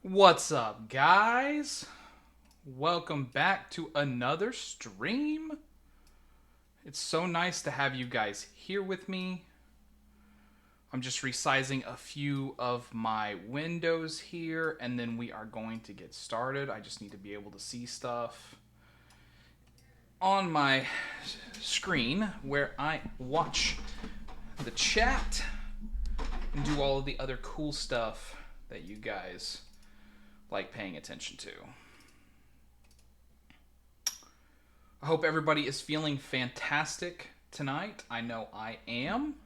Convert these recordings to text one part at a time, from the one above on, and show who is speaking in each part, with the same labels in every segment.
Speaker 1: What's up, guys? Welcome back to another stream. It's so nice to have you guys here with me. I'm just resizing a few of my windows here, and then we are going to get started. I just need to be able to see stuff on my screen where I watch the chat and do all of the other cool stuff that you guys like paying attention to. I hope everybody is feeling fantastic tonight. I know I am.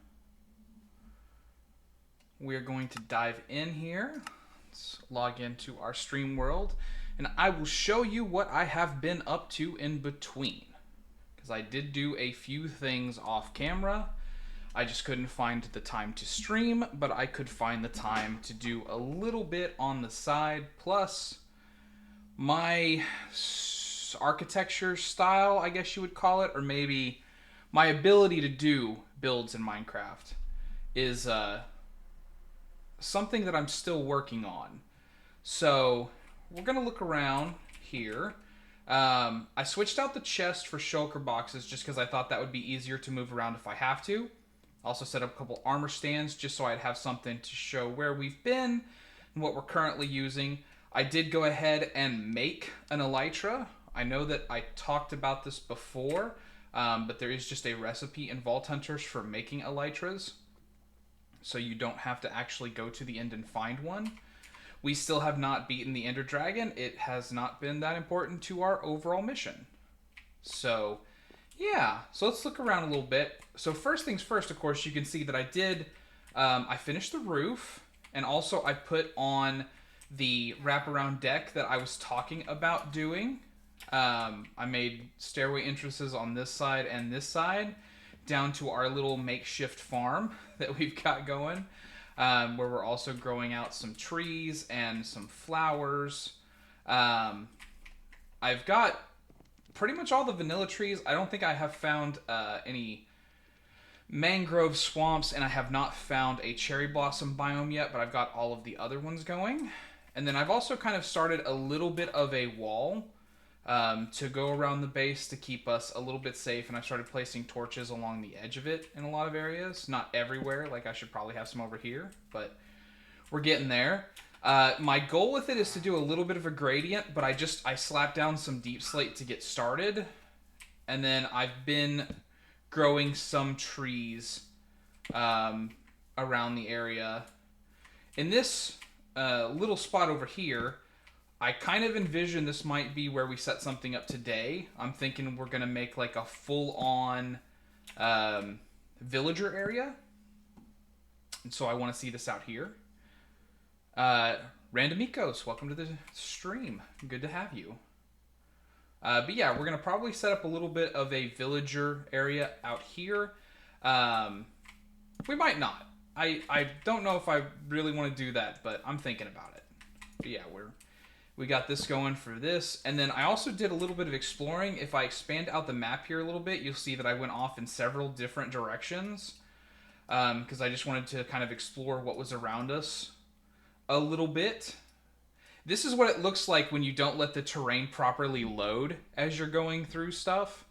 Speaker 1: We're going to dive in here. Let's log into our stream world, and I will show you what I have been up to in between. Because I did do a few things off camera. I just couldn't find the time to stream, but I could find the time to do a little bit on the side. Plus, my architecture style, I guess you would call it, or maybe my ability to do builds in Minecraft is something that I'm still working on. So we're gonna look around here. I switched out the chest for shulker boxes just because I thought that would be easier to move around if I have to. Also set up a couple armor stands just so I'd have something to show where we've been and what we're currently using. I did go ahead and make an elytra. I know that I talked about this before, but there is just a recipe in Vault Hunters for making elytras, so you don't have to actually go to the end and find one. We still have not beaten the Ender Dragon. It has not been that important to our overall mission. So, yeah. So let's look around a little bit. So first things first, of course, you can see that I finished the roof, and also I put on the wraparound deck that I was talking about doing. I made stairway entrances on this side and this side down to our little makeshift farm that we've got going, where we're also growing out some trees and some flowers. I've got pretty much all the vanilla trees. I don't think I have found any mangrove swamps, and I have not found a cherry blossom biome yet, but I've got all of the other ones going. And then I've also kind of started a little bit of a wall to go around the base to keep us a little bit safe, and I started placing torches along the edge of it in a lot of areas. Not everywhere, like I should probably have some over here, but we're getting there. My goal with it is to do a little bit of a gradient, but I slapped down some deep slate to get started, and then I've been growing some trees around the area. In this little spot over here, I kind of envision this might be where we set something up today. I'm thinking we're going to make like a full-on villager area. And so I want to see this out here. Randomikos, welcome to the stream. Good to have you. But yeah, we're going to probably set up a little bit of a villager area out here. We might not. I don't know if I really want to do that, but I'm thinking about it. But yeah, we got this going for this. And then I also did a little bit of exploring. If I expand out the map here a little bit, you'll see that I went off in several different directions. Because I just wanted to kind of explore what was around us a little bit. This is what it looks like when you don't let the terrain properly load as you're going through stuff.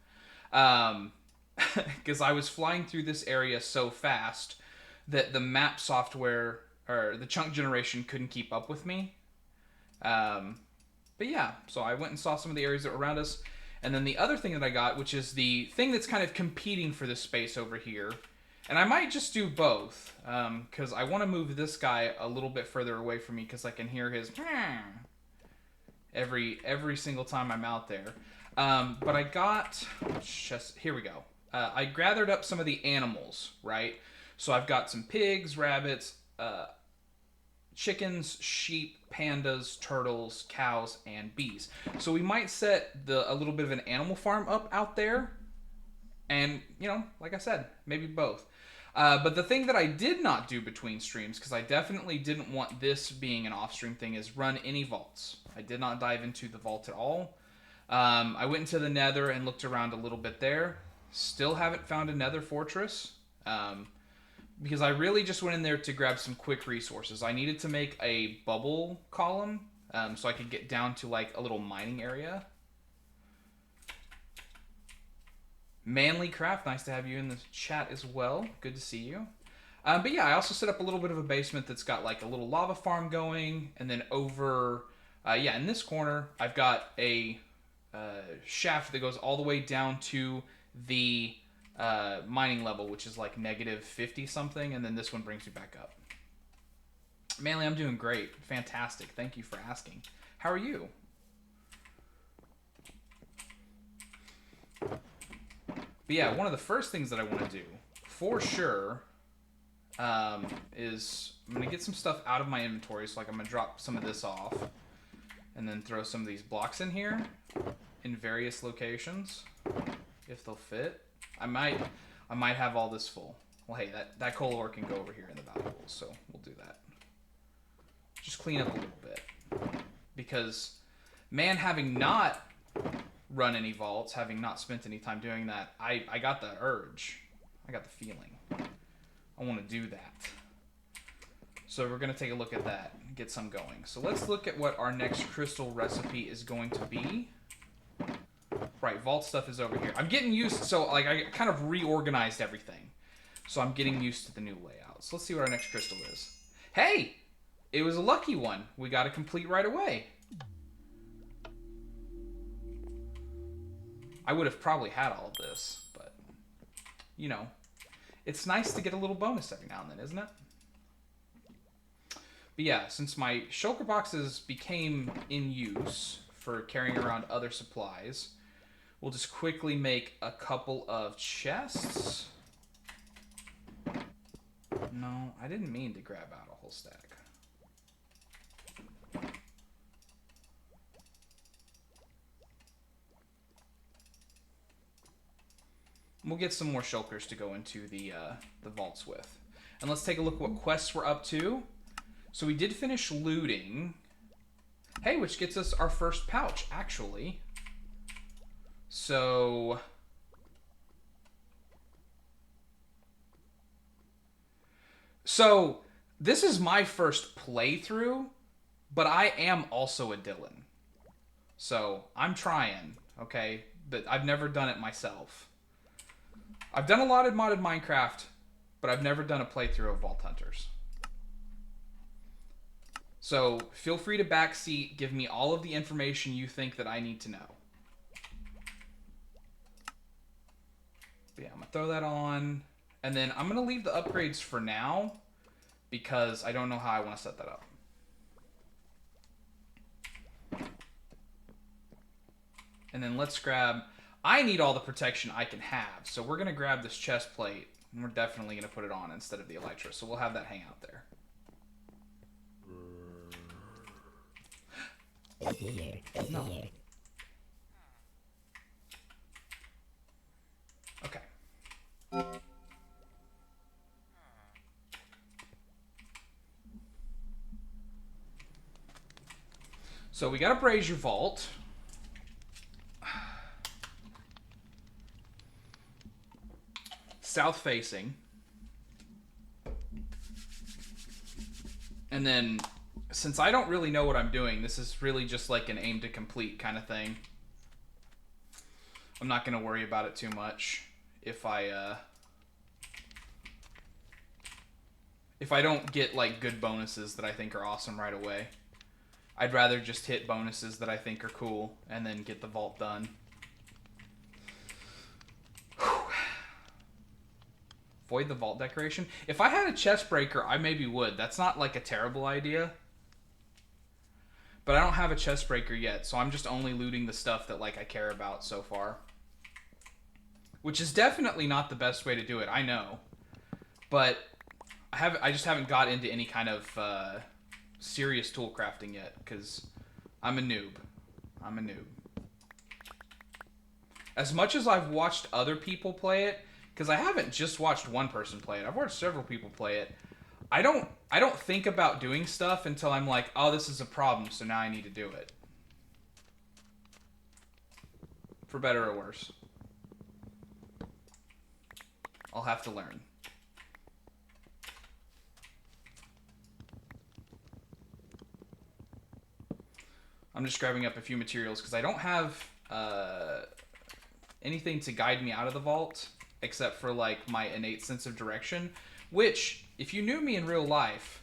Speaker 1: Because I was flying through this area so fast that the map software, or the chunk generation, couldn't keep up with me. But yeah, so I went and saw some of the areas that were around us. And then the other thing that I got, which is the thing that's kind of competing for this space over here. And I might just do both, because I want to move this guy a little bit further away from me, because I can hear his every single time I'm out there. But I got, here we go. I gathered up some of the animals, right? So I've got some pigs, rabbits, chickens, sheep, pandas, turtles, cows, and bees. So we might set a little bit of an animal farm up out there. And, like I said, maybe both. But the thing that I did not do between streams, because I definitely didn't want this being an off-stream thing, is run any vaults. I did not dive into the vault at all. I went into the nether and looked around a little bit there. Still haven't found a nether fortress. Because I really just went in there to grab some quick resources. I needed to make a bubble column so I could get down to like a little mining area. Manly Craft, nice to have you in the chat as well. Good to see you. But yeah, I also set up a little bit of a basement that's got like a little lava farm going, and then over, yeah, in this corner, I've got a shaft that goes all the way down to the mining level, which is like negative 50 something, and then this one brings you back up. Manly, I'm doing great. Fantastic. Thank you for asking. How are you? But yeah, one of the first things that I want to do, for sure, is I'm going to get some stuff out of my inventory. So like I'm going to drop some of this off and then throw some of these blocks in here in various locations if they'll fit. I might have all this full. Well, hey, that coal ore can go over here in the valuables, so we'll do that. Just clean up a little bit. Because, man, having not run any vaults, having not spent any time doing that, I got the urge. I got the feeling. I want to do that. So we're going to take a look at that and get some going. So let's look at what our next crystal recipe is going to be. Right, vault stuff is over here. I'm getting used, so like I kind of reorganized everything. So I'm getting used to the new layout. So let's see what our next crystal is. Hey! It was a lucky one. We got to complete right away. I would have probably had all of this, but, you know, it's nice to get a little bonus every now and then, isn't it? But yeah, since my shulker boxes became in use for carrying around other supplies, we'll just quickly make a couple of chests. No, I didn't mean to grab out a whole stack. We'll get some more shulkers to go into the vaults with. And let's take a look what quests we're up to. So we did finish looting. Hey, which gets us our first pouch, actually. So this is my first playthrough, but I am also a Dylan. So I'm trying, okay? But I've never done it myself. I've done a lot of modded Minecraft, but I've never done a playthrough of Vault Hunters. So feel free to backseat, give me all of the information you think that I need to know. But yeah, I'm going to throw that on. And then I'm going to leave the upgrades for now because I don't know how I want to set that up. And then let's grab... I need all the protection I can have, so we're going to grab this chest plate, and we're definitely going to put it on instead of the elytra, so we'll have that hang out there. No. Okay. So we got a brazier vault. South facing. And then, since I don't really know what I'm doing, this is really just like an aim to complete kind of thing. I'm not going to worry about it too much if I don't get like good bonuses that I think are awesome right away. I'd rather just hit bonuses that I think are cool and then get the vault done. Void the vault decoration. If I had a chest breaker, I maybe would. That's not like a terrible idea. But I don't have a chest breaker yet, so I'm just only looting the stuff that like I care about so far. Which is definitely not the best way to do it, I know. But I just haven't got into any kind of serious tool crafting yet, because I'm a noob. I'm a noob. As much as I've watched other people play it, because I haven't just watched one person play it. I've watched several people play it. I don't think about doing stuff until I'm like, oh, this is a problem, so now I need to do it. For better or worse. I'll have to learn. I'm just grabbing up a few materials because I don't have anything to guide me out of the vault except for like my innate sense of direction, which, if you knew me in real life,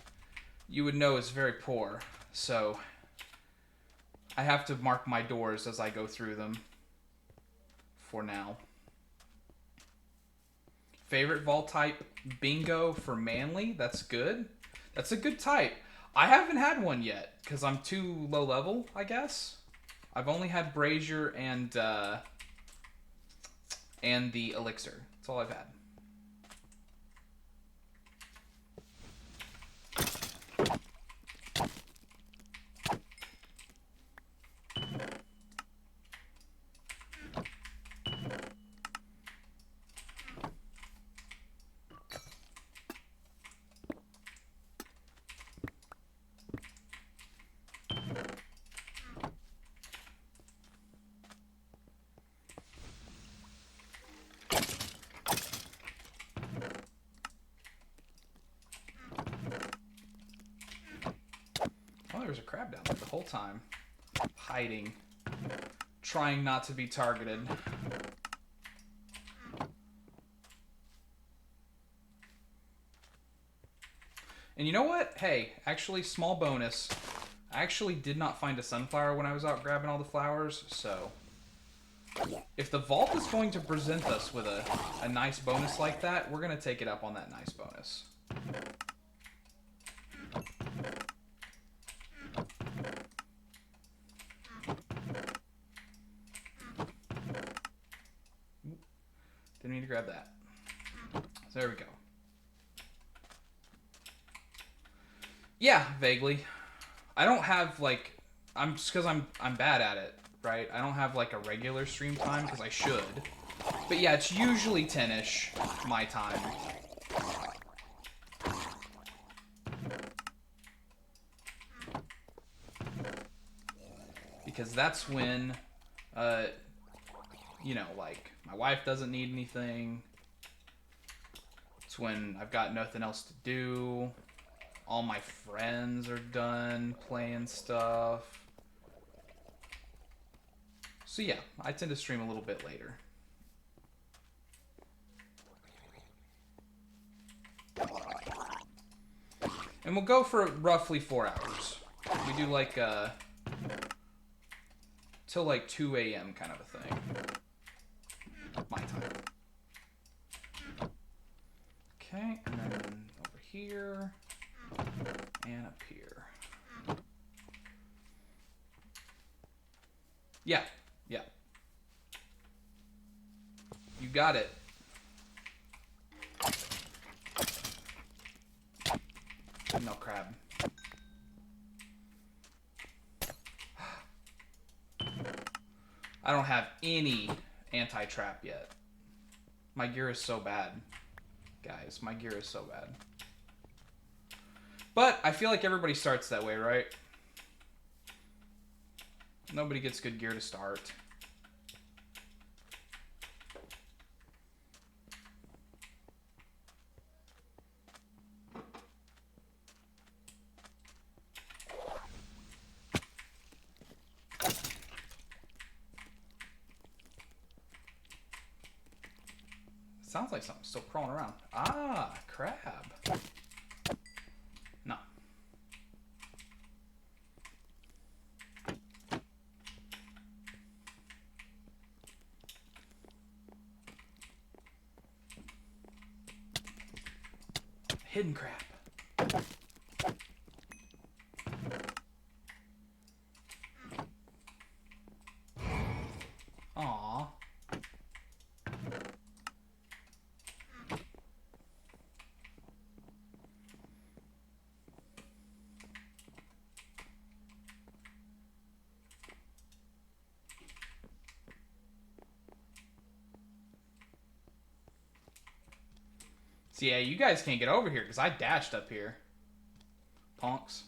Speaker 1: you would know is very poor. So I have to mark my doors as I go through them for now. Favorite vault type? Bingo for manly. That's good. That's a good type. I haven't had one yet because I'm too low level, I guess. I've only had Brazier and the elixir. That's all I've had. Oh, there was a crab down there the whole time. Hiding. Trying not to be targeted. And you know what? Hey, actually, small bonus. I actually did not find a sunflower when I was out grabbing all the flowers, so... If the vault is going to present us with a nice bonus like that, we're going to take it up on that nice bonus. Didn't mean to grab that. So there we go. Yeah, vaguely. I don't have like just because I'm bad at it, right? I don't have like a regular stream time because I should. But yeah, it's usually 10-ish my time. Because that's when you know, like my wife doesn't need anything. It's when I've got nothing else to do. All my friends are done playing stuff. So yeah, I tend to stream a little bit later. And we'll go for roughly 4 hours. We do like till like 2 a.m. kind of a thing. My time. Okay, and then over here. And up here. Yeah, yeah. You got it. No crab. I don't have any anti-trap yet. My gear is so bad. Guys, my gear is so bad. But I feel like everybody starts that way, right? Nobody gets good gear to start. Sounds like something's still crawling around. Ah, crab. No. Hidden crab. Aww. So yeah, you guys can't get over here because I dashed up here. Punks.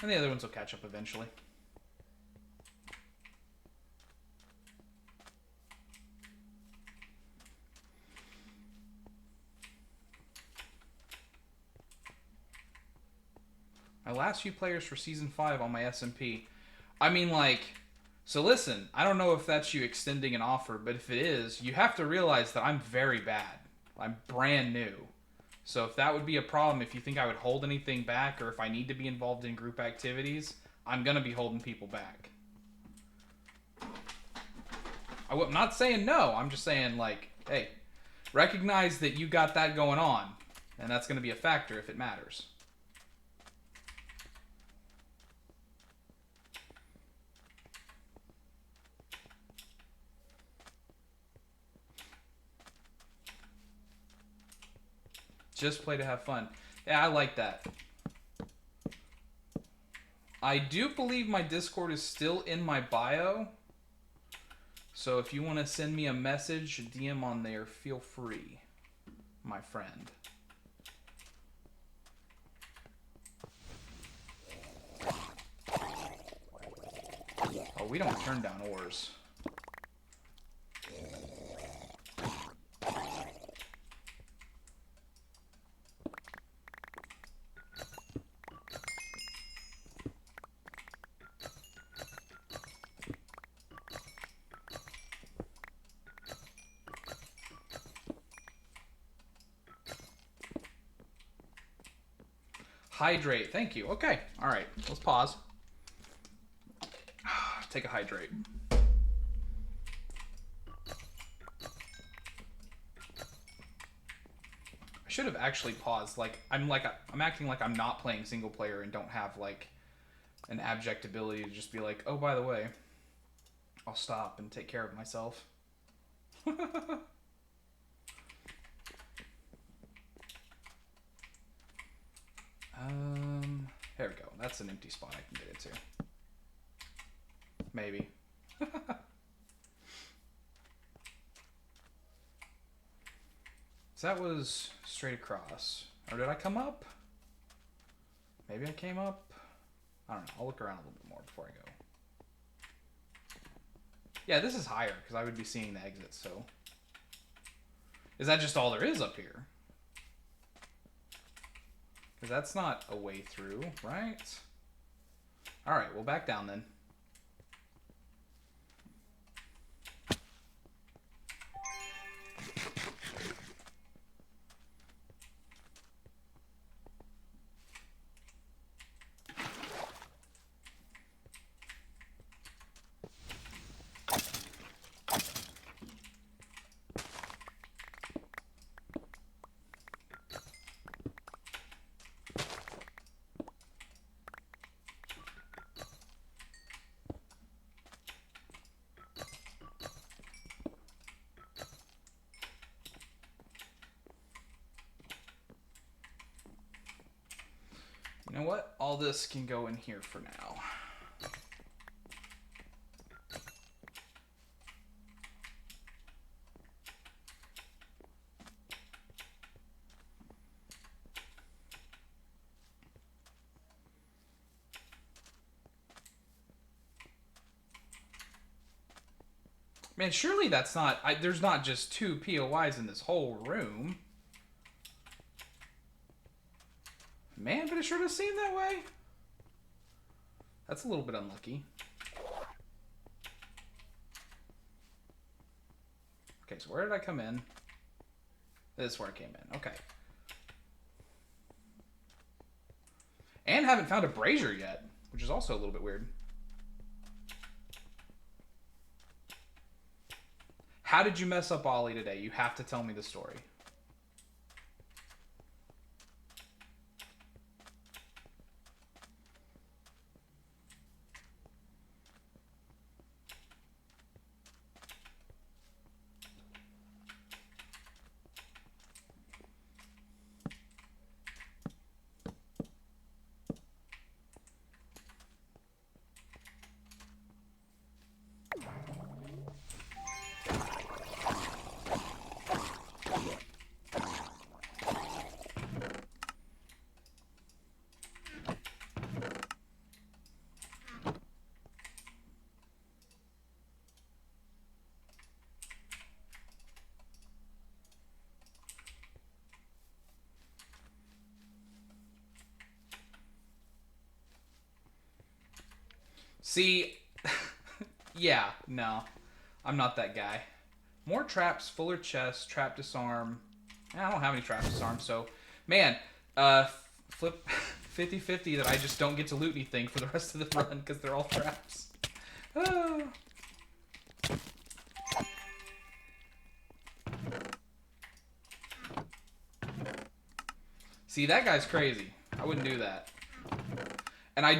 Speaker 1: And the other ones will catch up eventually. My last few players for Season 5 on my SMP. I mean, like... So listen, I don't know if that's you extending an offer, but if it is, you have to realize that I'm very bad. I'm brand new. So if that would be a problem, if you think I would hold anything back, or if I need to be involved in group activities, I'm going to be holding people back. I'm not saying no, I'm just saying, like, hey, recognize that you got that going on, and that's going to be a factor if it matters. Just play to have fun. Yeah, I like that. I do believe my Discord is still in my bio. So if you want to send me a message, a DM on there, feel free, my friend. Oh, we don't turn down ores. Hydrate. Thank you. Okay. All right. Let's pause. Take a hydrate. I should have actually paused. I'm acting like I'm not playing single player and don't have like an abject ability to just be like, oh, by the way, I'll stop and take care of myself. There we go. That's an empty spot I can get into. Maybe. So that was straight across. Or did I come up? Maybe I came up? I don't know. I'll look around a little bit more before I go. Yeah, this is higher because I would be seeing the exit, so. Is that just all there is up here? Because that's not a way through, right? Alright, well, back down then. You know what? All this can go in here for now. Man, surely that's not... there's not just 2 POIs in this whole room. Man, but it sure does seem that way. That's a little bit unlucky. Okay, so where did I come in? This is where I came in. Okay. And haven't found a brazier yet, which is also a little bit weird. How did you mess up Ollie today? You have to tell me the story. See, yeah, no. I'm not that guy. More traps, fuller chest, trap disarm. I don't have any trap disarm, so... Man, flip 50-50 that I just don't get to loot anything for the rest of the run because they're all traps. Ah. See, that guy's crazy. I wouldn't do that. And I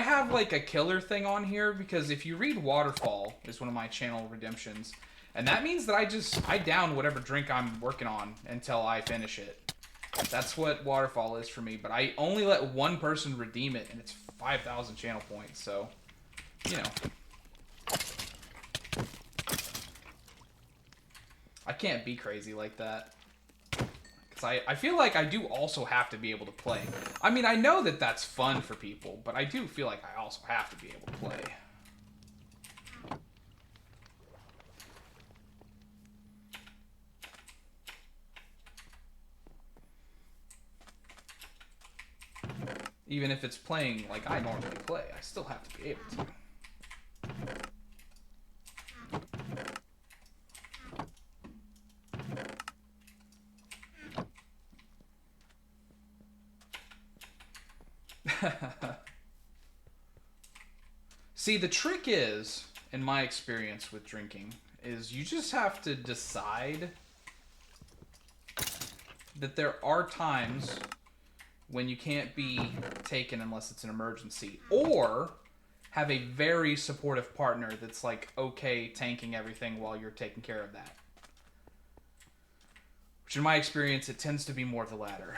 Speaker 1: have like a killer thing on here because if you read Waterfall is one of my channel redemptions, and that means that I down whatever drink I'm working on until I finish it. That's what Waterfall is for me, but I only let one person redeem it and it's 5,000 channel points, so, you know. I can't be crazy like that. Because I feel like I do also have to be able to play. I mean, I know that that's fun for people, but I do feel like I also have to be able to play. Even if it's playing like I normally play, I still have to be able to. See, the trick is, in my experience with drinking, is you just have to decide that there are times when you can't be taken unless it's an emergency, or have a very supportive partner that's like okay tanking everything while you're taking care of that. Which in my experience, it tends to be more of the latter.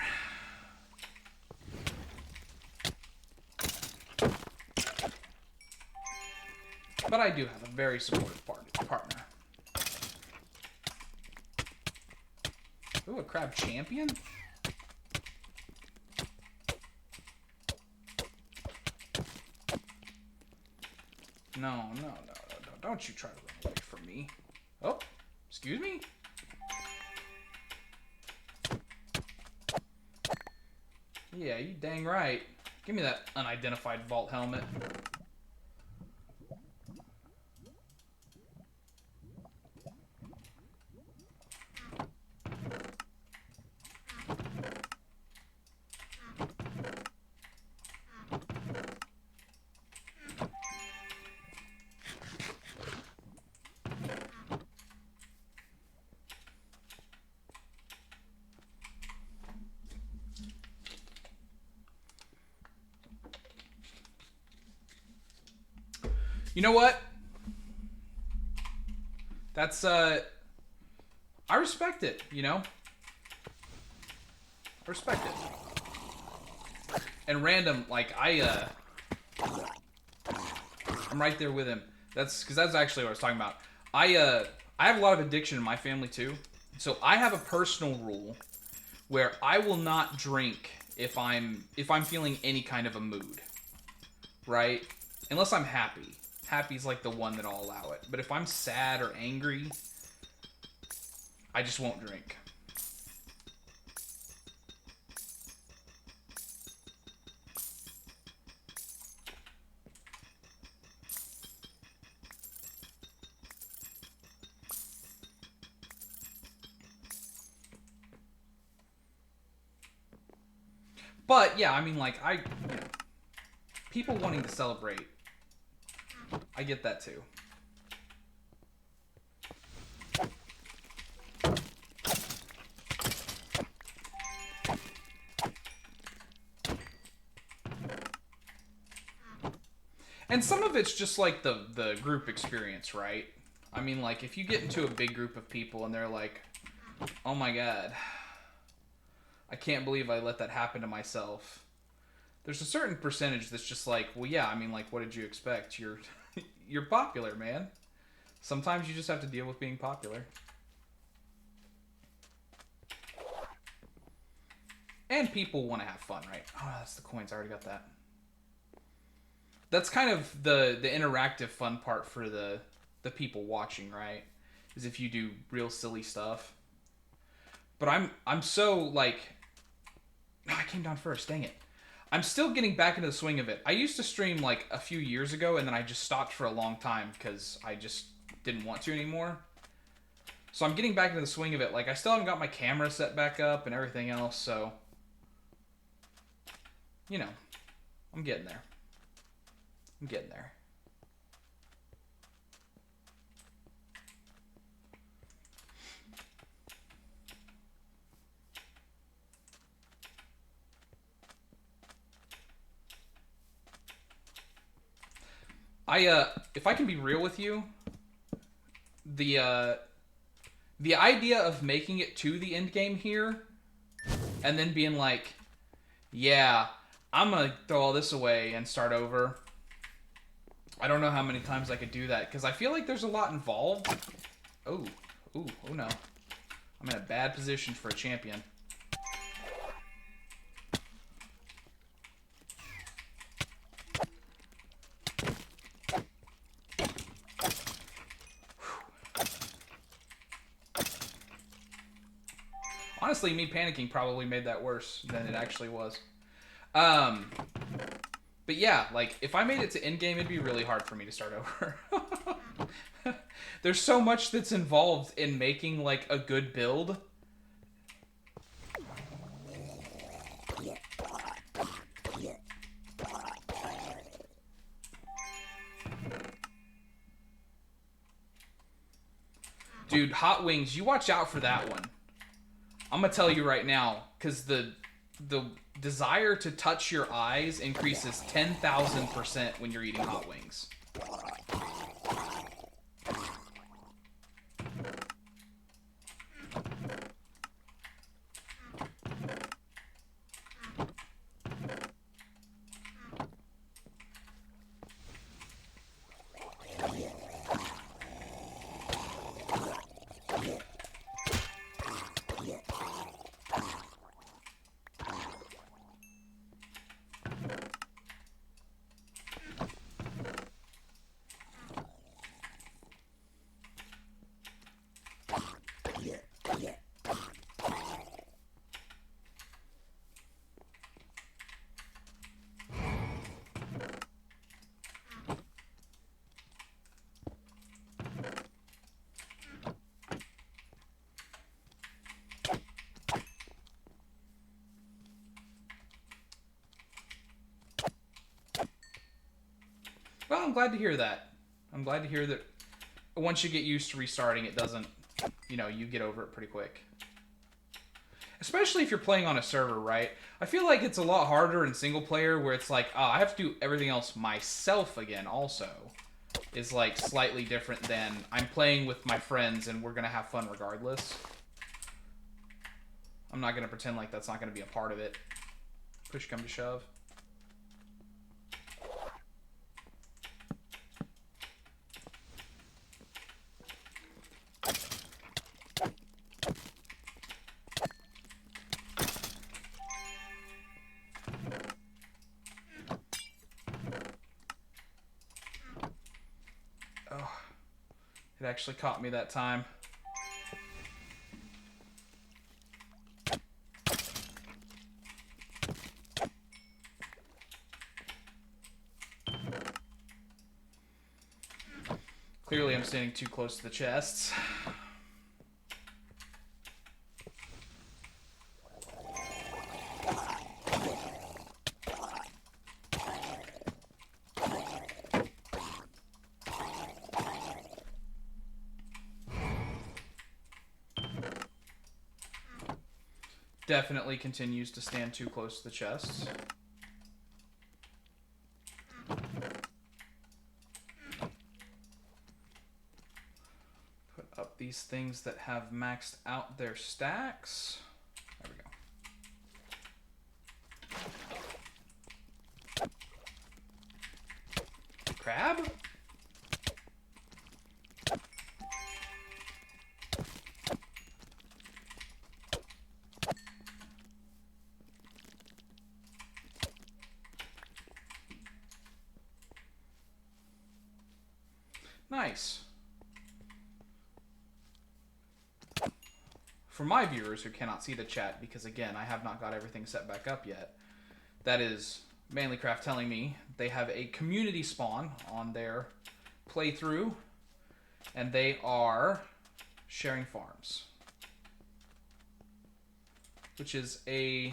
Speaker 1: But I do have a very supportive partner. Ooh, a crab champion? No. Don't you try to run away from me. Oh, excuse me? Yeah, you dang right. Give me that unidentified vault helmet. You know what? That's, I respect it, you know? I respect it. And random, like, I'm right there with him. Because that's actually what I was talking about. I have a lot of addiction in my family, too. So I have a personal rule where I will not drink if I'm feeling any kind of a mood. Right? Unless I'm happy. Happy's like the one that I'll allow it. But if I'm sad or angry, I just won't drink. But yeah, I mean, like, you know, people wanting to celebrate, I get that too. And some of it's just like the group experience, right? I mean, like, if you get into a big group of people and they're like, oh my god, I can't believe I let that happen to myself. There's a certain percentage that's just like, well, yeah, I mean, like, what did you expect? You're popular, man. Sometimes you just have to deal with being popular. And people want to have fun, right? Oh, that's the coins. I already got that. That's kind of the interactive fun part for the people watching, right? Is if you do real silly stuff. But I'm so, like... Oh, I came down first. Dang it. I'm still getting back into the swing of it. I used to stream like a few years ago, and then I just stopped for a long time because I just didn't want to anymore. So I'm getting back into the swing of it. Like, I still haven't got my camera set back up and everything else, so... You know, I'm getting there. I'm getting there. If I can be real with you, the idea of making it to the end game here, and then being like, yeah, I'm gonna throw all this away and start over. I don't know how many times I could do that, because I feel like there's a lot involved. Oh no. I'm in a bad position for a champion. Honestly, me panicking probably made that worse than it actually was. But yeah, like, if I made it to endgame, it'd be really hard for me to start over. There's so much that's involved in making, like, a good build. Dude, Hot Wings, you watch out for that one. I'm gonna tell you right now, because the desire to touch your eyes increases 10,000% when you're eating Hot Wings. Well, I'm glad to hear that. I'm glad to hear that once you get used to restarting, it doesn't, you know, you get over it pretty quick. Especially if you're playing on a server, right? I feel like it's a lot harder in single player where it's like, oh, I have to do everything else myself again also. Is like slightly different than I'm playing with my friends and we're going to have fun regardless. I'm not going to pretend like that's not going to be a part of it. Push come to shove. It actually caught me that time. Clearly I'm standing too close to the chests. Definitely continues to stand too close to the chests. Put up these things that have maxed out their stacks. There we go. Crab? Nice. For my viewers who cannot see the chat, because again, I have not got everything set back up yet, That is Manlycraft telling me they have a community spawn on their playthrough, and they are sharing farms, which is a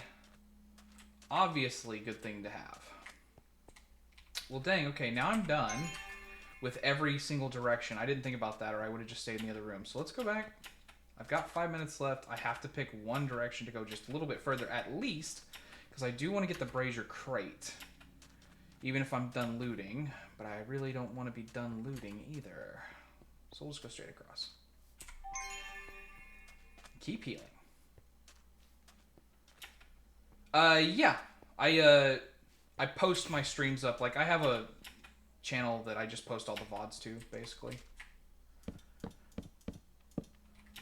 Speaker 1: obviously good thing to have. Well, dang, okay, now I'm done with every single direction. I didn't think about that, or I would have just stayed in the other room. So let's go back. I've got 5 minutes left. I have to pick one direction to go just a little bit further at least, because I do want to get the Brazier crate, even if I'm done looting. But I really don't want to be done looting either. So we'll just go straight across. Keep healing. Yeah. I post my streams up. Like, I have a channel that I just post all the VODs to, basically.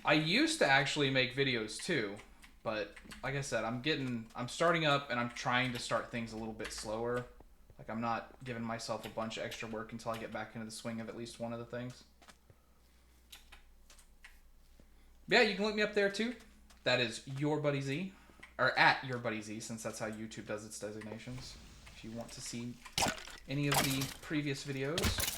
Speaker 1: I used to actually make videos too, but like I said, I'm starting up and I'm trying to start things a little bit slower. Like, I'm not giving myself a bunch of extra work until I get back into the swing of at least one of the things. But yeah, you can look me up there too. That is Your Buddy Z, or at Your Buddy Z, since that's how YouTube does its designations. If you want to see any of the previous videos.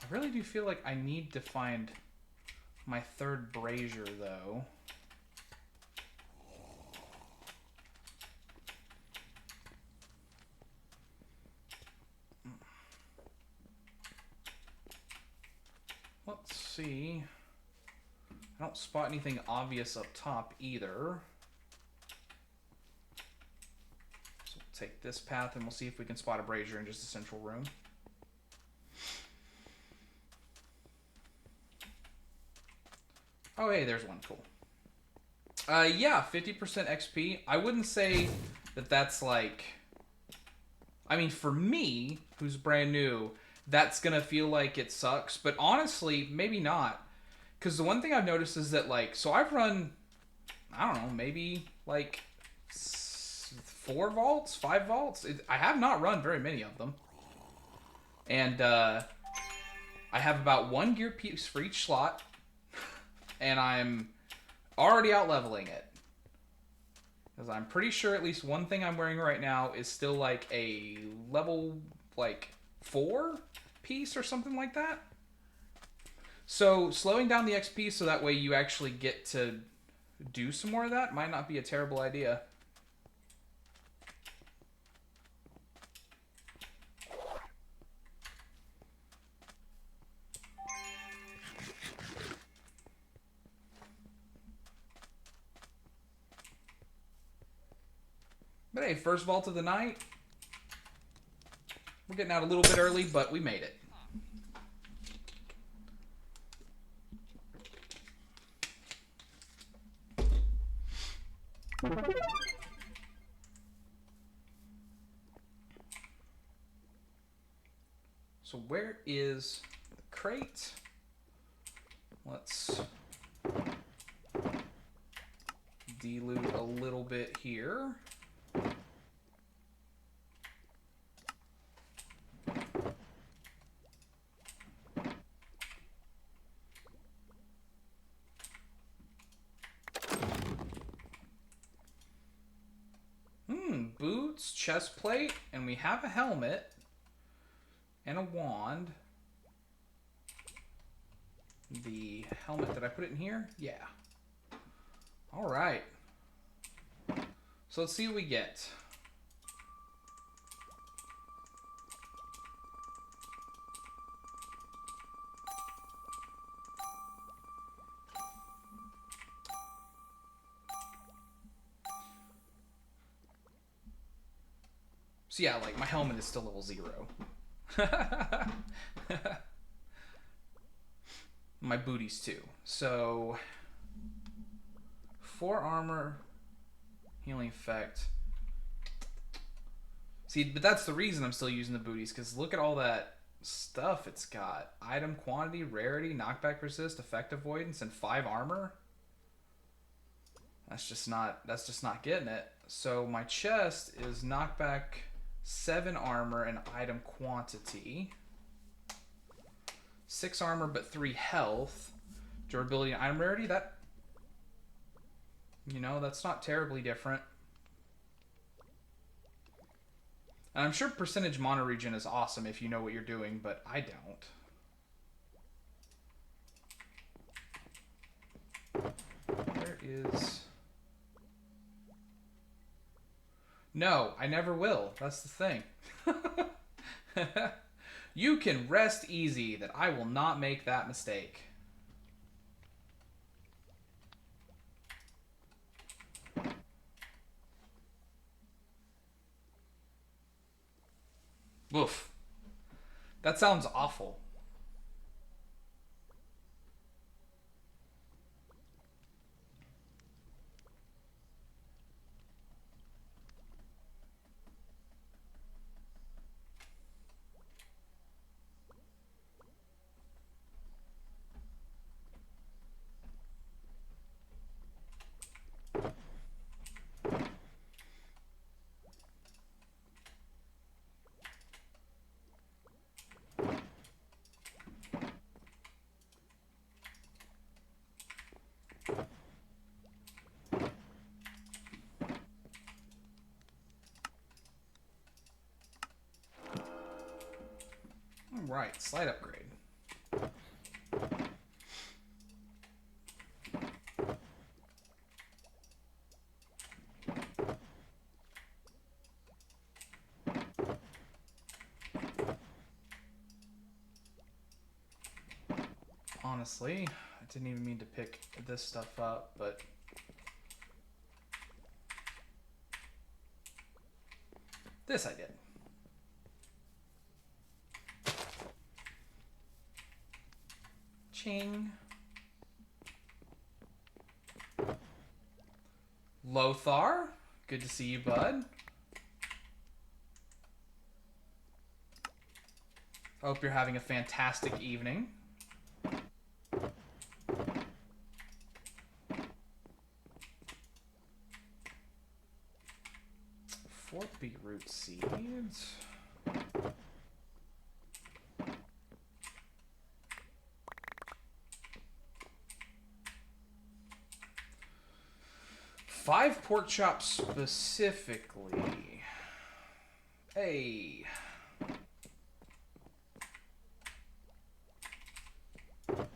Speaker 1: I really do feel like I need to find my third Brazier, though. Let's see. I don't spot anything obvious up top either. So we'll take this path and we'll see if we can spot a Brazier in just a central room. Oh, hey, there's one. Cool. Yeah, 50% XP. I wouldn't say that that's like... I mean, for me, who's brand new, that's going to feel like it sucks. But honestly, maybe not. Because the one thing I've noticed is that, like... So I've run, I don't know, maybe like 4 vaults, 5 vaults. I have not run very many of them. And I have about 1 gear piece for each slot. And I'm already out leveling it. Because I'm pretty sure at least one thing I'm wearing right now is still like a level like 4 piece or something like that. So slowing down the XP so that way you actually get to do some more of that might not be a terrible idea. But hey, first vault of the night. We're getting out a little bit early, but we made it. So where is the crate? Let's de-loot a little bit here. Boots, chest plate, and we have a helmet and a wand. The helmet, did I put it in here? Yeah. All right. So let's see what we get. So yeah, like my helmet is still level 0. My booties too. So 4 armor, healing effect. See, but that's the reason I'm still using the booties, because look at all that stuff it's got. Item quantity, rarity, knockback resist, effect avoidance, and 5 armor. That's just not getting it. So my chest is knockback 7 armor and item quantity. 6 armor but 3 health. Durability and item rarity, that, you know, that's not terribly different. And I'm sure percentage mono regen is awesome if you know what you're doing, but I don't. Where is... No, I never will. That's the thing. You can rest easy that I will not make that mistake. Woof. That sounds awful. Right, slight upgrade. Honestly, I didn't even mean to pick this stuff up, but this I did. Ching. Lothar, good to see you, bud. Hope you're having a fantastic evening. Four beetroot seeds. Five pork chops specifically. Hey.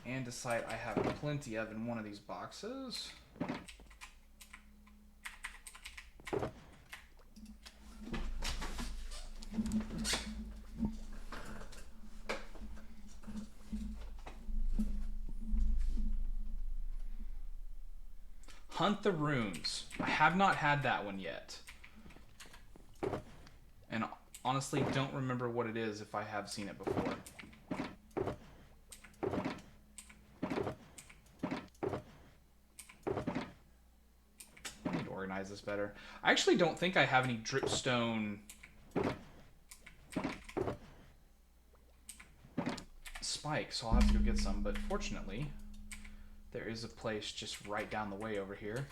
Speaker 1: Andesite I have plenty of in one of these boxes. Hunt the Runes. I have not had that one yet. And honestly don't remember what it is if I have seen it before. I need to organize this better. I actually don't think I have any dripstone spikes, so I'll have to go get some, but fortunately there is a place just right down the way over here.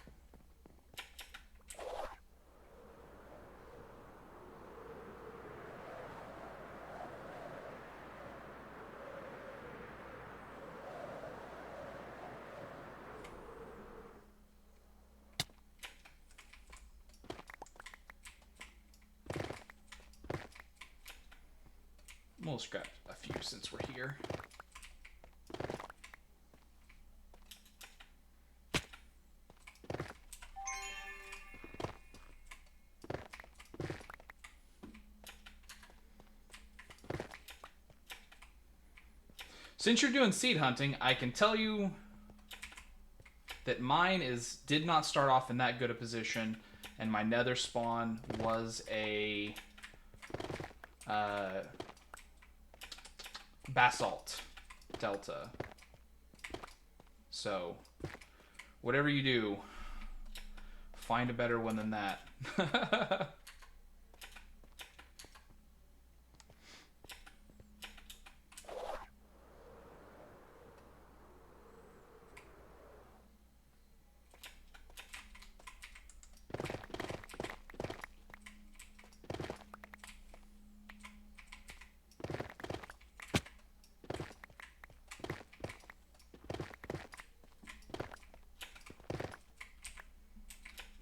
Speaker 1: We'll scrap a few since we're here. Since you're doing seed hunting, I can tell you that mine did not start off in that good a position, and my nether spawn was a Basalt Delta. So, whatever you do, find a better one than that.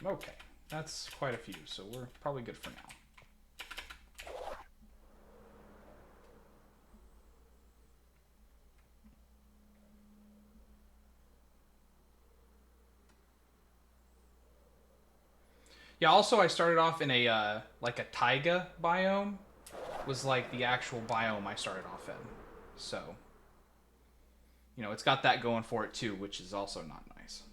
Speaker 1: Okay, that's quite a few, so we're probably good for now. Yeah, also I started off in a, like a taiga biome, was like the actual biome I started off in. So, you know, it's got that going for it too, which is also not nice.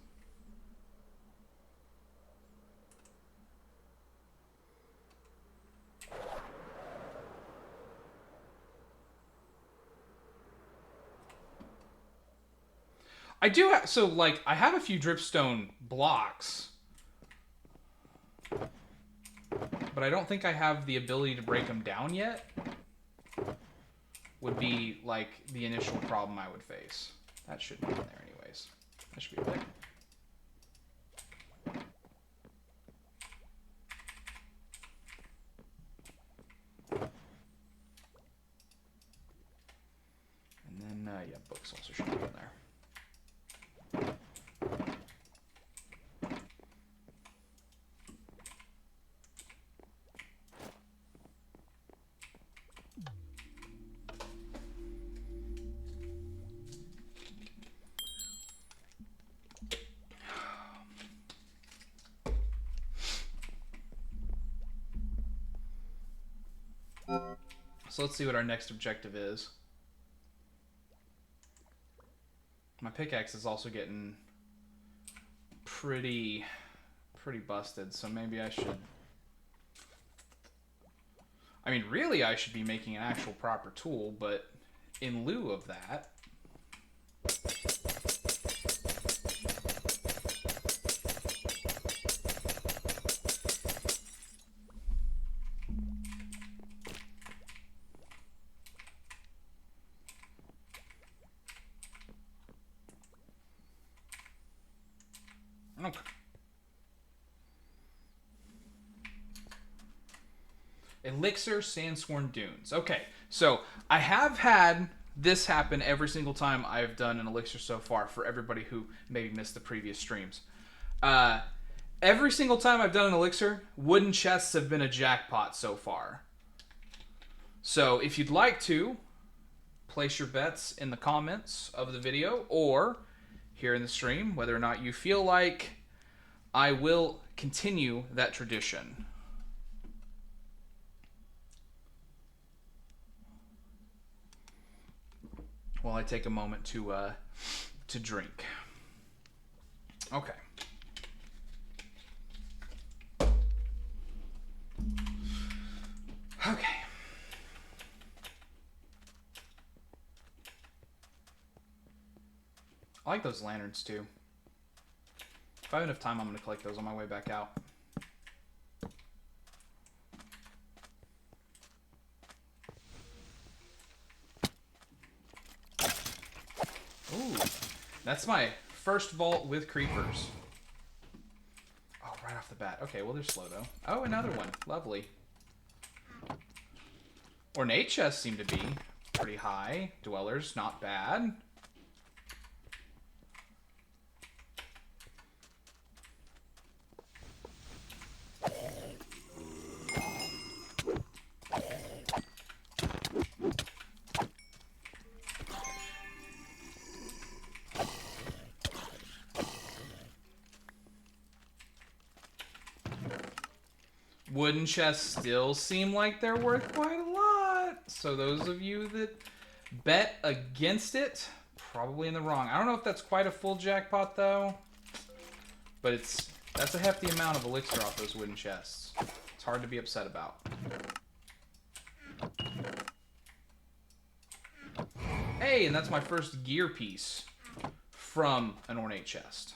Speaker 1: I do have, so like, I have a few dripstone blocks, but I don't think I have the ability to break them down yet. Would be like the initial problem I would face. That should be in there anyways. That should be okay. And then, yeah, books also should be in there. So let's see what our next objective is. My pickaxe is also getting pretty busted, so maybe I should... I mean, really I should be making an actual proper tool, but in lieu of that... Okay. Elixir Sandsworn Dunes. Okay, so I have had this happen every single time I've done an Elixir so far, for everybody who maybe missed the previous streams. Every single time I've done an Elixir, wooden chests have been a jackpot so far. So if you'd like to, place your bets in the comments of the video, or here in the stream, whether or not you feel like I will continue that tradition. While I take a moment to drink. Okay. Okay. I like those lanterns too. If I have enough time, I'm going to collect those on my way back out. Ooh, that's my first vault with creepers. Oh, right off the bat. Okay, well, they're slow though. Oh, another one. Lovely. Ornate chests seem to be pretty high. Dwellers, not bad. Wooden chests still seem like they're worth quite a lot. So those of you that bet against it, probably in the wrong. I don't know if that's quite a full jackpot though, but that's a hefty amount of elixir off those wooden chests. It's hard to be upset about. Hey, and that's my first gear piece from an ornate chest.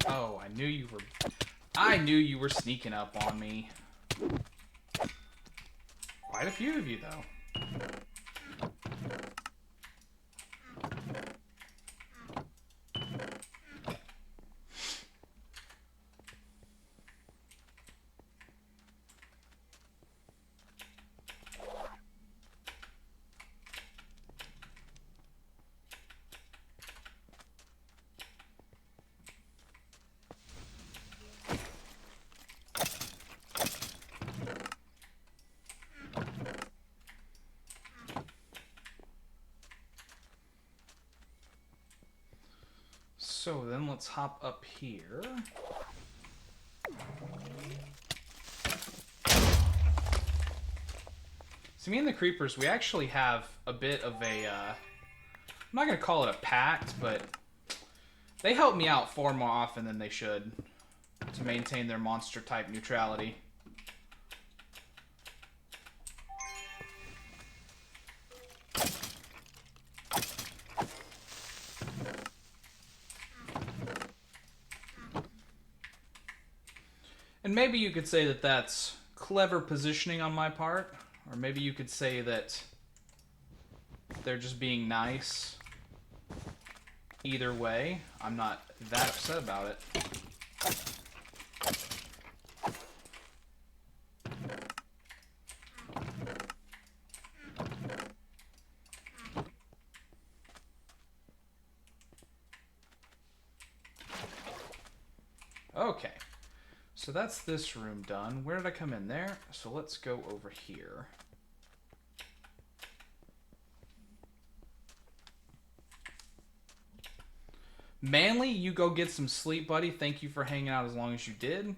Speaker 1: Oh, I knew you were sneaking up on me. Quite a few of you, though. So then let's hop up here. So me and the creepers, we actually have a bit of a, I'm not going to call it a pact, but they help me out far more often than they should to maintain their monster type neutrality. And maybe you could say that that's clever positioning on my part, or maybe you could say that they're just being nice. Either way, I'm not that upset about it. Okay. So that's this room done. Where did I come in there? So let's go over here. Manly, you go get some sleep, buddy. Thank you for hanging out as long as you did.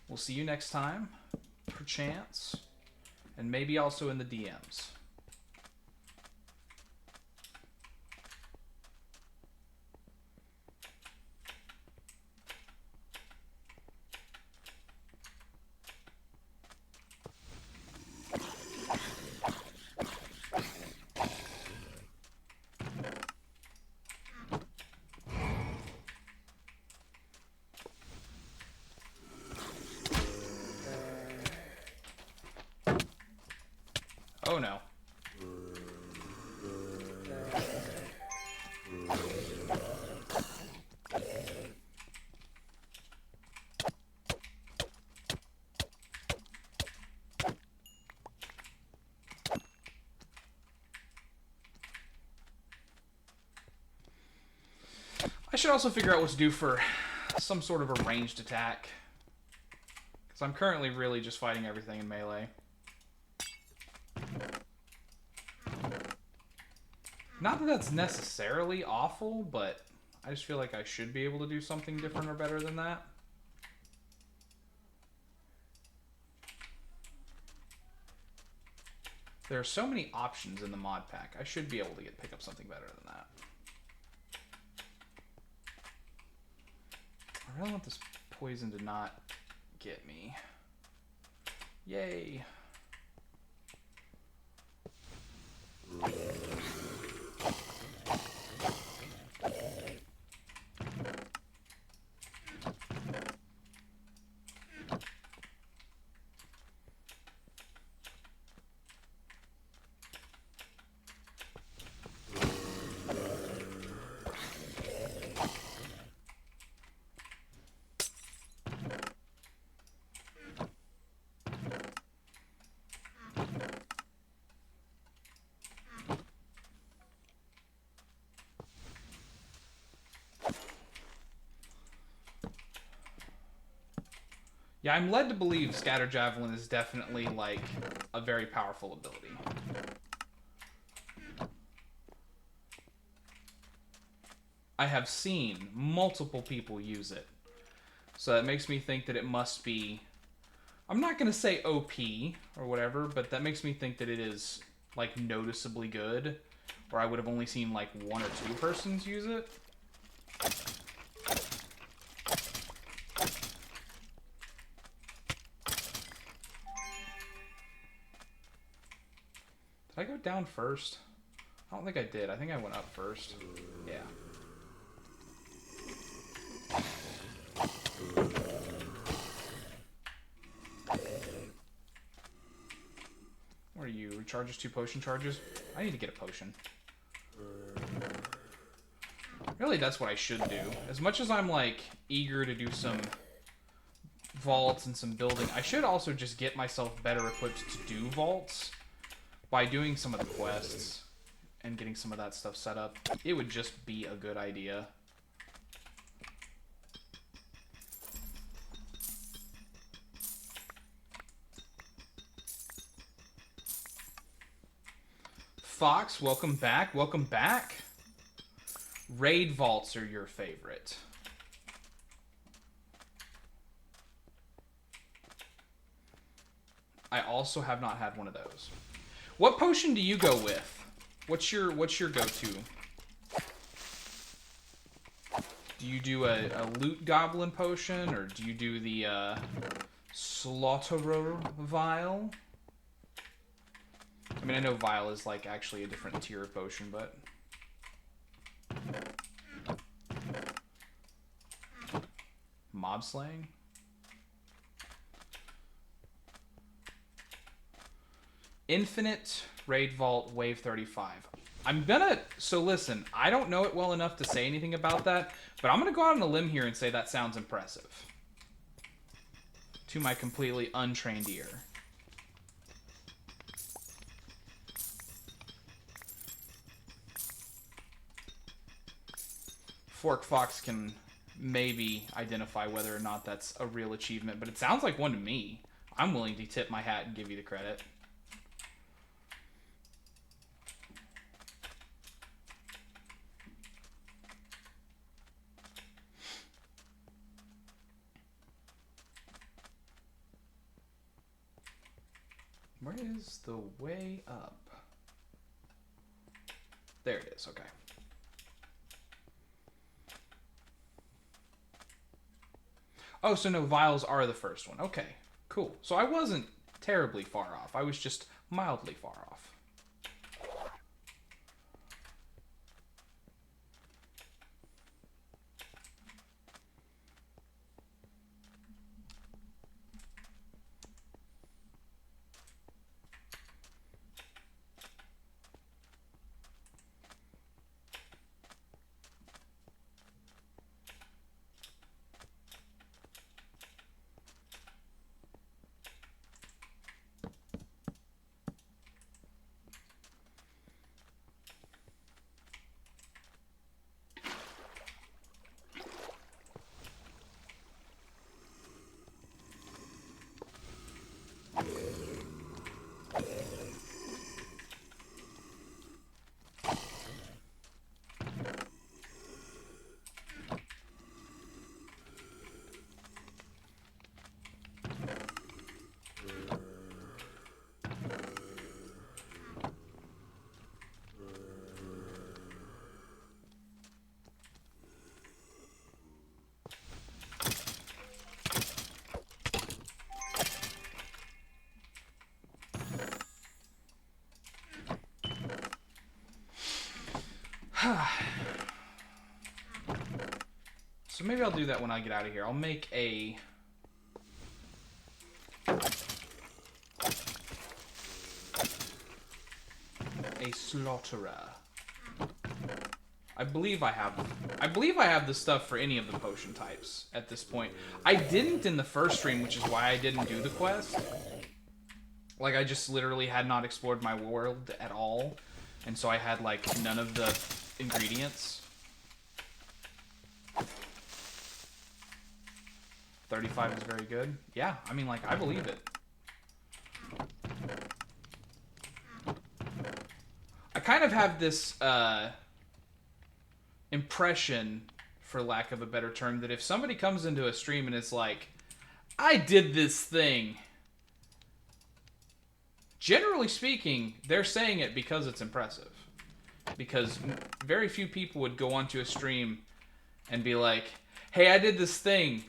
Speaker 1: We'll see you next time, perchance. And maybe also in the DMs. Oh no. I should also figure out what to do for some sort of a ranged attack. Because I'm currently really just fighting everything in melee. Not that that's necessarily awful, but I just feel like I should be able to do something different or better than that. There are so many options in the mod pack. I should be able to pick up something better than that. I really want this poison to not get me. Yay. Yeah, I'm led to believe Scatter Javelin is definitely, like, a very powerful ability. I have seen multiple people use it So that makes me think that it must be... I'm not going to say OP or whatever, but that makes me think that it is, like, noticeably good. Or I would have only seen, like, 1 or 2 persons use it. Did I go down first? I don't think I did. I think I went up first. Yeah. What are you? Recharges 2 potion charges? I need to get a potion. Really, that's what I should do. As much as I'm, like, eager to do some vaults and some building, I should also just get myself better equipped to do vaults by doing some of the quests and getting some of that stuff set up. It would just be a good idea. Fox, welcome back. Welcome back. Raid vaults are your favorite. I also have not had one of those. What potion do you go with? What's your go-to? Do you do a loot goblin potion, or do you do the slaughterer vial? I mean, I know vial is like actually a different tier of potion, but mob slaying. Infinite Raid Vault Wave 35. I'm gonna... So listen, I don't know it well enough to say anything about that, but I'm gonna go out on a limb here and say that sounds impressive. To my completely untrained ear. Fork Fox can maybe identify whether or not that's a real achievement, but it sounds like one to me. I'm willing to tip my hat and give you the credit. Where is the way up? There it is, okay. Oh, so no, vials are the first one. Okay, cool. So I wasn't terribly far off. I was just mildly far off. So maybe I'll do that when I get out of here. I'll make a slaughterer. I believe I have the stuff for any of the potion types at this point. I didn't in the first stream, which is why I didn't do the quest. Like, I just literally had not explored my world at all, and so I had like none of the ingredients. 35 is very good. Yeah, I mean, like, I believe it. I kind of have this impression for lack of a better term, that if somebody comes into a stream and is like, I did this thing, generally speaking, they're saying it because it's impressive. Because very few people would go onto a stream and be like, hey, I did this thing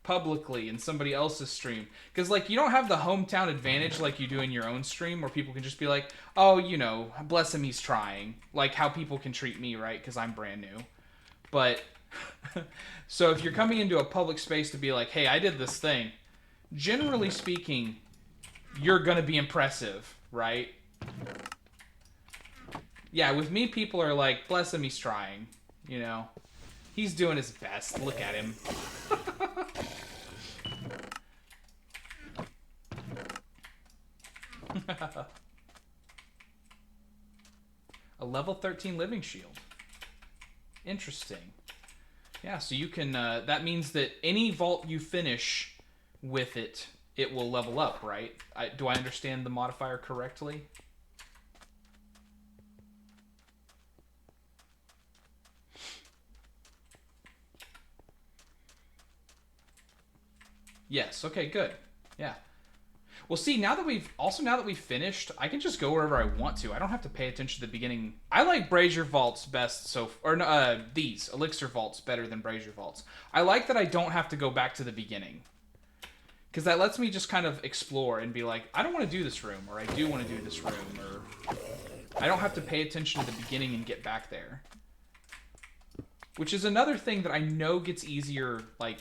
Speaker 1: publicly in somebody else's stream. Because, like, you don't have the hometown advantage like you do in your own stream, where people can just be like, oh, you know, bless him, he's trying. Like how people can treat me, right? Because I'm brand new. But, so if you're coming into a public space to be like, hey, I did this thing, generally speaking, you're going to be impressive, right? Yeah, with me, people are like, bless him, he's trying. You know? He's doing his best. Look at him. A level 13 living shield. Interesting. Yeah, so you can, that means that any vault you finish with it, it will level up, right? Do I understand the modifier correctly? Yes, okay, good. Yeah. Well, see, now that we've finished, I can just go wherever I want to. I don't have to pay attention to the beginning. I like Brazier Vaults best, these Elixir Vaults better than Brazier Vaults. I like that I don't have to go back to the beginning, because that lets me just kind of explore and be like, I don't want to do this room, or I do want to do this room, or I don't have to pay attention to the beginning and get back there. Which is another thing that I know gets easier, like,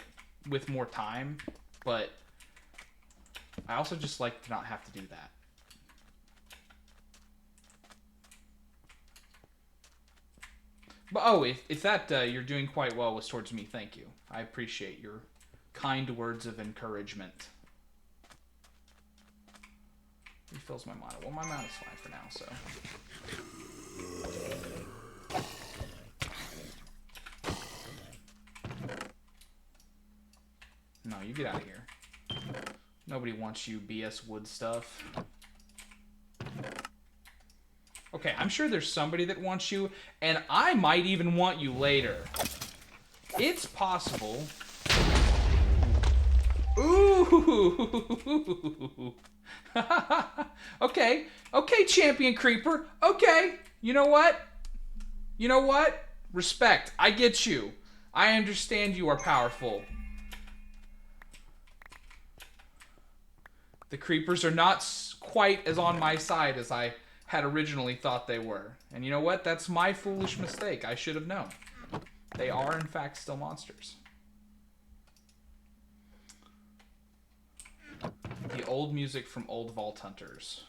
Speaker 1: with more time, but I also just like to not have to do that. But oh, if that you're doing quite well was towards me, thank you. I appreciate your kind words of encouragement. Refills my mana. Well, my mana's fine for now, so. No, you get out of here. Nobody wants you, BS Wood stuff. Okay, I'm sure there's somebody that wants you, and I might even want you later. It's possible. Ooh. Okay, Champion Creeper. Okay, you know what? Respect. I get you. I understand you are powerful. The creepers are not quite as on my side as I had originally thought they were. And you know what? That's my foolish mistake. I should have known. They are, in fact, still monsters. The old music from old Vault Hunters.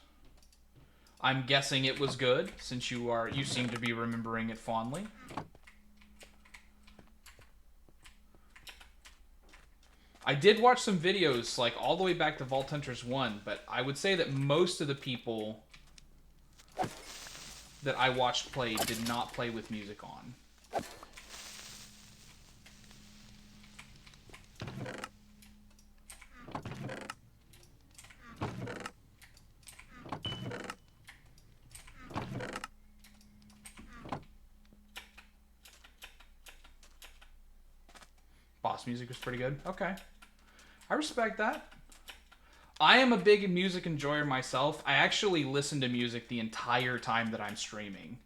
Speaker 1: I'm guessing it was good, since you seem to be remembering it fondly. I did watch some videos, like, all the way back to Vault Hunters 1, but I would say that most of the people that I watched play did not play with music on. Boss music was pretty good. Okay. I respect that. I am a big music enjoyer myself. I actually listen to music the entire time that I'm streaming.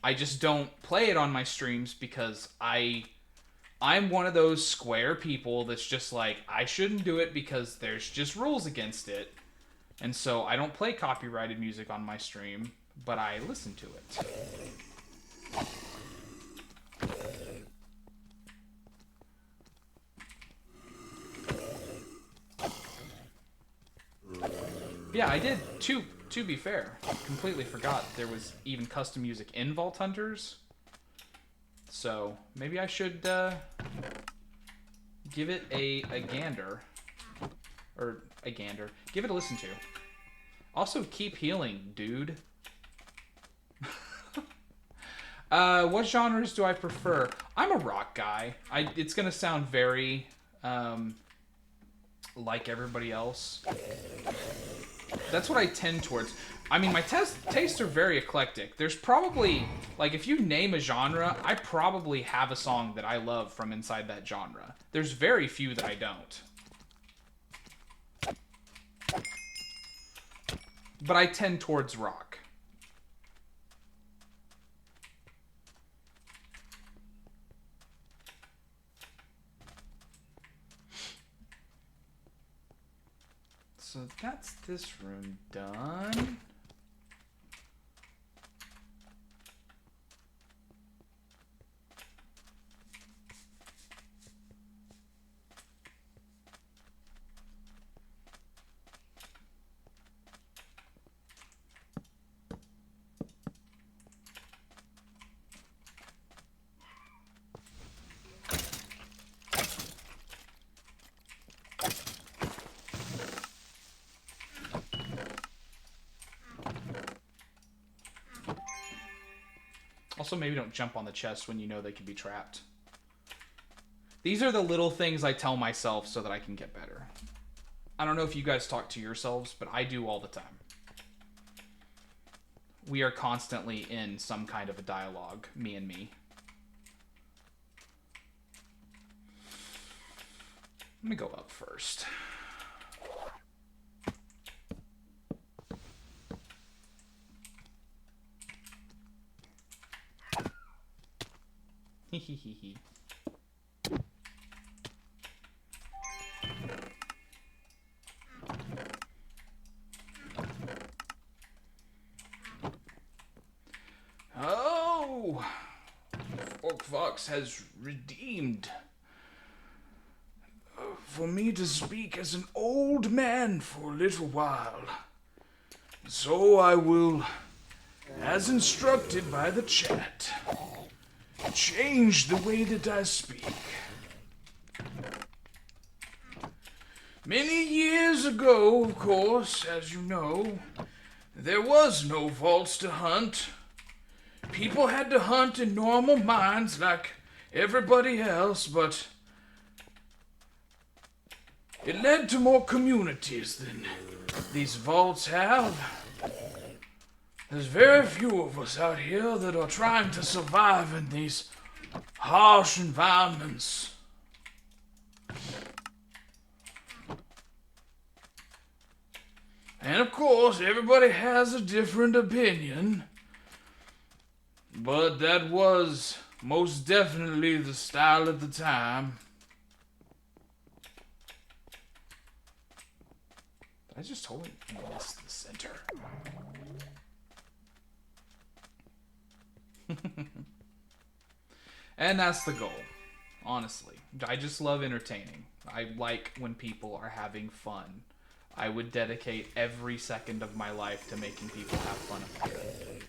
Speaker 1: I just don't play it on my streams because I'm one of those square people that's just like, I shouldn't do it because there's just rules against it. And so I don't play copyrighted music on my stream, but I listen to it. Yeah, I did, to be fair. Completely forgot there was even custom music in Vault Hunters. So, maybe I should give it a gander. Or, a gander. Give it a listen to. Also, keep healing, dude. What genres do I prefer? I'm a rock guy. It's gonna sound very, like everybody else. That's what I tend towards. I mean, my tastes are very eclectic. There's probably, like, if you name a genre, I probably have a song that I love from inside that genre. There's very few that I don't. But I tend towards rock. So that's this room done. Also, maybe don't jump on the chest when you know they can be trapped. These are the little things I tell myself so that I can get better. I don't know if you guys talk to yourselves, but I do all the time. We are constantly in some kind of a dialogue, me and me. Let me go up first. Hehehe. Oh! Orc Fox has redeemed. For me to speak as an old man for a little while. So I will, as instructed by the chat, change the way that I speak. Many years ago, of course, as you know, there was no vaults to hunt. People had to hunt in normal mines like everybody else, but it led to more communities than these vaults have. There's very few of us out here that are trying to survive in these harsh environments. And of course, everybody has a different opinion. But that was most definitely the style at the time. I just totally missed the center. And that's the goal, honestly. I just love entertaining. I like when people are having fun. I would dedicate every second of my life to making people have fun if I could.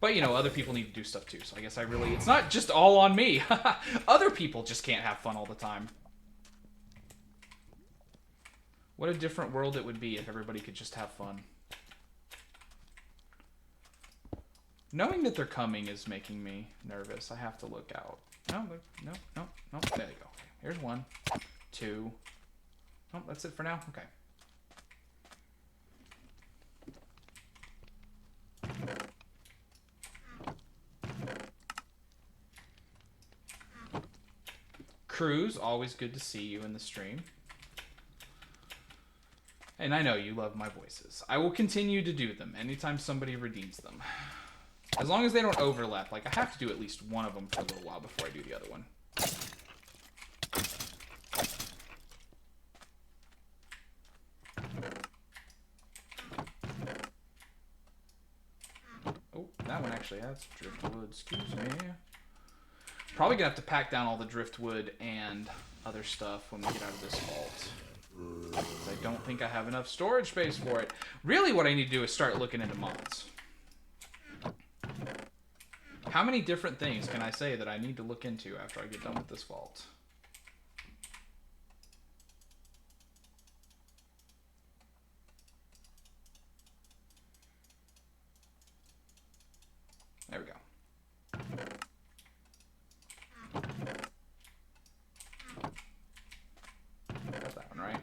Speaker 1: But, you know, other people need to do stuff too, so I guess it's not just all on me. Other people just can't have fun all the time. What a different world it would be if everybody could just have fun. Knowing that they're coming is making me nervous. I have to look out. No. There you go. Okay, here's 1, 2. Oh, that's it for now? Okay. Cruz, always good to see you in the stream. And I know you love my voices. I will continue to do them anytime somebody redeems them. As long as they don't overlap. Like, I have to do at least one of them for a little while before I do the other one. Oh, that one actually has driftwood. Excuse me. Probably gonna have to pack down all the driftwood and other stuff when we get out of this vault. I don't think I have enough storage space for it. Really, what I need to do is start looking into mods. How many different things can I say that I need to look into after I get done with this vault? There we go. Got that one right.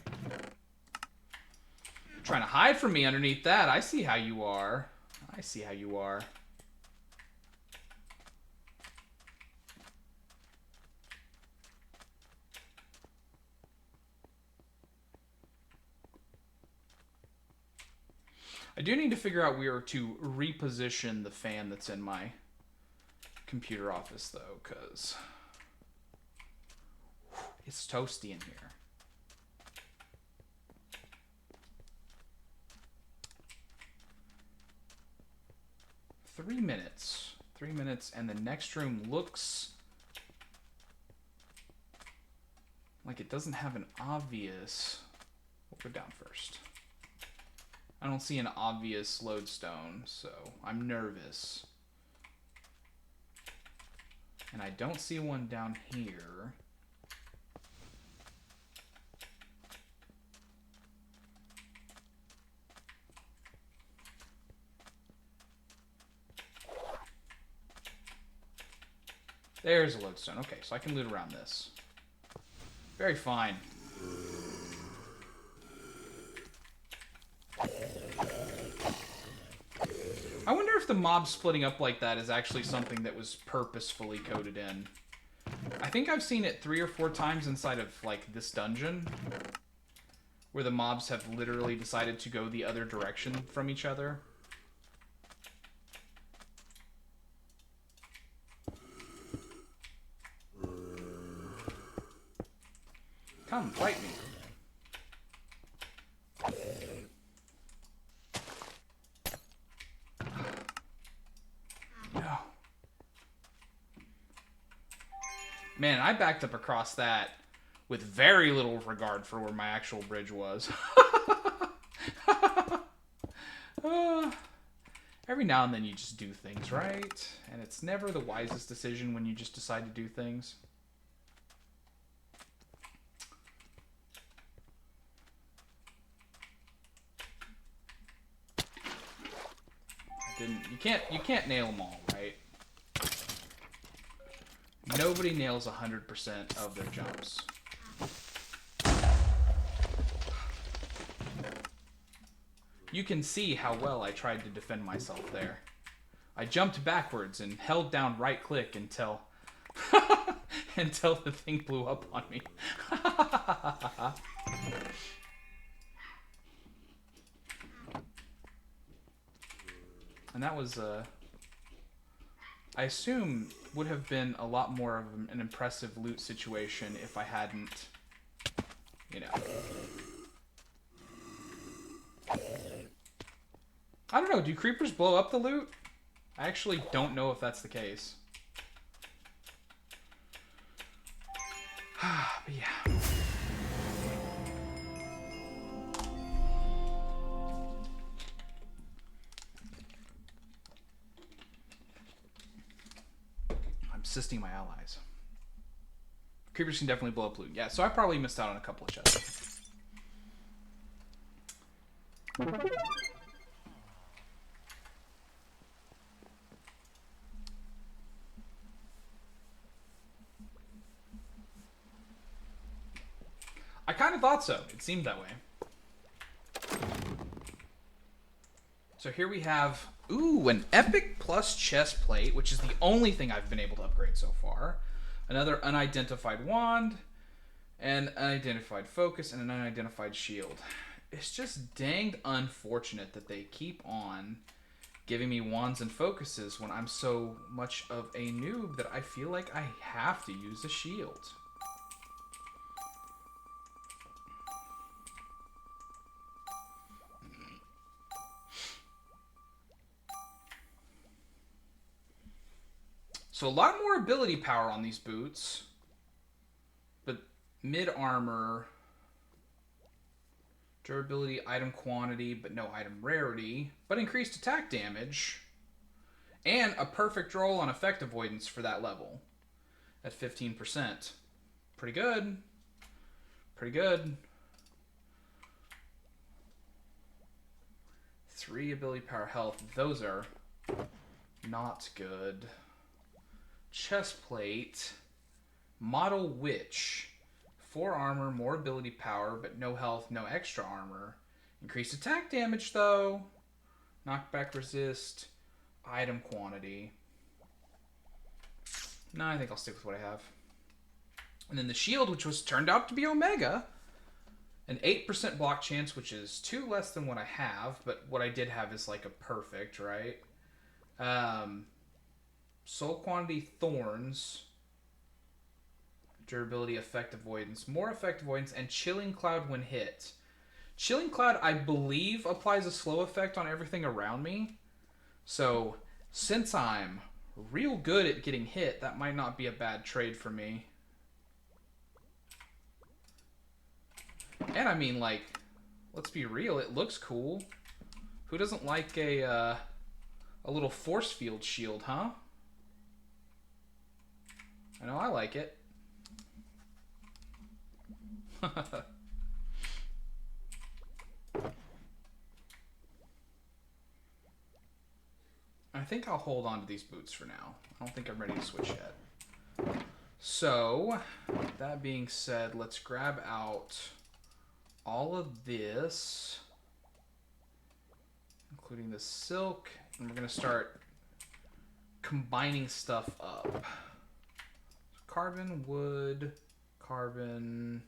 Speaker 1: Trying to hide from me underneath that. I see how you are. I see how you are. I do need to figure out where to reposition the fan that's in my computer office, though, because it's toasty in here. Three minutes. 3 minutes, and the next room looks like it doesn't have an obvious... We'll go down first. I don't see an obvious lodestone, so I'm nervous. And I don't see one down here. There's a lodestone. Okay, so I can loot around this. Very fine. I wonder if the mob splitting up like that is actually something that was purposefully coded in. I think I've seen it 3 or 4 times inside of, like, this dungeon, where the mobs have literally decided to go the other direction from each other. Come, fight me. No. Man, I backed up across that with very little regard for where my actual bridge was. Every now and then you just do things, right? And it's never the wisest decision when you just decide to do things. You can't nail them all, right? Nobody nails 100% of their jumps. You can see how well I tried to defend myself there. I jumped backwards and held down right click until until the thing blew up on me. And that was, I assume, would have been a lot more of an impressive loot situation if I hadn't, you know. I don't know, do creepers blow up the loot? I actually don't know if that's the case. But yeah. Assisting my allies. Creepers can definitely blow up loot. Yeah, so I probably missed out on a couple of chests. I kind of thought so. It seemed that way. So here we have, ooh, an epic plus chest plate, which is the only thing I've been able to upgrade so far. Another unidentified wand, an unidentified focus, and an unidentified shield. It's just danged unfortunate that they keep on giving me wands and focuses when I'm so much of a noob that I feel like I have to use a shield. So a lot more ability power on these boots, but mid armor, durability, item quantity, but no item rarity, but increased attack damage, and a perfect roll on effect avoidance for that level at 15%. Pretty good. Pretty good. 3 ability power health. Those are not good. Chest plate, model witch, 4 armor, more ability power, but no health, no extra armor, Increased attack damage, though. Knockback resist. Item quantity. No, I think I'll stick with what I have. And then the shield, which was turned out to be Omega. An 8% block chance, which is 2 less than what I have. But what I did have is like a perfect, right? Soul quantity thorns. Durability, effect avoidance. More effect avoidance, and chilling cloud when hit. Chilling cloud, I believe, applies a slow effect on everything around me. So, since I'm real good at getting hit, that might not be a bad trade for me. And I mean, like, let's be real, it looks cool. Who doesn't like a little force field shield, huh? I know I like it. I think I'll hold on to these boots for now. I don't think I'm ready to switch yet. So, that being said, let's grab out all of this, including the silk, and we're going to start combining stuff up. Carbon, wood, carbon,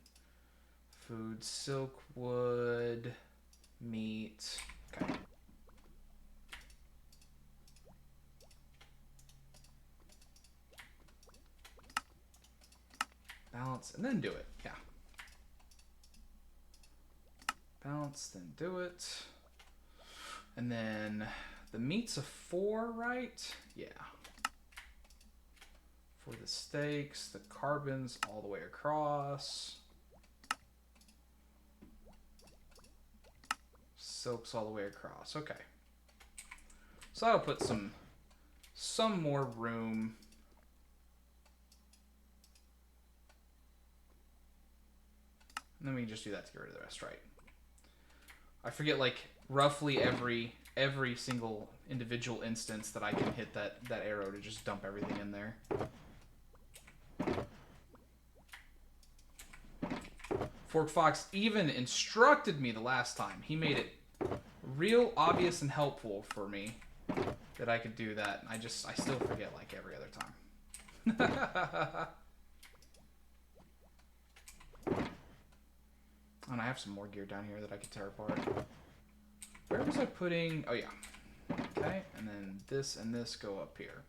Speaker 1: food, silk, wood, meat. Okay. Balance, and then do it. Yeah. Balance, then do it. And then the meat's a 4, right? Yeah. For the steaks, the carbon's all the way across. Silk's all the way across. Okay. So that'll put some more room. And then we can just do that to get rid of the rest, right? I forget, like, roughly every single individual instance that I can hit that arrow to just dump everything in there. Fork Fox even instructed me the last time. He made it real obvious and helpful for me that I could do that. I still forget like every other time. And I have some more gear down here that I could tear apart. Where was I putting... Oh, yeah. Okay, and then this and this go up here.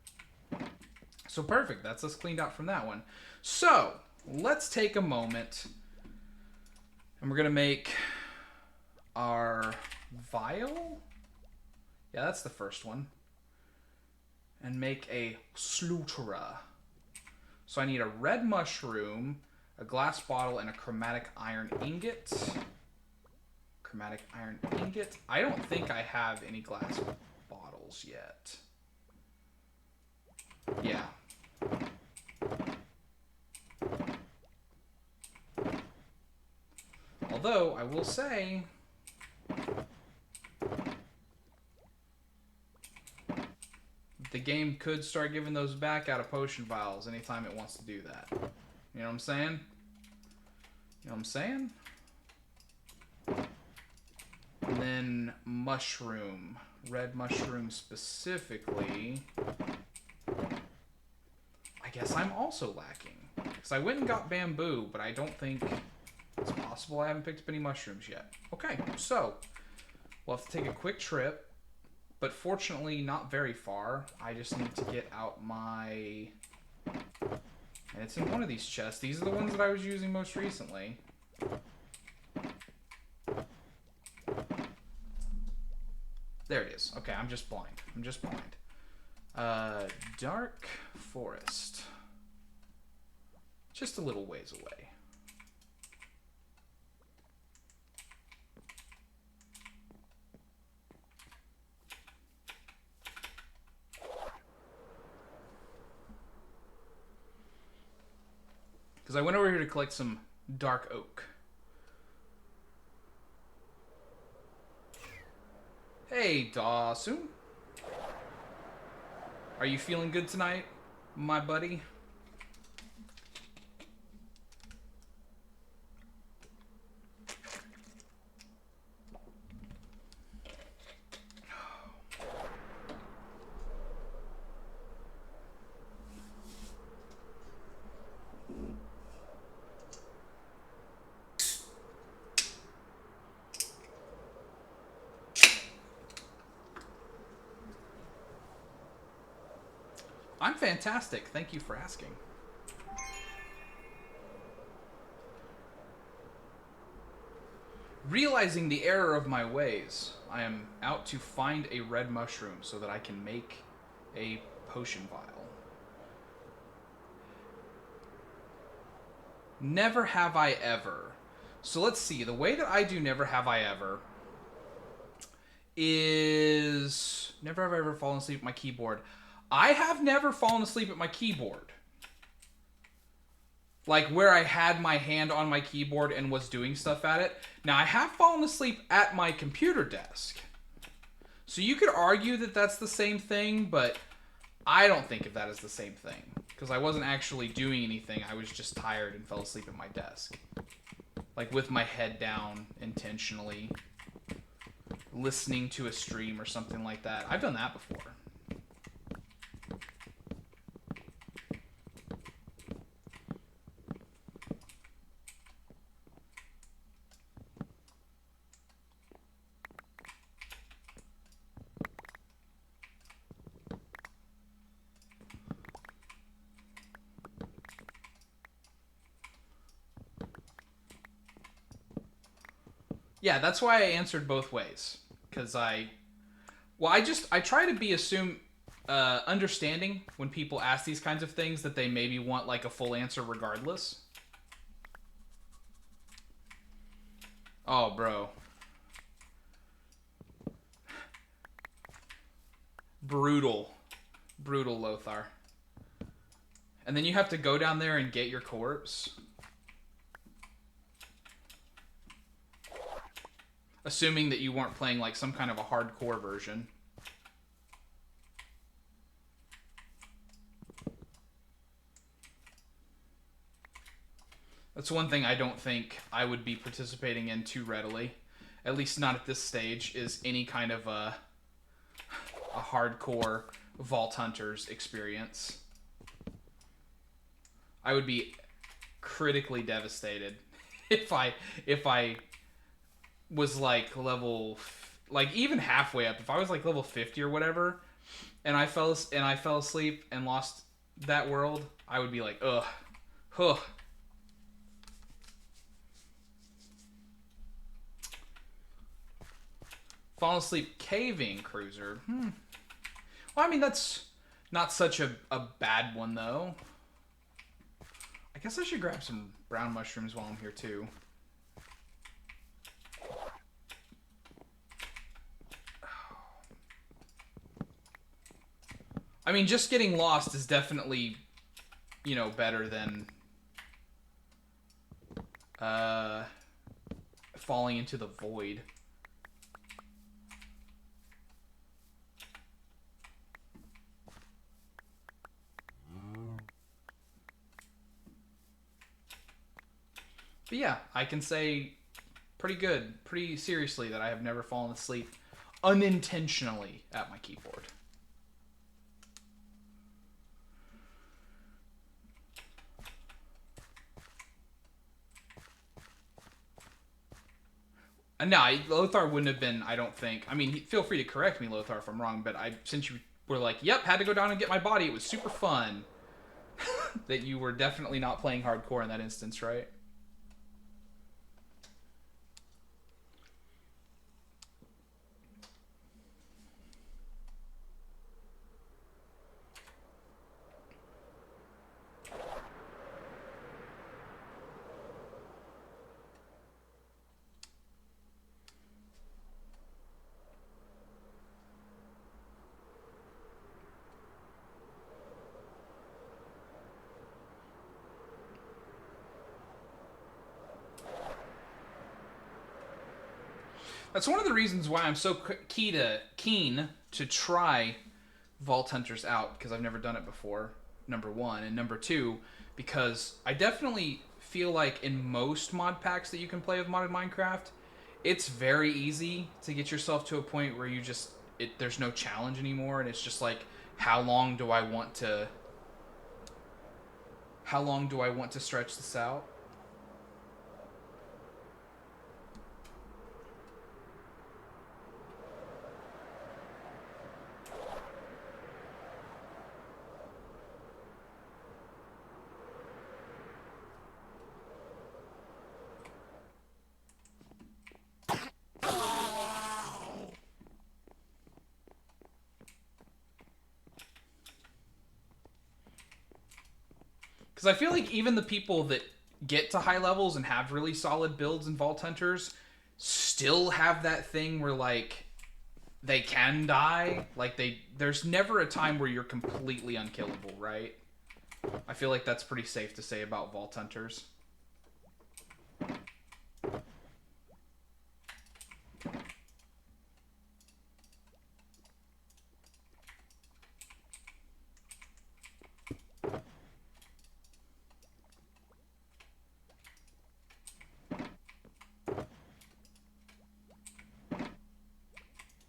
Speaker 1: So perfect. That's us cleaned out from that one. So, let's take a moment. And we're going to make our vial. Yeah, that's the first one. And make a Slutera. So I need a red mushroom, a glass bottle, and a chromatic iron ingot. Chromatic iron ingot. I don't think I have any glass bottles yet. Yeah. Although, I will say... the game could start giving those back out of potion vials anytime it wants to do that. You know what I'm saying? You know what I'm saying? And then mushroom. Red mushroom specifically. I guess I'm also lacking. Because I went and got bamboo, but I don't think it's possible I haven't picked up any mushrooms yet. Okay, so we'll have to take a quick trip. But fortunately, not very far. I just need to get out my... And it's in one of these chests. These are the ones that I was using most recently. There it is. Okay, I'm just blind. I'm just blind. Dark Forest. Just a little ways away. Because I went over here to collect some dark oak. Hey, Dawson. Are you feeling good tonight, my buddy? I'm fantastic. Thank you for asking. Realizing the error of my ways, I am out to find a red mushroom so that I can make a potion vial. Never have I ever. So let's see. The way that I do never have I ever is never have I ever fallen asleep at my keyboard. I have never fallen asleep at my keyboard. Like where I had my hand on my keyboard and was doing stuff at it. Now I have fallen asleep at my computer desk. So you could argue that that's the same thing, but I don't think of that as the same thing. Because I wasn't actually doing anything. I was just tired and fell asleep at my desk. Like with my head down intentionally. Listening to a stream or something like that. I've done that before. Yeah, that's why I answered both ways. Because I try to be understanding when people ask these kinds of things that they maybe want like a full answer regardless. Oh, bro. Brutal. Brutal, Lothar. And then you have to go down there and get your corpse. Assuming that you weren't playing like some kind of a hardcore version. That's one thing I don't think I would be participating in too readily. At least not at this stage, is any kind of a hardcore Vault Hunters experience. I would be critically devastated if I was like level, like even halfway up. If I was like level 50 or whatever, and I fell asleep and lost that world, I would be like, ugh, huh. Fallen asleep caving cruiser. Well, I mean that's not such a bad one though. I guess I should grab some brown mushrooms while I'm here too. I mean, just getting lost is definitely, you know, better than falling into the void. But yeah, I can say pretty seriously that I have never fallen asleep unintentionally at my keyboard. No, Lothar wouldn't have been, I don't think. I mean, feel free to correct me, Lothar, if I'm wrong, but since you were like, yep, had to go down and get my body, it was super fun, that you were definitely not playing hardcore in that instance, right? That's one of the reasons why I'm so keen to try Vault Hunters out, because I've never done it before, number one. And number two, because I definitely feel like in most mod packs that you can play with modded Minecraft, it's very easy to get yourself to a point where you just, there's no challenge anymore, and it's just like, how long do I want to stretch this out? Because I feel like even the people that get to high levels and have really solid builds in Vault Hunters still have that thing where, like, they can die. Like, there's never a time where you're completely unkillable, right? I feel like that's pretty safe to say about Vault Hunters.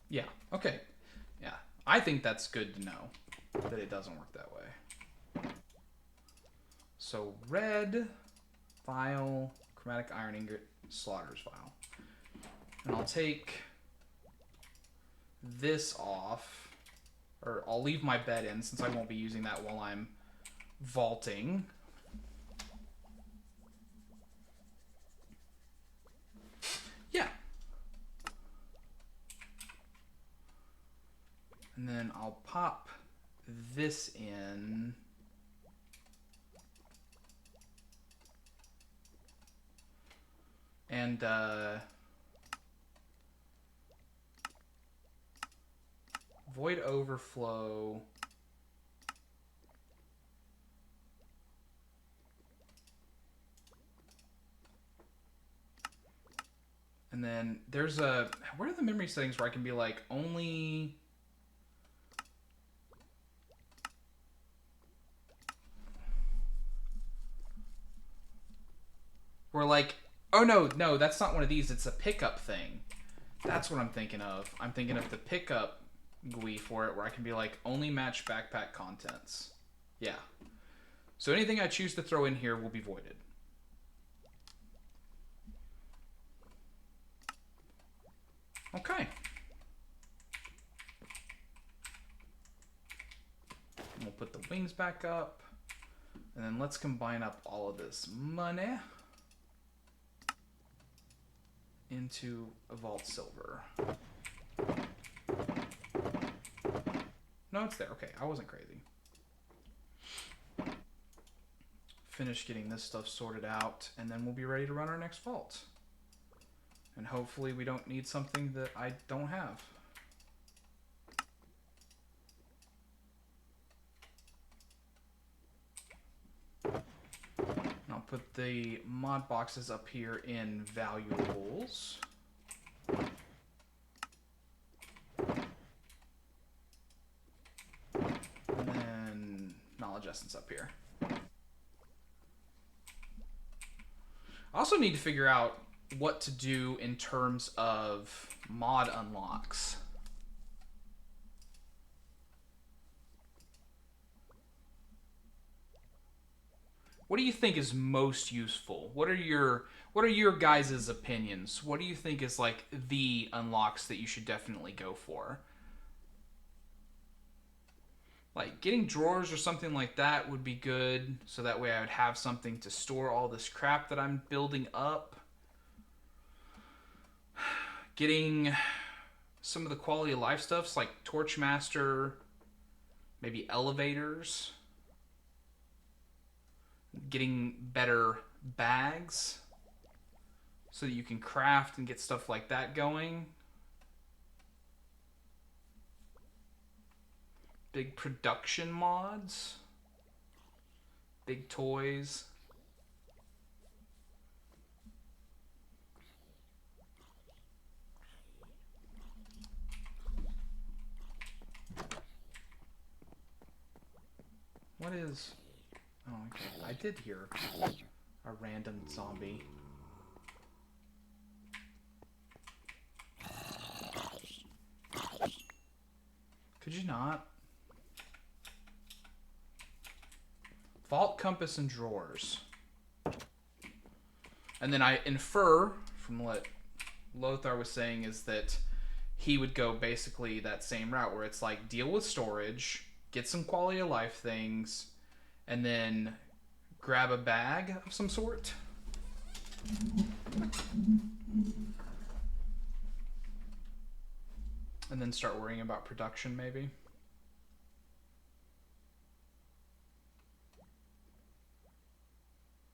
Speaker 1: Yeah, okay. Yeah, I think that's good to know that it doesn't work that way. So red, file, chromatic iron ingot, slaughter's file. And I'll take this off, or I'll leave my bed in since I won't be using that while I'm vaulting. Yeah. And then I'll pop this in. And void overflow. And then there's a, where are the memory settings where I can be like only, we're like, oh no, that's not one of these. It's a pickup thing. That's what I'm thinking of. I'm thinking of the pickup GUI for it where I can be like only match backpack contents. Yeah. So anything I choose to throw in here will be voided. Okay. And we'll put the wings back up. And then let's combine up all of this money into a vault silver. No, it's there. Okay, I wasn't crazy. Finish getting this stuff sorted out, and then we'll be ready to run our next vault. And hopefully we don't need something that I don't have. And I'll put the mod boxes up here in valuables. And then knowledge essence up here. I also need to figure out what to do in terms of mod unlocks. What do you think is most useful? What are your guys' opinions? What do you think is like the unlocks that you should definitely go for? Like getting drawers or something like that would be good, so that way I would have something to store all this crap that I'm building up. Getting some of the quality of life stuffs like Torchmaster, maybe elevators. Getting better bags so that you can craft and get stuff like that going. Big production mods. Big toys. What is... Oh, okay. I did hear a random zombie. Could you not? Vault, compass, and drawers. And then I infer from what Lothar was saying is that he would go basically that same route where it's like deal with storage, get some quality of life things, and then grab a bag of some sort. And then start worrying about production, maybe.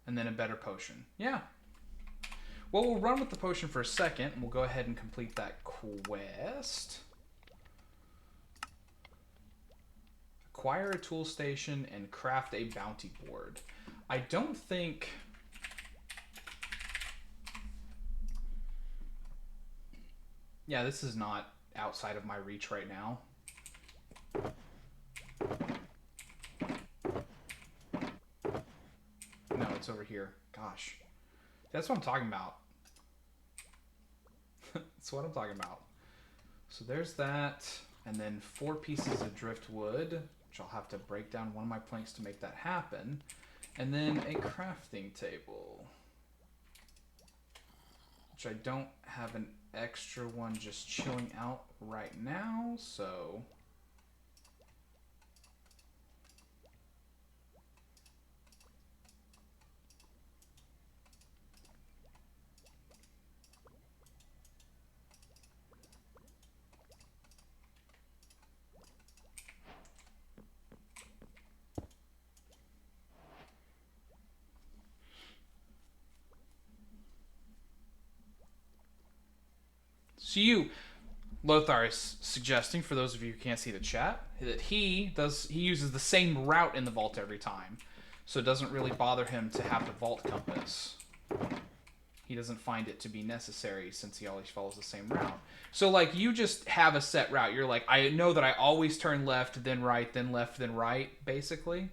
Speaker 1: And then a better potion. Yeah. Well, we'll run with the potion for a second, and we'll go ahead and complete that quest. Acquire a tool station and craft a bounty board. I don't think... Yeah, this is not outside of my reach right now. No, it's over here. Gosh. That's what I'm talking about. That's what I'm talking about. So there's that. And then 4 pieces of driftwood, which I'll have to break down one of my planks to make that happen. And then a crafting table, which I don't have an extra one just chilling out right now, so... So you, Lothar is suggesting, for those of you who can't see the chat, that he uses the same route in the vault every time. So it doesn't really bother him to have the vault compass. He doesn't find it to be necessary since he always follows the same route. So like you just have a set route. You're like, I know that I always turn left, then right, then left, then right, basically.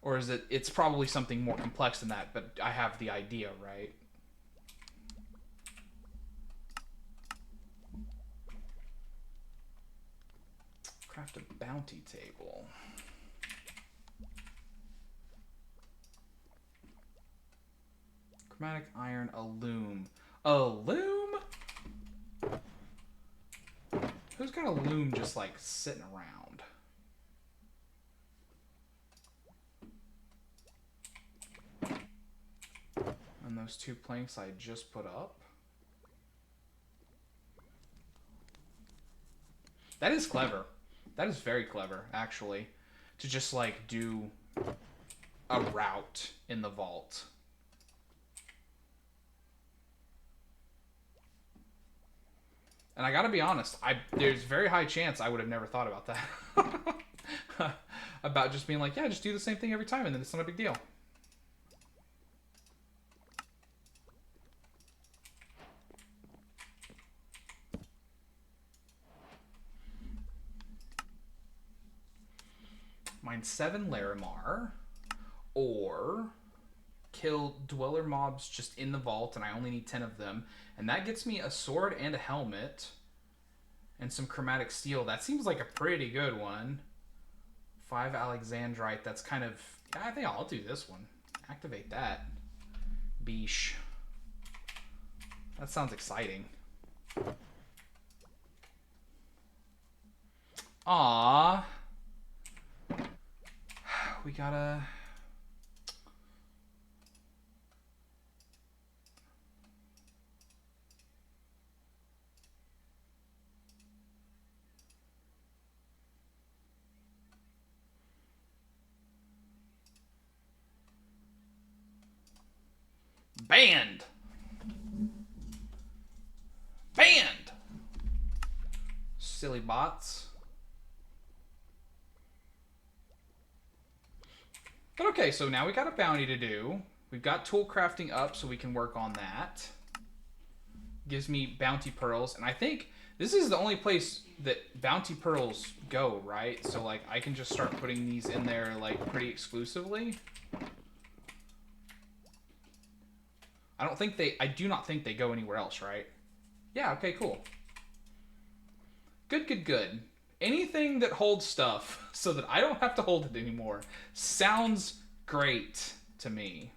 Speaker 1: Or is it, it's probably something more complex than that, but I have the idea, right? Craft a bounty table. Chromatic iron, a loom. A loom? Who's got a loom just like sitting around? And those 2 planks I just put up. That is clever. That is very clever, actually. To just like do a route in the vault. And I gotta be honest, there's very high chance I would have never thought about that. About just being like, yeah, just do the same thing every time and then it's not a big deal. Mine 7 Larimar, or kill dweller mobs just in the vault, and I only need 10 of them. And that gets me a sword and a helmet and some chromatic steel. That seems like a pretty good one. 5 Alexandrite, that's kind of... Yeah, I think I'll do this one. Activate that. Beesh. That sounds exciting. Aww. We gotta... Banned! Banned! Silly bots. But okay, so now we got a bounty to do. We've got tool crafting up, so we can work on that. Gives me bounty pearls, and I think this is the only place that bounty pearls go, right? So like I can just start putting these in there like pretty exclusively. I do not think they go anywhere else, right? Yeah, okay, cool. Good, good, good. Anything that holds stuff so that I don't have to hold it anymore sounds great to me.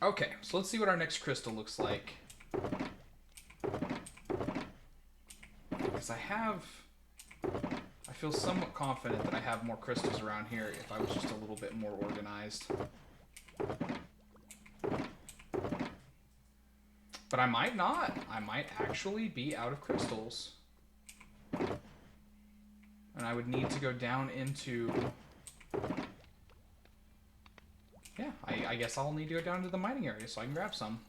Speaker 1: Okay, so let's see what our next crystal looks like. Because I feel somewhat confident that I have more crystals around here if I was just a little bit more organized. But I might not. I might actually be out of crystals. And I would need to go down into I guess I'll need to go down to the mining area so I can grab some.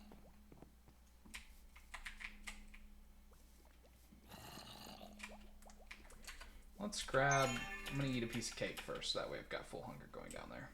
Speaker 1: Let's grab... I'm going to eat a piece of cake first, so that way I've got full hunger going down there.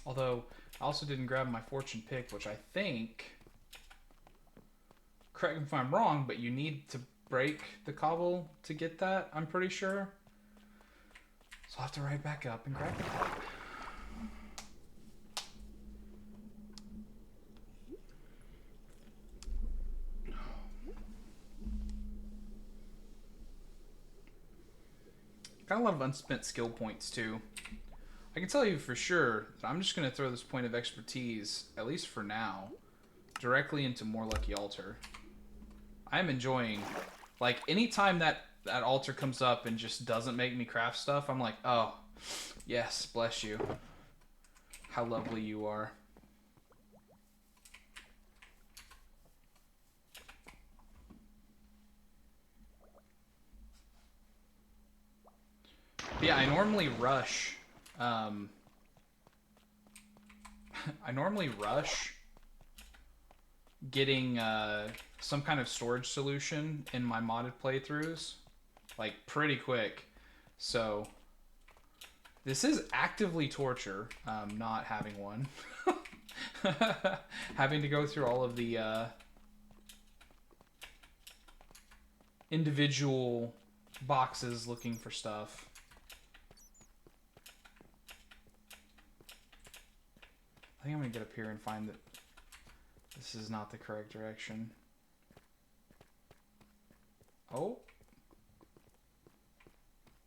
Speaker 1: Although, I also didn't grab my fortune pick, which I think... Correct me if I'm wrong, but you need to break the cobble to get that, I'm pretty sure. So I'll have to ride back up and grab that. Got a lot of unspent skill points, too. I can tell you for sure that I'm just going to throw this point of expertise, at least for now, directly into More Lucky Altar. I'm enjoying, like, anytime that altar comes up and just doesn't make me craft stuff, I'm like, oh, yes, bless you. How lovely you are. But yeah, I normally rush... I normally rush getting some kind of storage solution in my modded playthroughs, like, pretty quick. So this is actively torture, not having one. Having to go through all of the individual boxes looking for stuff. I think I'm going to get up here and find that this is not the correct direction. Oh.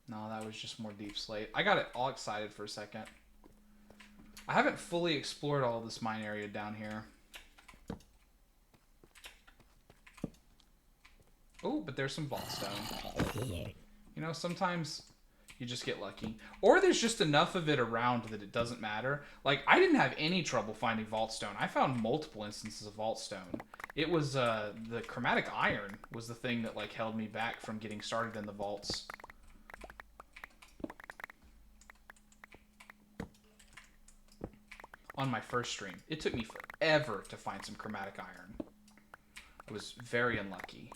Speaker 1: No, that was just more deep slate. I got it all excited for a second. I haven't fully explored all of this mine area down here. Oh, but there's some vault stone. You know, sometimes... you just get lucky. Or there's just enough of it around that it doesn't matter. Like, I didn't have any trouble finding vault stone. I found multiple instances of vault stone. It was, the chromatic iron was the thing that, like, held me back from getting started in the vaults. On my first stream. It took me forever to find some chromatic iron. I was very unlucky.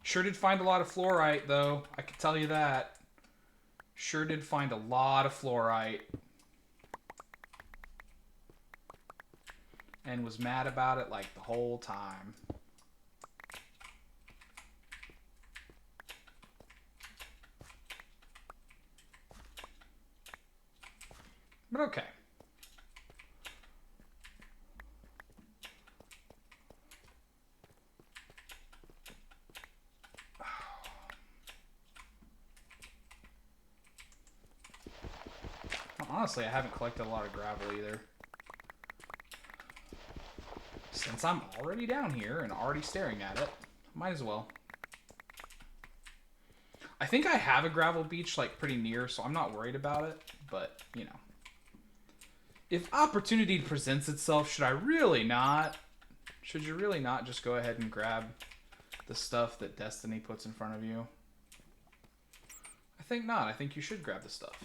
Speaker 1: Sure did find a lot of fluorite, though. I can tell you that. Sure did find a lot of fluorite. And was mad about it, like, the whole time. But okay. Honestly, I haven't collected a lot of gravel either. Since I'm already down here and already staring at it, might as well. I think I have a gravel beach, like, pretty near, so I'm not worried about it. But, you know. If opportunity presents itself, should I really not? Should you really not just go ahead and grab the stuff that Destiny puts in front of you? I think not. I think you should grab the stuff.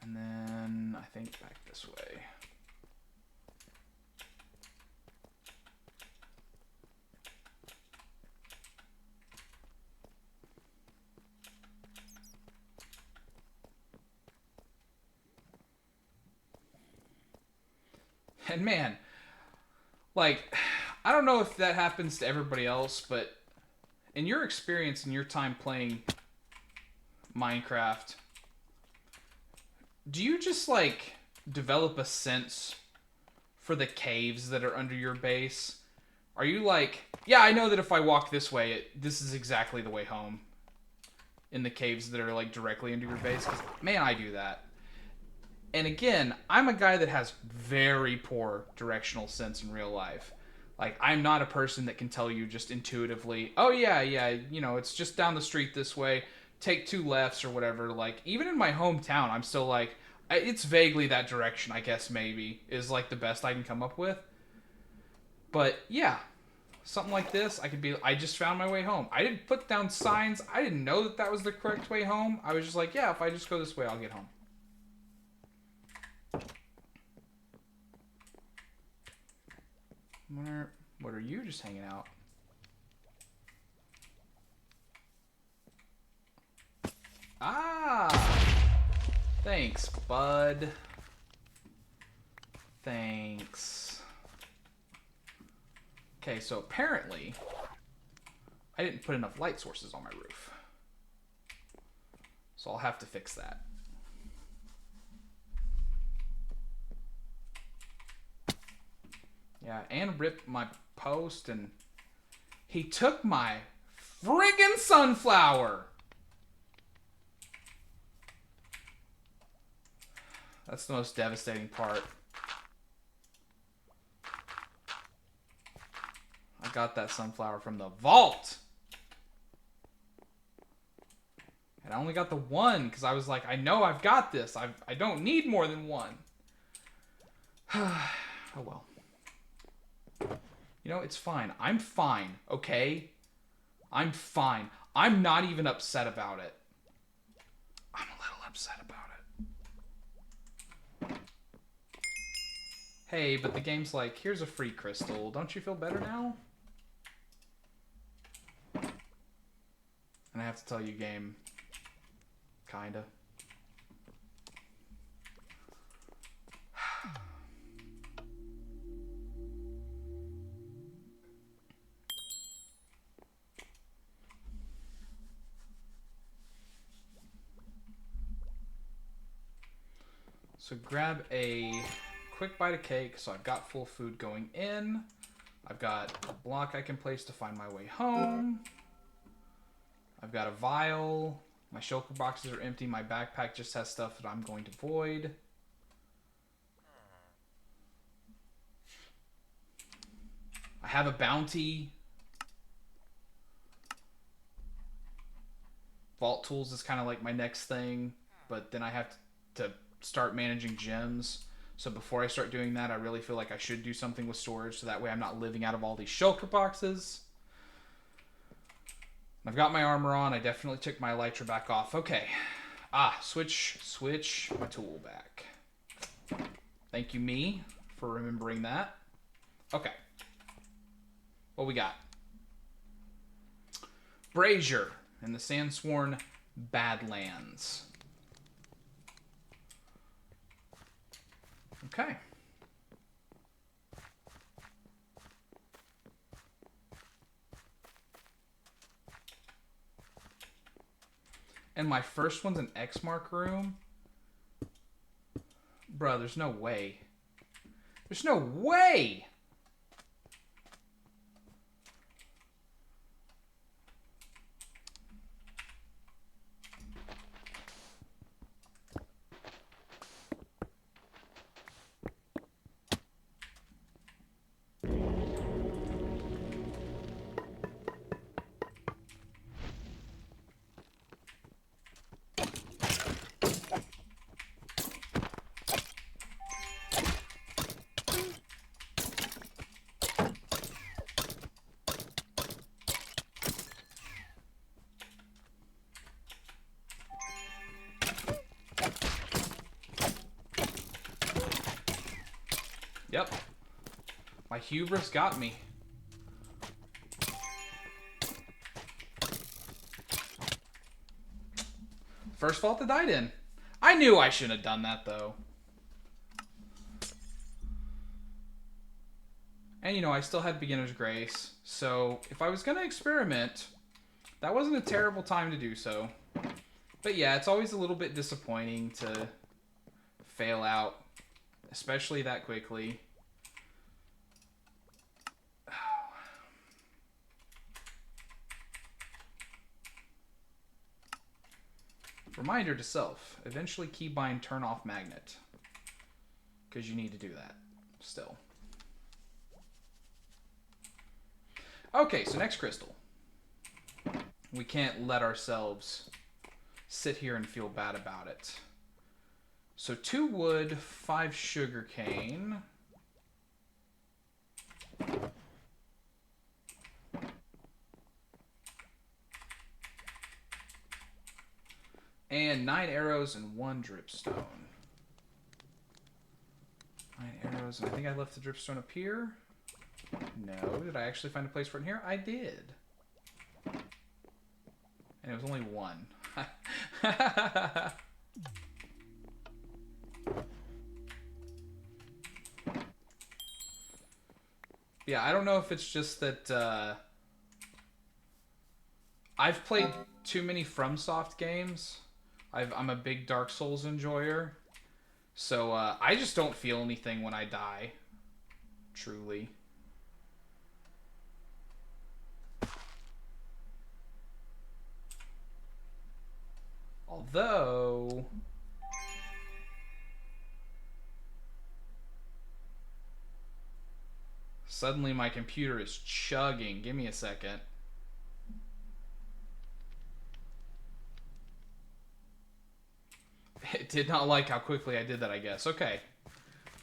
Speaker 1: And then I think back this way. And man, like, I don't know if that happens to everybody else, but in your experience, in your time playing Minecraft, do you just, like, develop a sense for the caves that are under your base? Are you like, yeah, I know that if I walk this way, this is exactly the way home in the caves that are, like, directly under your base? 'Cause, man, I do that. And again, I'm a guy that has very poor directional sense in real life. Like, I'm not a person that can tell you just intuitively, oh, yeah, you know, it's just down the street this way, take 2 lefts or whatever. Like, even in my hometown, I'm still like, it's vaguely that direction, I guess, maybe, is, like, the best I can come up with. But, yeah, something like this, I just found my way home. I didn't put down signs. I didn't know that that was the correct way home. I was just like, yeah, if I just go this way, I'll get home. What are you just hanging out? Ah! Thanks, bud. Thanks. Okay, so apparently I didn't put enough light sources on my roof. So I'll have to fix that. Yeah, and ripped my post, and he took my friggin' sunflower. That's the most devastating part. I got that sunflower from the vault. And I only got the one because I was like, I know I've got this. I don't need more than one. Oh well. You know, it's fine. I'm fine, okay? I'm fine. I'm not even upset about it. I'm a little upset about it. Hey, but the game's like, here's a free crystal. Don't you feel better now? And I have to tell you, game, kinda. So grab a quick bite of cake. So I've got full food going in. I've got a block I can place to find my way home. I've got a vial. My shulker boxes are empty. My backpack just has stuff that I'm going to void. I have a bounty. Vault tools is kind of like my next thing, but then I have to start managing gems. So before I start doing that, I really feel like I should do something with storage so that way I'm not living out of all these shulker boxes. I've got my armor on. I definitely took my elytra back off. Okay. Switch my tool back. Thank you, me, for remembering that. Okay. What we got? Brazier in the Sandsworn Badlands. Okay. And my first one's an X mark room. Bruh, there's no way. There's no way! Yep. My hubris got me. First fault that died in. I knew I shouldn't have done that, though. And, you know, I still had beginner's grace. So if I was going to experiment, that wasn't a terrible time to do so. But yeah, it's always a little bit disappointing to fail out, especially that quickly. Reminder to self, eventually keybind turn off magnet. Because you need to do that still. Okay, so next crystal. We can't let ourselves sit here and feel bad about it. So 2 wood, 5 sugar cane. And 9 arrows and 1 dripstone. 9 arrows, and I think I left the dripstone up here. No, did I actually find a place for it in here? I did. And it was only 1. Yeah, I don't know if it's just that I've played too many FromSoft games. I'm a big Dark Souls enjoyer. So I just don't feel anything when I die. Truly. Although... suddenly my computer is chugging. Give me a second. It did not like how quickly I did that, I guess. Okay.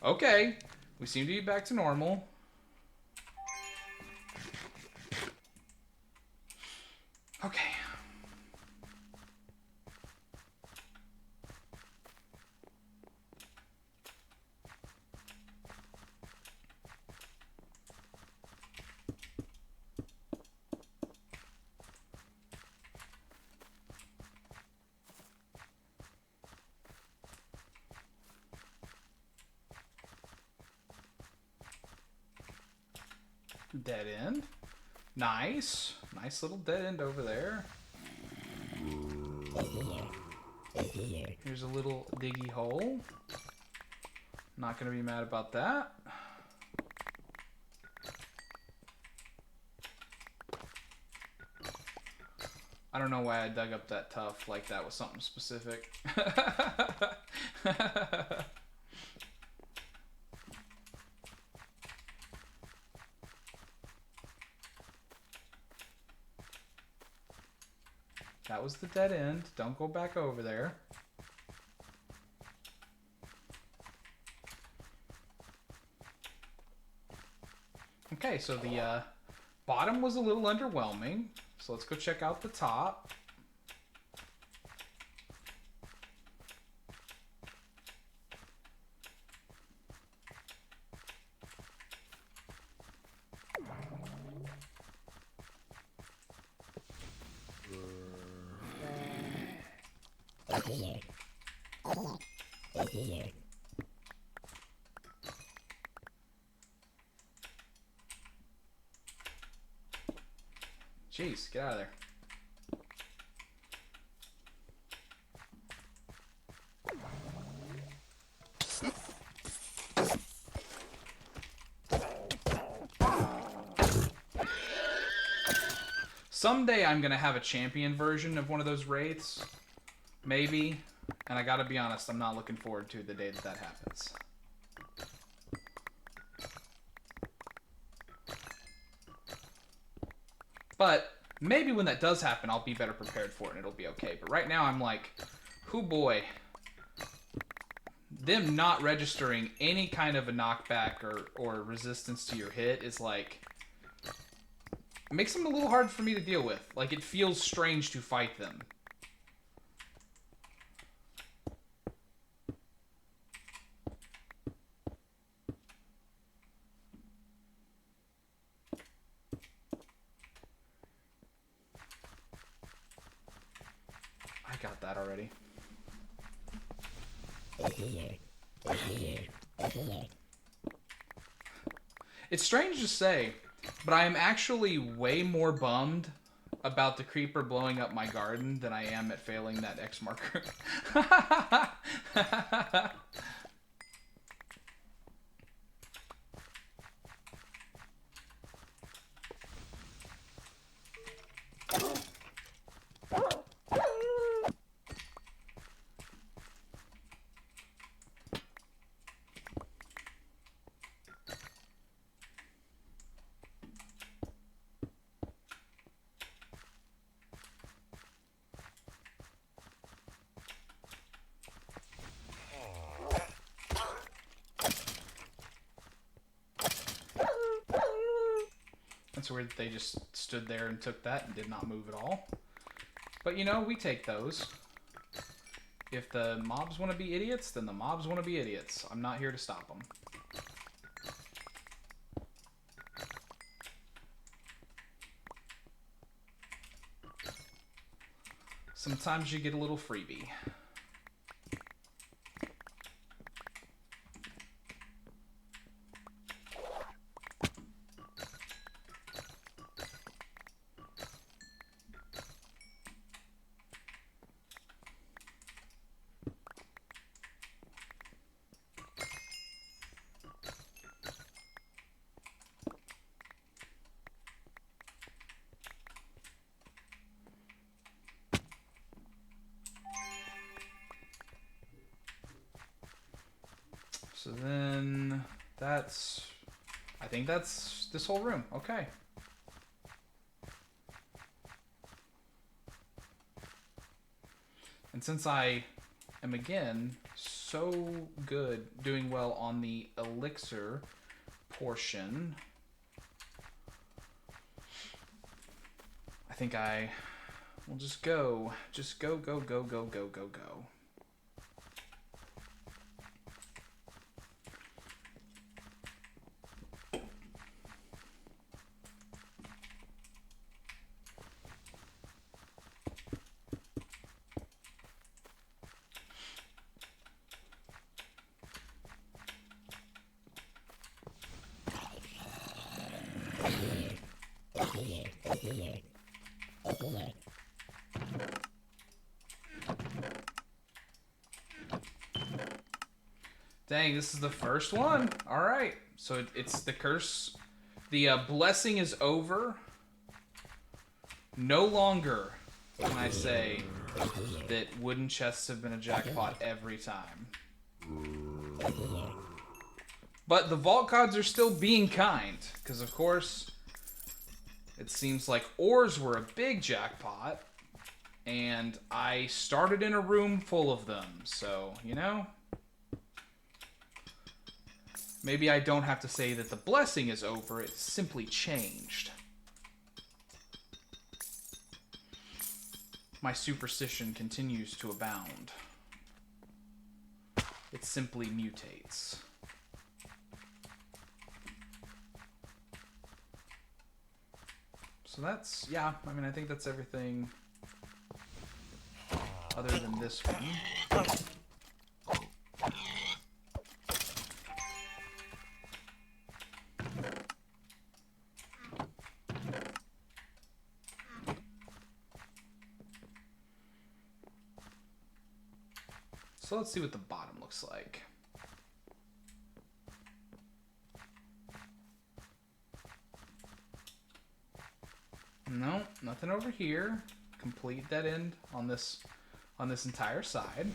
Speaker 1: Okay. We seem to be back to normal. Okay. Dead end. Nice. Nice little dead end over there. Here's a little diggy hole. Not going to be mad about that. I don't know why I dug up that tuff like that was something specific. That was the dead end. Don't go back over there. Okay, so the bottom was a little underwhelming. So let's go check out the top. Jeez, get out of there. Someday I'm gonna have a champion version of one of those wraiths. Maybe. And I gotta be honest, I'm not looking forward to the day that that happens. But maybe when that does happen, I'll be better prepared for it and it'll be okay. But right now I'm like, hoo boy. Them not registering any kind of a knockback or resistance to your hit is like... it makes them a little hard for me to deal with. Like, it feels strange to fight them. I got that already. It's strange to say, but I am actually way more bummed about the creeper blowing up my garden than I am at failing that X marker. It's weird that they just stood there and took that and did not move at all. But you know, we take those. If the mobs want to be idiots, then the mobs want to be idiots. I'm not here to stop them. Sometimes you get a little freebie. So then that's, I think that's this whole room. Okay. And since I am again so good doing well on the elixir portion, I think I will just go, go, go, go, go, go, go, go. Dang, this is the first one. All right, so it's the curse. The blessing is over. No longer can I say that wooden chests have been a jackpot every time. But the vault gods are still being kind, because of course, it seems like ores were a big jackpot, and I started in a room full of them, so, you know? Maybe I don't have to say that the blessing is over, it's simply changed. My superstition continues to abound. It simply mutates. So that's, yeah, I mean, I think that's everything other than this one. So let's see what the bottom looks like. No, nothing over here. Complete dead end on this entire side.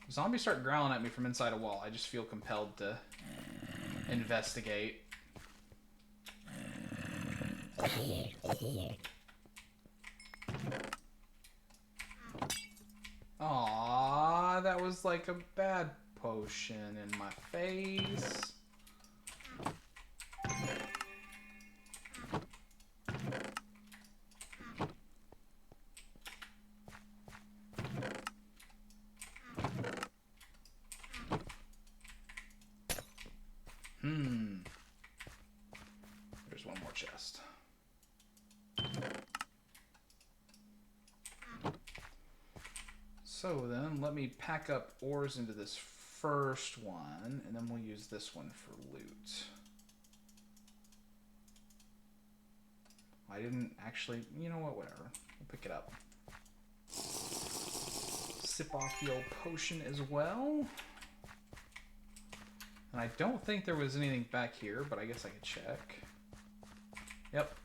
Speaker 1: Zombies start growling at me from inside a wall. I just feel compelled to investigate. Aww, that was like a bad potion in my face. There's one more chest. So then let me pack up ores into this first one, and then we'll use this one for loot. I didn't actually, you know what, whatever. We'll pick it up. Sip off the old potion as well. And I don't think there was anything back here, but I guess I could check. Yep.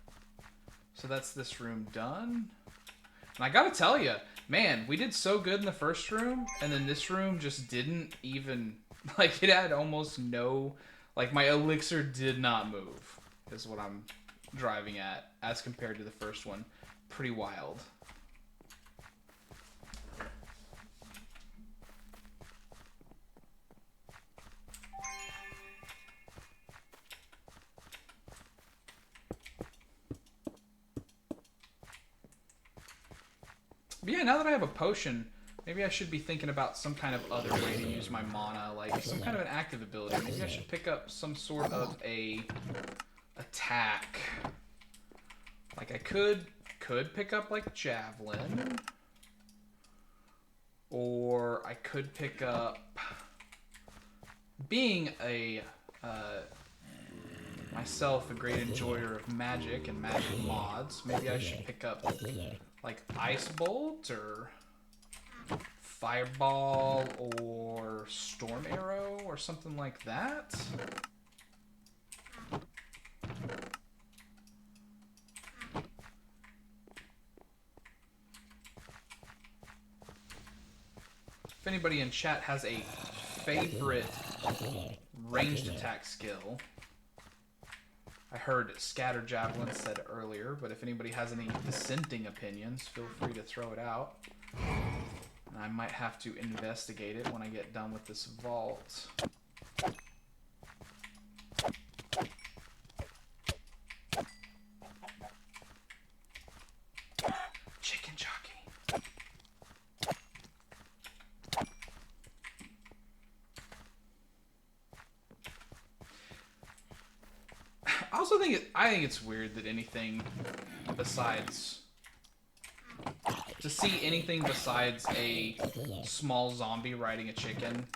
Speaker 1: So that's this room done. And I gotta tell you, man, we did so good in the first room, and then this room just didn't even, like, it had almost no, like, my elixir did not move, is what I'm driving at, as compared to the first one. Pretty wild. But yeah, now that I have a potion, maybe I should be thinking about some kind of other way to use my mana, like some kind of an active ability. Maybe I should pick up some sort of a attack. Like I could pick up like javelin, or I could pick up, being a myself a great enjoyer of magic and magic mods, maybe I should pick up like Ice Bolt or Fireball or Storm Arrow or something like that. If anybody in chat has a favorite ranged attack skill, I heard Scatter Javelin said earlier, but if anybody has any dissenting opinions, feel free to throw it out. And I might have to investigate it when I get done with this vault. Chicken jockey. I think it's weird that anything besides to see anything besides a small zombie riding a chicken.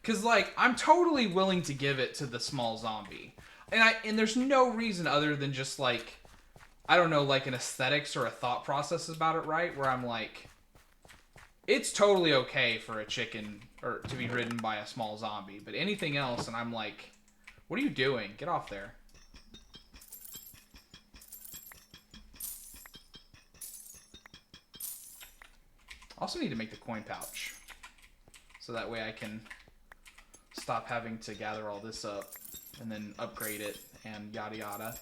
Speaker 1: Cause like I'm totally willing to give it to the small zombie. And there's no reason other than just like I don't know, like an aesthetics or a thought process about it, right? Where I'm like, it's totally okay for a chicken or to be ridden by a small zombie, but anything else, and I'm like, what are you doing? Get off there. Also need to make the coin pouch, so that way I can stop having to gather all this up and then upgrade it and yada yada.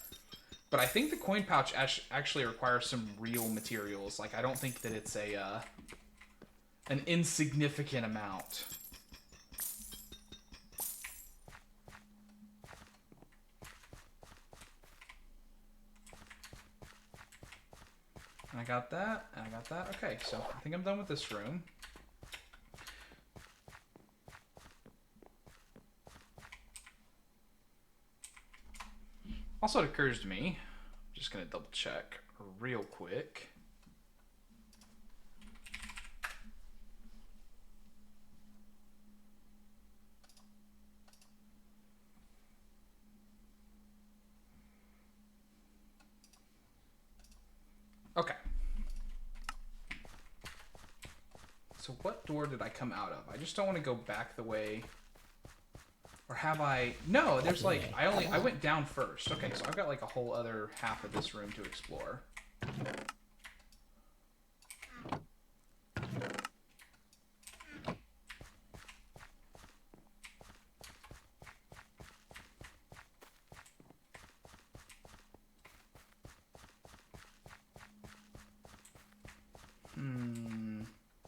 Speaker 1: But I think the coin pouch actually requires some real materials. Like, I don't think that it's a an insignificant amount. And I got that, and I got that. Okay, so I think I'm done with this room. Also, it occurs to me, I'm just going to double check real quick. Okay. So what door did I come out of? I just don't want to go back the way... Or have I... No, there's like... I went down first. Okay, so I've got like a whole other half of this room to explore.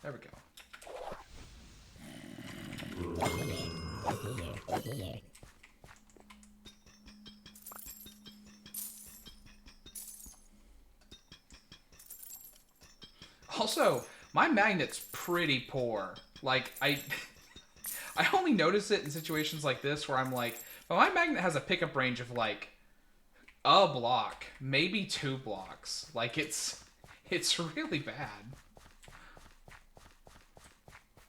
Speaker 1: There we go. Also, my magnet's pretty poor. Like, I only notice it in situations like this where I'm like, well, my magnet has a pickup range of like a block, maybe 2 blocks. Like, it's really bad.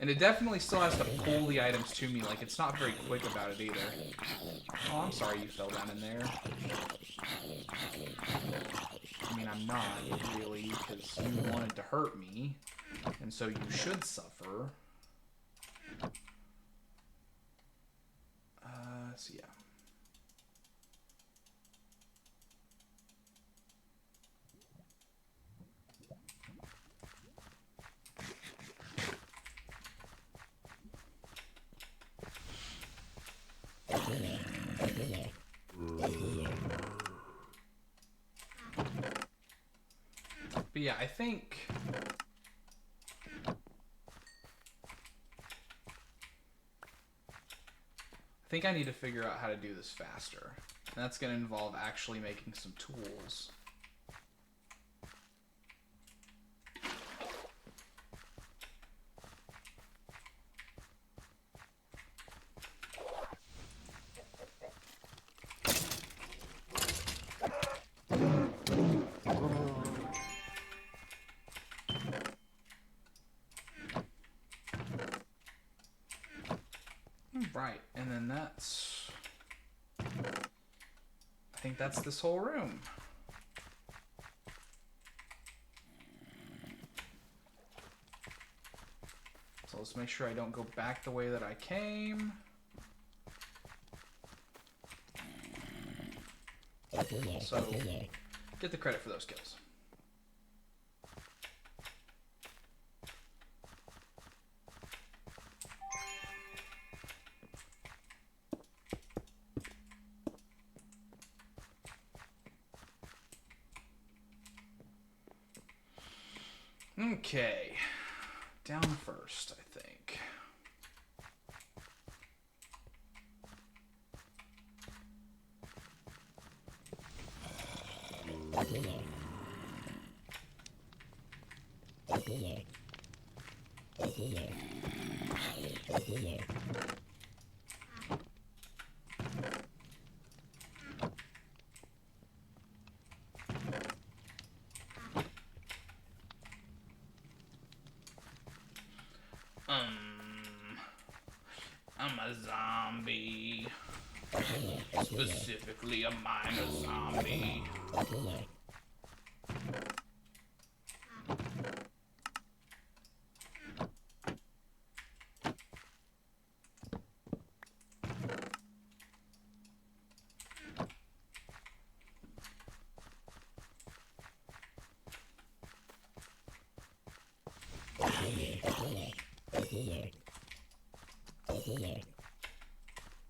Speaker 1: And it definitely still has to pull the items to me. Like, it's not very quick about it either. Oh, I'm sorry you fell down in there. I mean, I'm not, really, because you wanted to hurt me. And so you should suffer. So yeah. But yeah, I think I need to figure out how to do this faster. And that's going to involve actually making some tools. Right, and then that's... I think that's this whole room. So let's make sure I don't go back the way that I came. So, get the credit for those kills. Okay. Down first, I think. I'm a zombie. Specifically a minor zombie.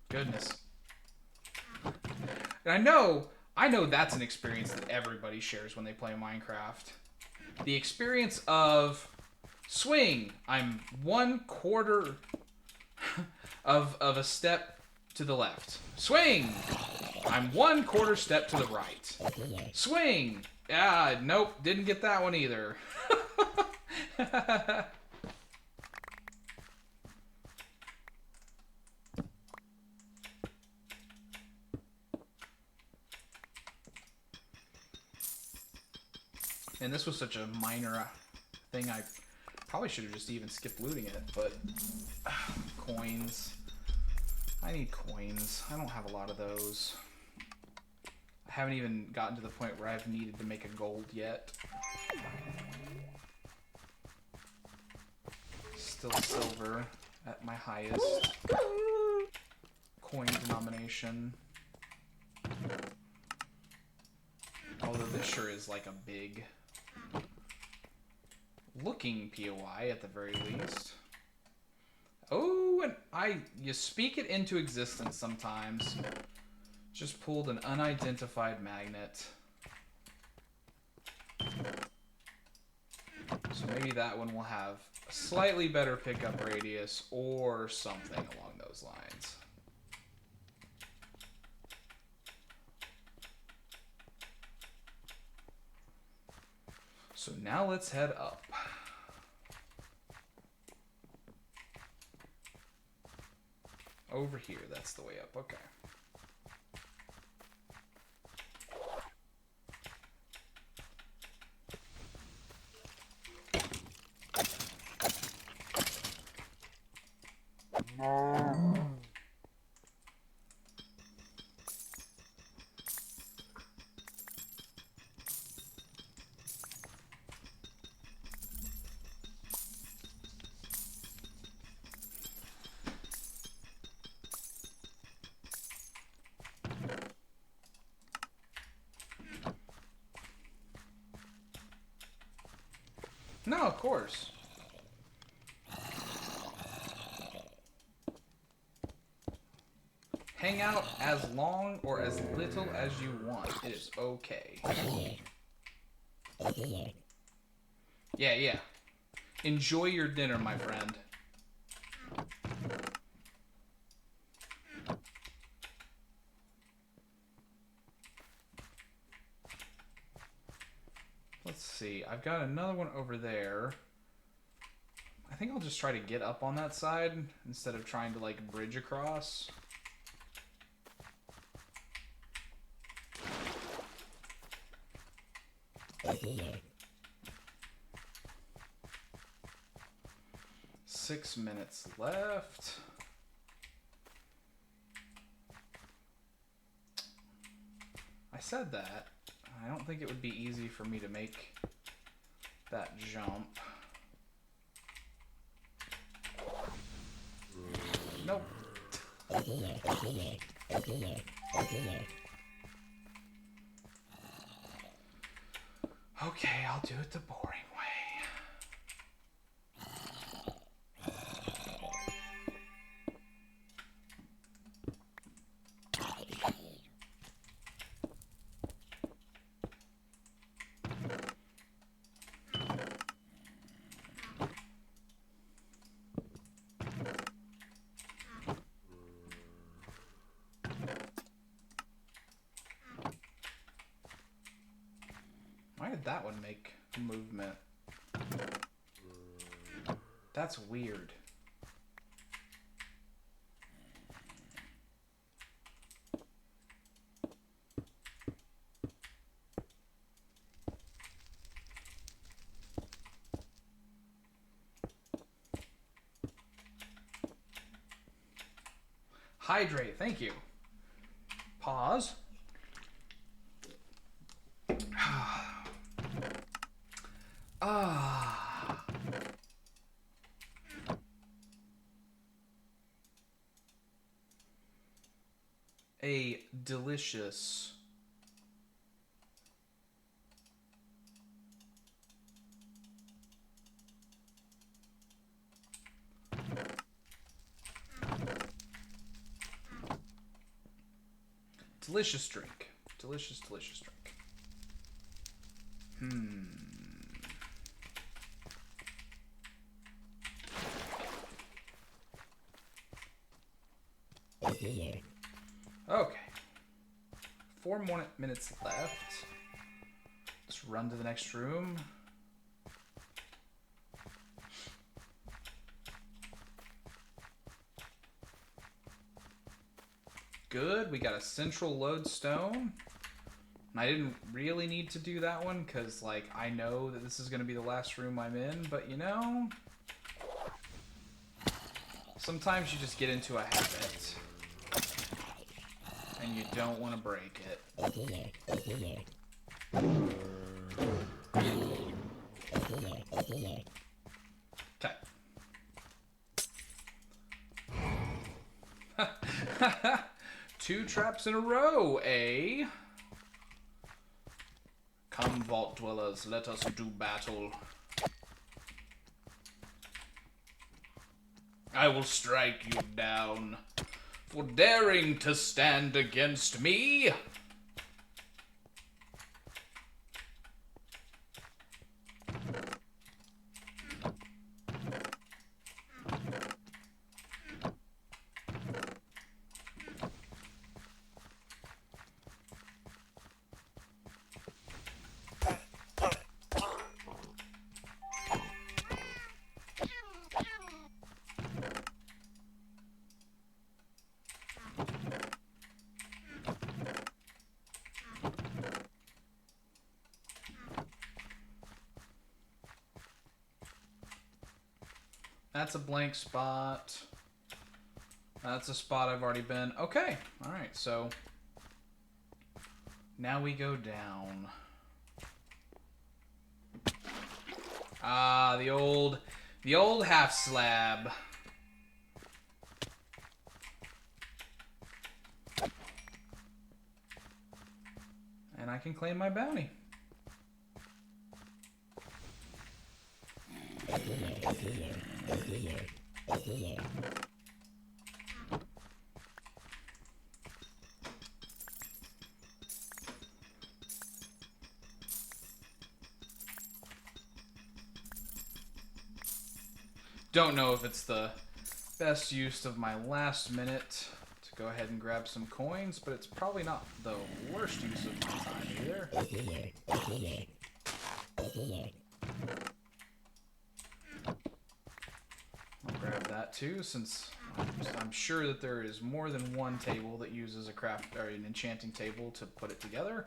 Speaker 1: Goodness. And I know that's an experience that everybody shares when they play Minecraft. The experience of swing. I'm 1/4 of a step to the left. Swing. I'm 1/4 step to the right. Swing. Ah, nope, didn't get that one either. And this was such a minor thing, I probably should have just even skipped looting it, but... coins. I need coins. I don't have a lot of those. I haven't even gotten to the point where I've needed to make a gold yet. Still silver at my highest coin denomination. Although this sure is like a big looking POI at the very least. Oh, and you speak it into existence sometimes. Just pulled an unidentified magnet. So maybe that one will have a slightly better pickup radius or something along those lines. So now let's head up. Over here, that's the way up, okay. No, of course. Hang out as long or as little as you want. It is okay. Yeah, yeah. Enjoy your dinner, my friend. Let's see. I've got another one over there. I think I'll just try to get up on that side instead of trying to, like, bridge across. Six minutes left. I said that. I don't think it would be easy for me to make that jump. Nope. Okay, I'll do it the boring way. Why did that one make movement? That's weird. Hydrate, thank you. Pause. Ah. A delicious delicious drink. Delicious, delicious drink. Okay. 4 more minutes left. Let's run to the next room. Good. We got a central lodestone. I didn't really need to do that one because, like, I know that this is going to be the last room I'm in, but you know, sometimes you just get into a habit and you don't want to break it. Okay. 2 traps in a row, eh? Come, vault dwellers, let us do battle. I will strike you down for daring to stand against me. That's a blank spot. That's a spot I've already been. Okay. Alright, so now we go down. Ah, the old half slab. And I can claim my bounty. Don't know if it's the best use of my last minute to go ahead and grab some coins, but it's probably not the worst use of my time either. I'll grab that too, since I'm sure that there is more than one table that uses a craft or an enchanting table to put it together.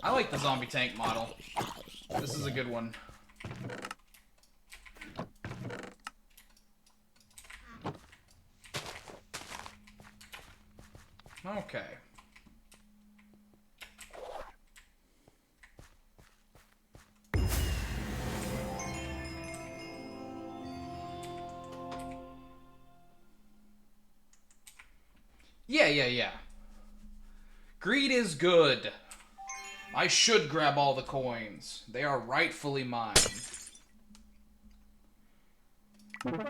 Speaker 1: I like the zombie tank model. This is a good one. Okay. Yeah. Greed is good. I should grab all the coins. They are rightfully mine. And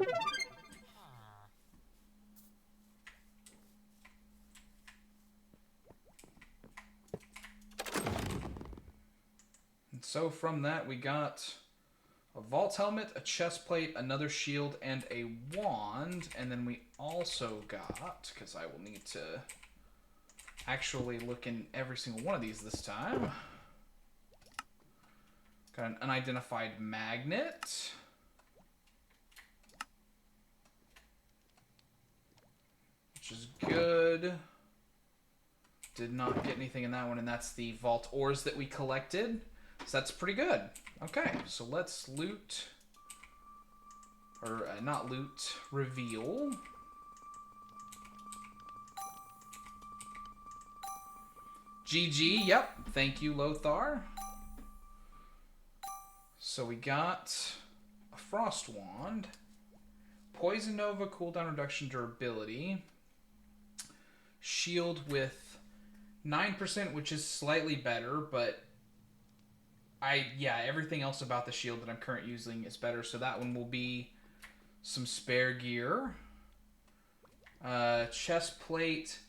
Speaker 1: so from that we got a vault helmet, a chest plate, another shield, and a wand. And then we also got, because I will need to actually look in every single one of these this time, got an unidentified magnet. Which is good. Did not get anything in that one, and that's the vault ores that we collected. So that's pretty good. Okay, so let's loot, or not loot, reveal. GG, yep. Thank you, Lothar. So we got a Frost Wand, Poison Nova, cooldown reduction, durability, shield with 9%, which is slightly better, but everything else about the shield that I'm currently using is better, so that one will be some spare gear. Chest plate.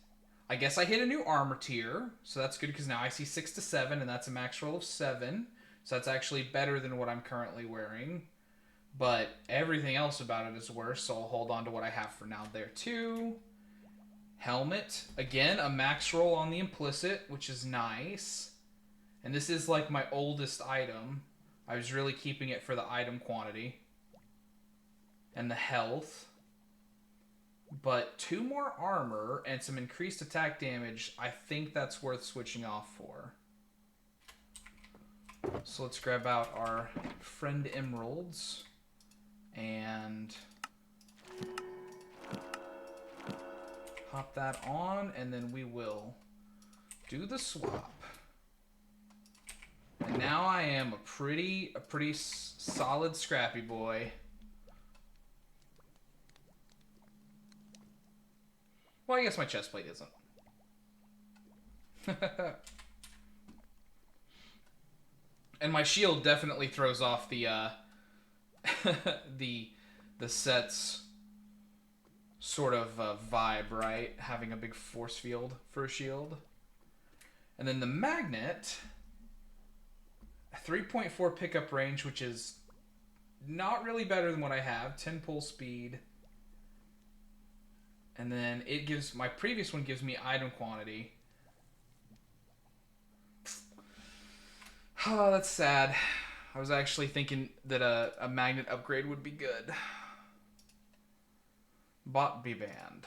Speaker 1: I guess I hit a new armor tier, so that's good because now I see 6 to 7, and that's a max roll of 7. So that's actually better than what I'm currently wearing. But everything else about it is worse, so I'll hold on to what I have for now there too. Helmet. Again, a max roll on the implicit, which is nice. And this is like my oldest item. I was really keeping it for the item quantity. And the health. But 2 more armor and some increased attack damage, I think that's worth switching off for. So let's grab out our friend emeralds and pop that on, and then we will do the swap. And now I am a pretty solid scrappy boy. Well, I guess my chest plate isn't. And my shield definitely throws off the the set's sort of vibe, right? Having a big force field for a shield. And then the magnet, 3.4 pickup range, which is not really better than what I have. 10 pull speed. And then it gives, my previous one gives me item quantity. Oh, that's sad. I was actually thinking that a magnet upgrade would be good. Bot be banned.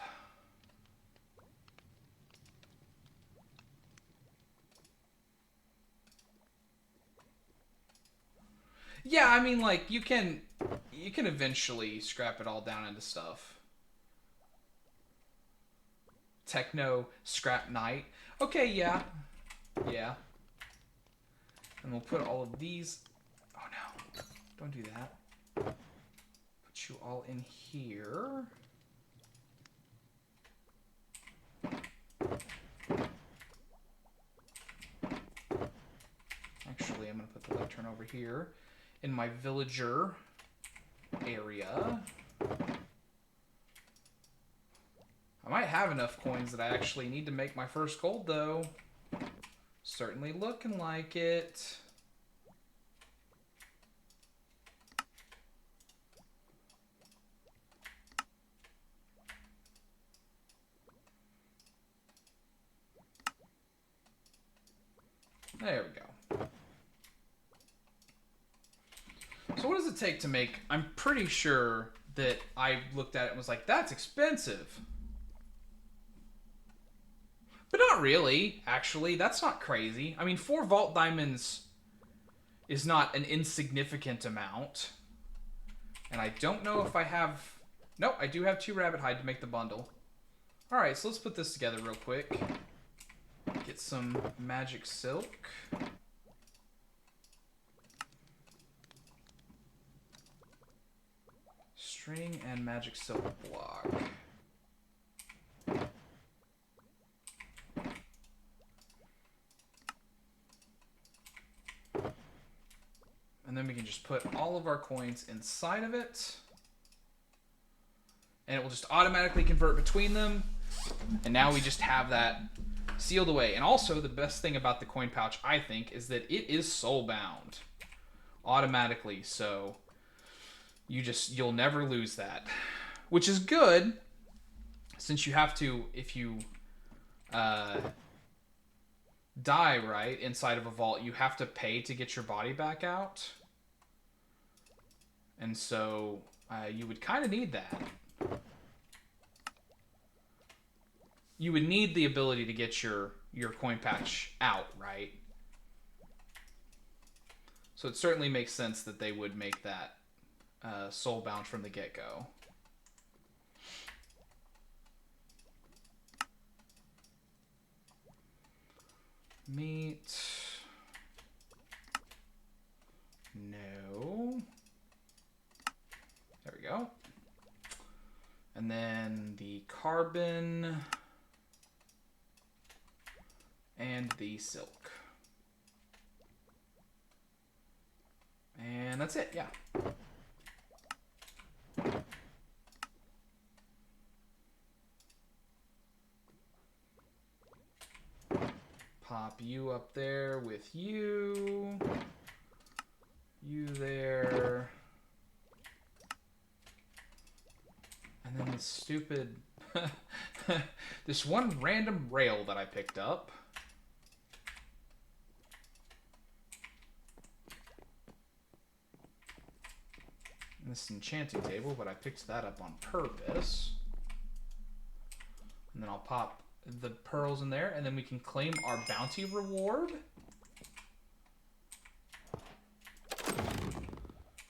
Speaker 1: Yeah, I mean, like, you can eventually scrap it all down into stuff. Techno scrap night. Okay, yeah. Yeah. And we'll put all of these... Oh, no. Don't do that. Put you all in here. Actually, I'm going to put the lectern over here in my villager area. I might have enough coins that I actually need to make my first gold, though. Certainly looking like it. There we go. So what does it take to make... I'm pretty sure that I looked at it and was like, that's expensive. But not really, actually. That's not crazy. I mean, 4 vault diamonds is not an insignificant amount. And I don't know if I have... Nope, I do have 2 rabbit hide to make the bundle. Alright, so let's put this together real quick. Get some magic silk. String and magic silk block. And then we can just put all of our coins inside of it. And it will just automatically convert between them. And now we just have that sealed away. And also, the best thing about the coin pouch, I think, is that it is soul-bound automatically. So you'll never lose that. Which is good, since you have to, if you die, right, inside of a vault, you have to pay to get your body back out. And so you would kind of need that. You would need the ability to get your coin patch out, right? So it certainly makes sense that they would make that soul-bound from the get-go. Meat. No. There we go. And then the carbon and the silk. And that's it, yeah. Pop you up there with you. You there. And then this stupid... this one random rail that I picked up. And this enchanting table, but I picked that up on purpose. And then I'll pop the pearls in there, and then we can claim our bounty reward.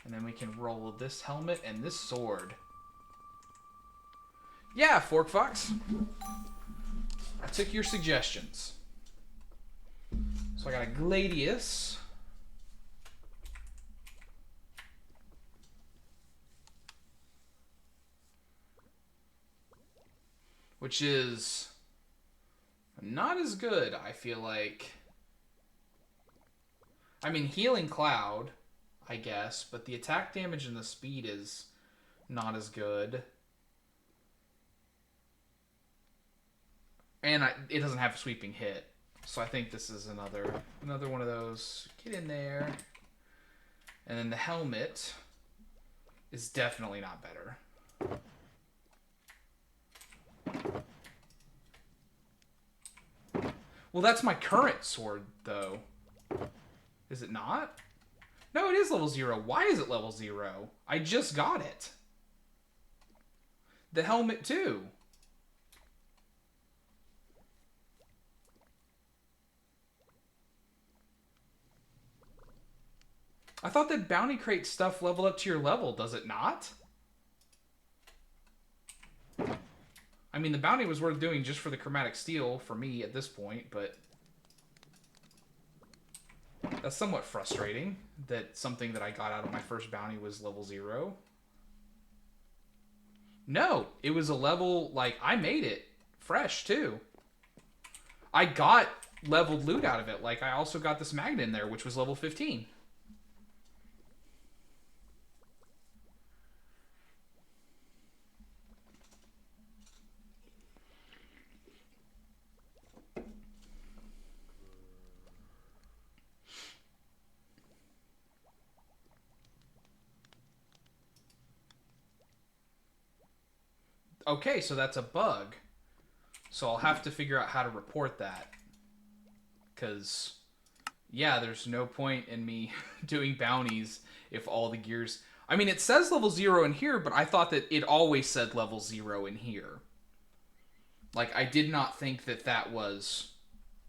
Speaker 1: And then we can roll this helmet and this sword. Yeah, Fork Fox. I took your suggestions. So I got a Gladius. Which is not as good, I feel like. I mean, Healing Cloud, I guess, but the attack damage and the speed is not as good. And it doesn't have a sweeping hit. So I think this is another one of those. Get in there. And then the helmet is definitely not better. Well, that's my current sword, though. Is it not? No, it is level 0. Why is it level 0? I just got it. The helmet, too. I thought that bounty crate stuff leveled up to your level, does it not? I mean, the bounty was worth doing just for the chromatic steel for me at this point, but that's somewhat frustrating that something that I got out of my first bounty was level 0. No, it was a level, like, I made it fresh, too. I got leveled loot out of it. Like, I also got this magnet in there, which was level 15. Okay, so that's a bug. So I'll have to figure out how to report that. Because, yeah, there's no point in me doing bounties if all the gears... I mean, it says level 0 in here, but I thought that it always said level 0 in here. Like, I did not think that that was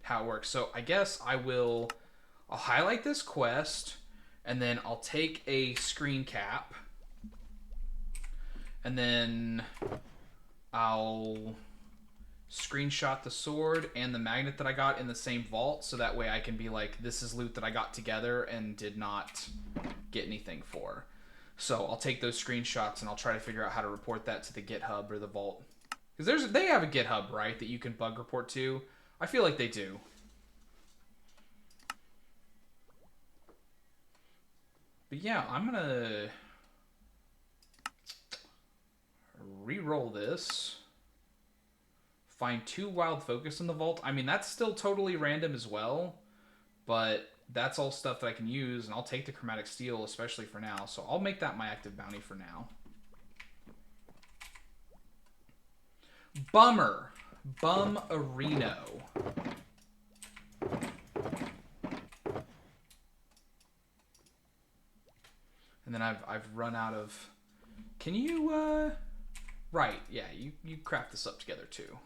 Speaker 1: how it works. So I guess I'll highlight this quest, and then I'll take a screen cap, and then I'll screenshot the sword and the magnet that I got in the same vault, so that way I can be like, this is loot that I got together and did not get anything for. So I'll take those screenshots and I'll try to figure out how to report that to the GitHub or the vault. Because they have a GitHub, right, that you can bug report to? I feel like they do. But yeah, I'm gonna re-roll this. Find 2 wild focus in the vault. I mean, that's still totally random as well, but that's all stuff that I can use, and I'll take the chromatic steel, especially for now. So I'll make that my active bounty for now. Bummer. Bum-areno. And then I've run out of... Can you, Right, yeah, you craft this up together, too.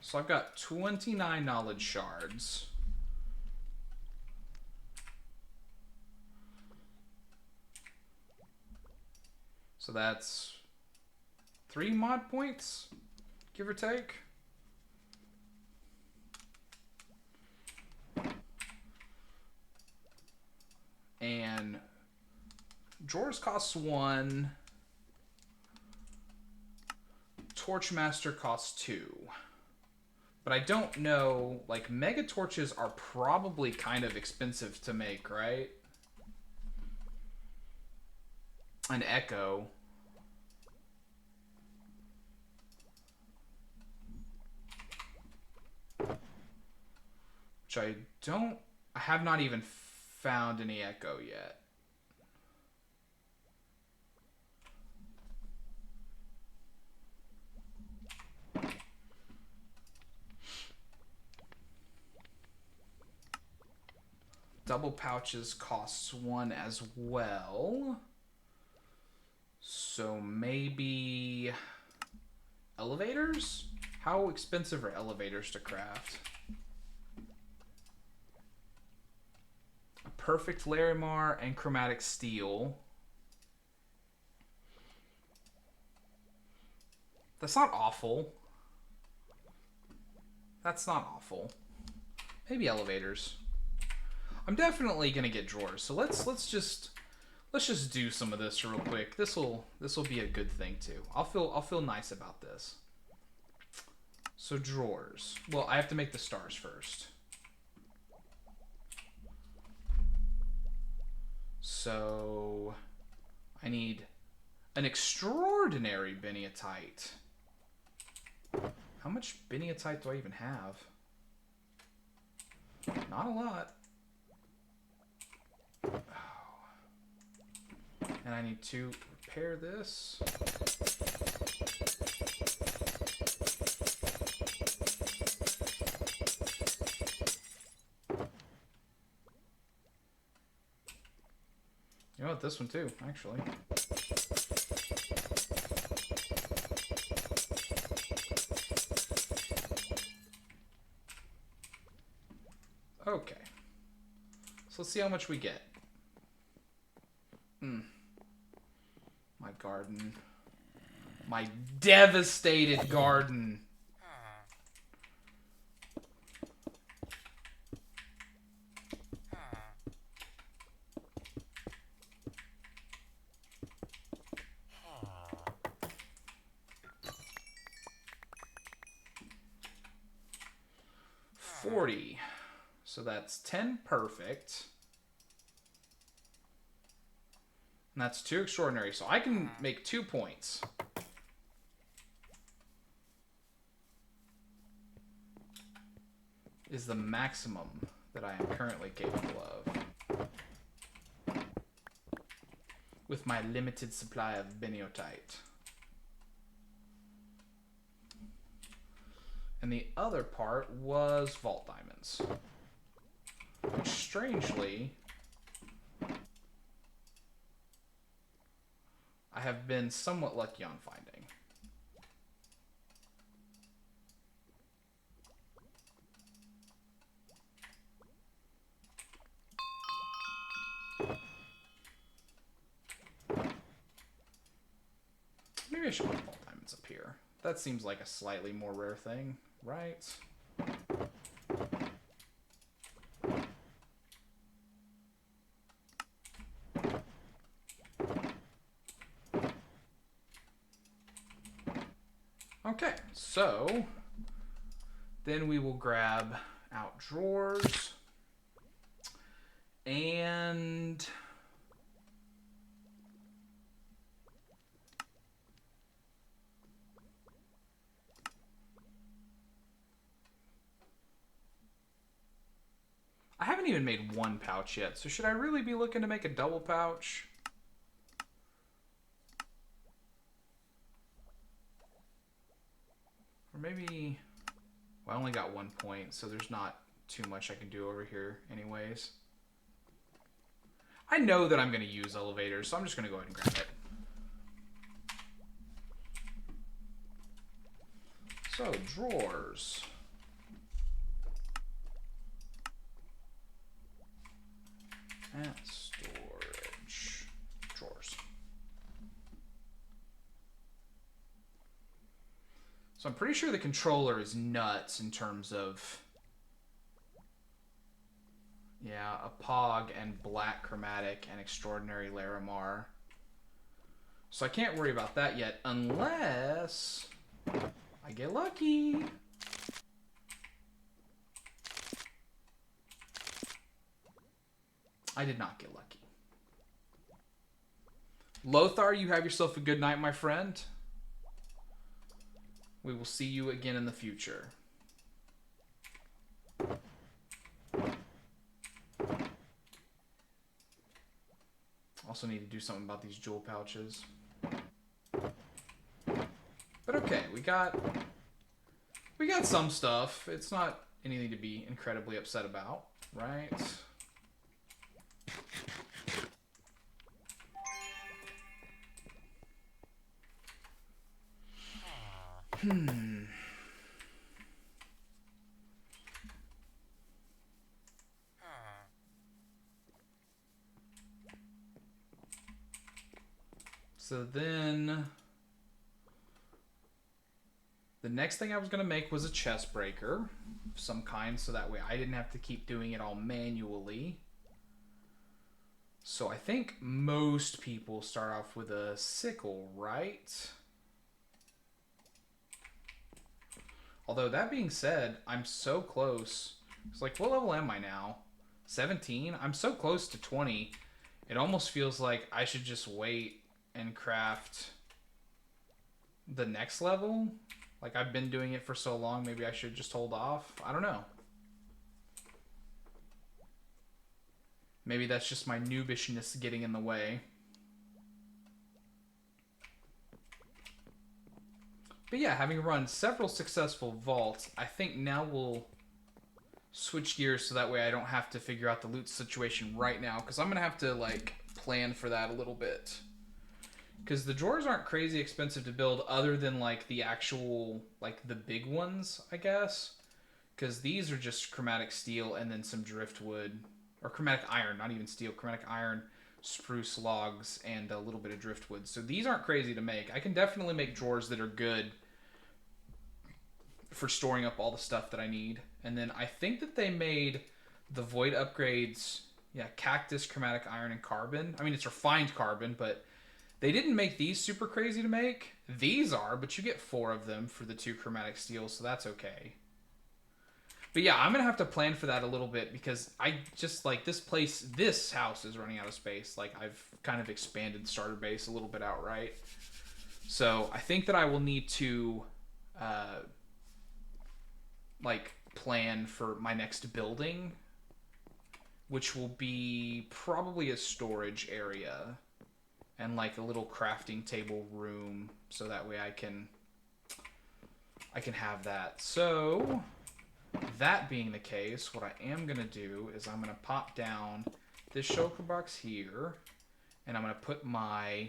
Speaker 1: So I've got 29 knowledge shards. So that's 3 mod points, give or take. And drawers costs 1. Torchmaster costs 2. But I don't know, like, mega torches are probably kind of expensive to make, right? An echo. Which I have not even found any echo yet. Double pouches costs 1 as well. So maybe elevators? How expensive are elevators to craft? A perfect Larimar and chromatic steel. That's not awful. That's not awful. Maybe elevators. I'm definitely gonna get drawers, so let's just do some of this real quick. This will be a good thing too. I'll feel nice about this. So drawers. Well, I have to make the stars first. So I need an extraordinary biniatite. How much biniatite do I even have? Not a lot. And I need to repair this. You know what? This one too, actually. Okay. So let's see how much we get. My garden. My devastated garden. $40. So that's 10 perfect. And that's 2 extraordinary. So I can make 2 points. Is the maximum that I am currently capable of. With my limited supply of beniotite. And the other part was vault diamonds. Which, strangely, I have been somewhat lucky on finding. Maybe I should put vault diamonds up here. That seems like a slightly more rare thing, right? Okay, so then we will grab out drawers and I haven't even made one pouch yet, so should I really be looking to make a double pouch? Or maybe, well, I only got 1 point, so there's not too much I can do over here anyways. I know that I'm going to use elevators, so I'm just going to go ahead and grab it. So, drawers. At storage. Drawers. So I'm pretty sure the controller is nuts in terms of... Yeah, a Pog and Black Chromatic and Extraordinary Larimar. So I can't worry about that yet unless I get lucky. I did not get lucky. Lothar, you have yourself a good night, my friend. We will see you again in the future. Also need to do something about these jewel pouches. But okay, we got some stuff. It's not anything to be incredibly upset about, right? So then the next thing I was going to make was a chest breaker of some kind, so that way I didn't have to keep doing it all manually. So I think most people start off with a sickle, right? Although that being said, I'm so close. It's like, what level am I now? 17? I'm so close to 20. It almost feels like I should just wait and craft the next level. Like, I've been doing it for so long, maybe I should just hold off. I don't know. Maybe that's just my noobishness getting in the way. But yeah, having run several successful vaults, I think now we'll switch gears so that way I don't have to figure out the loot situation right now, because I'm going to have to, like, plan for that a little bit. Because the drawers aren't crazy expensive to build other than, like, the actual, like, the big ones, I guess. Because these are just chromatic steel and then some driftwood. Or chromatic iron, not even steel. Chromatic iron, spruce logs, and a little bit of driftwood. So these aren't crazy to make. I can definitely make drawers that are good for storing up all the stuff that I need. And then I think that they made the void upgrades, yeah, cactus, chromatic iron, and carbon. I mean, it's refined carbon, but they didn't make these super crazy to make. These are, but you get 4 of them for the 2 chromatic steels, so that's okay. But yeah, I'm gonna have to plan for that a little bit because I just like this house is running out of space. Like I've kind of expanded starter base a little bit outright. So I think that I will need to like plan for my next building, which will be probably a storage area and like a little crafting table room, so that way I can have that. So that being the case, what I am going to do is I'm going to pop down this shulker box here, and I'm going to put my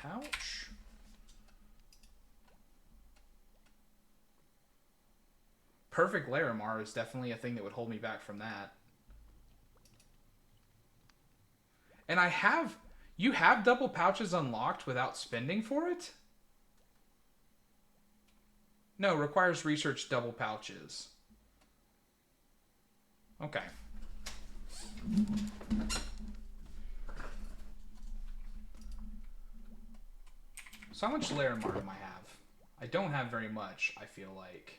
Speaker 1: pouch. Perfect Larimar is definitely a thing that would hold me back from that. And you have double pouches unlocked without spending for it? No, requires research double pouches. Okay. So how much Larimar do I have? I don't have very much, I feel like.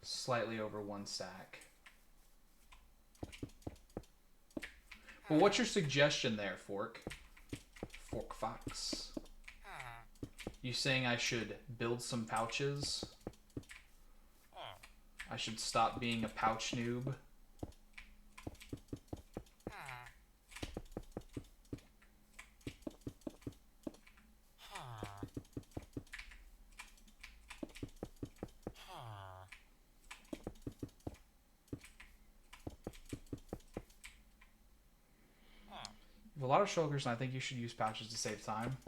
Speaker 1: Slightly over 1 stack. But what's your suggestion there, Fork? Fork Fox. You saying I should build some pouches? I should stop being a pouch noob? You have a lot of shulkers, and I think you should use pouches to save time.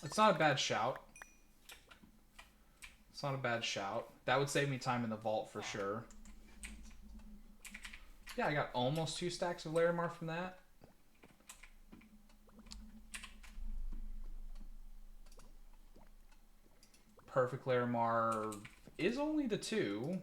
Speaker 1: It's not a bad shout. It's not a bad shout. That would save me time in the vault for sure. Yeah, I got almost 2 stacks of Larimar from that. Perfect Larimar is only the 2.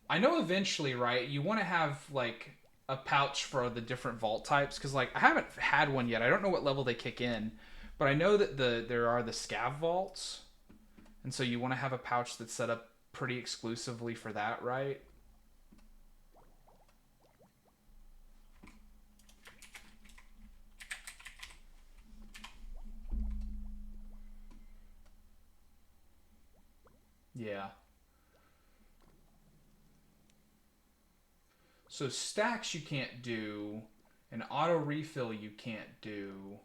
Speaker 1: I know eventually, right, you want to have, like, a pouch for the different vault types, because, like, I haven't had one yet. I don't know what level they kick in, but I know that there are the scav vaults, and so you want to have a pouch that's set up pretty exclusively for that, right? Yeah. So stacks you can't do, and auto refill you can't do.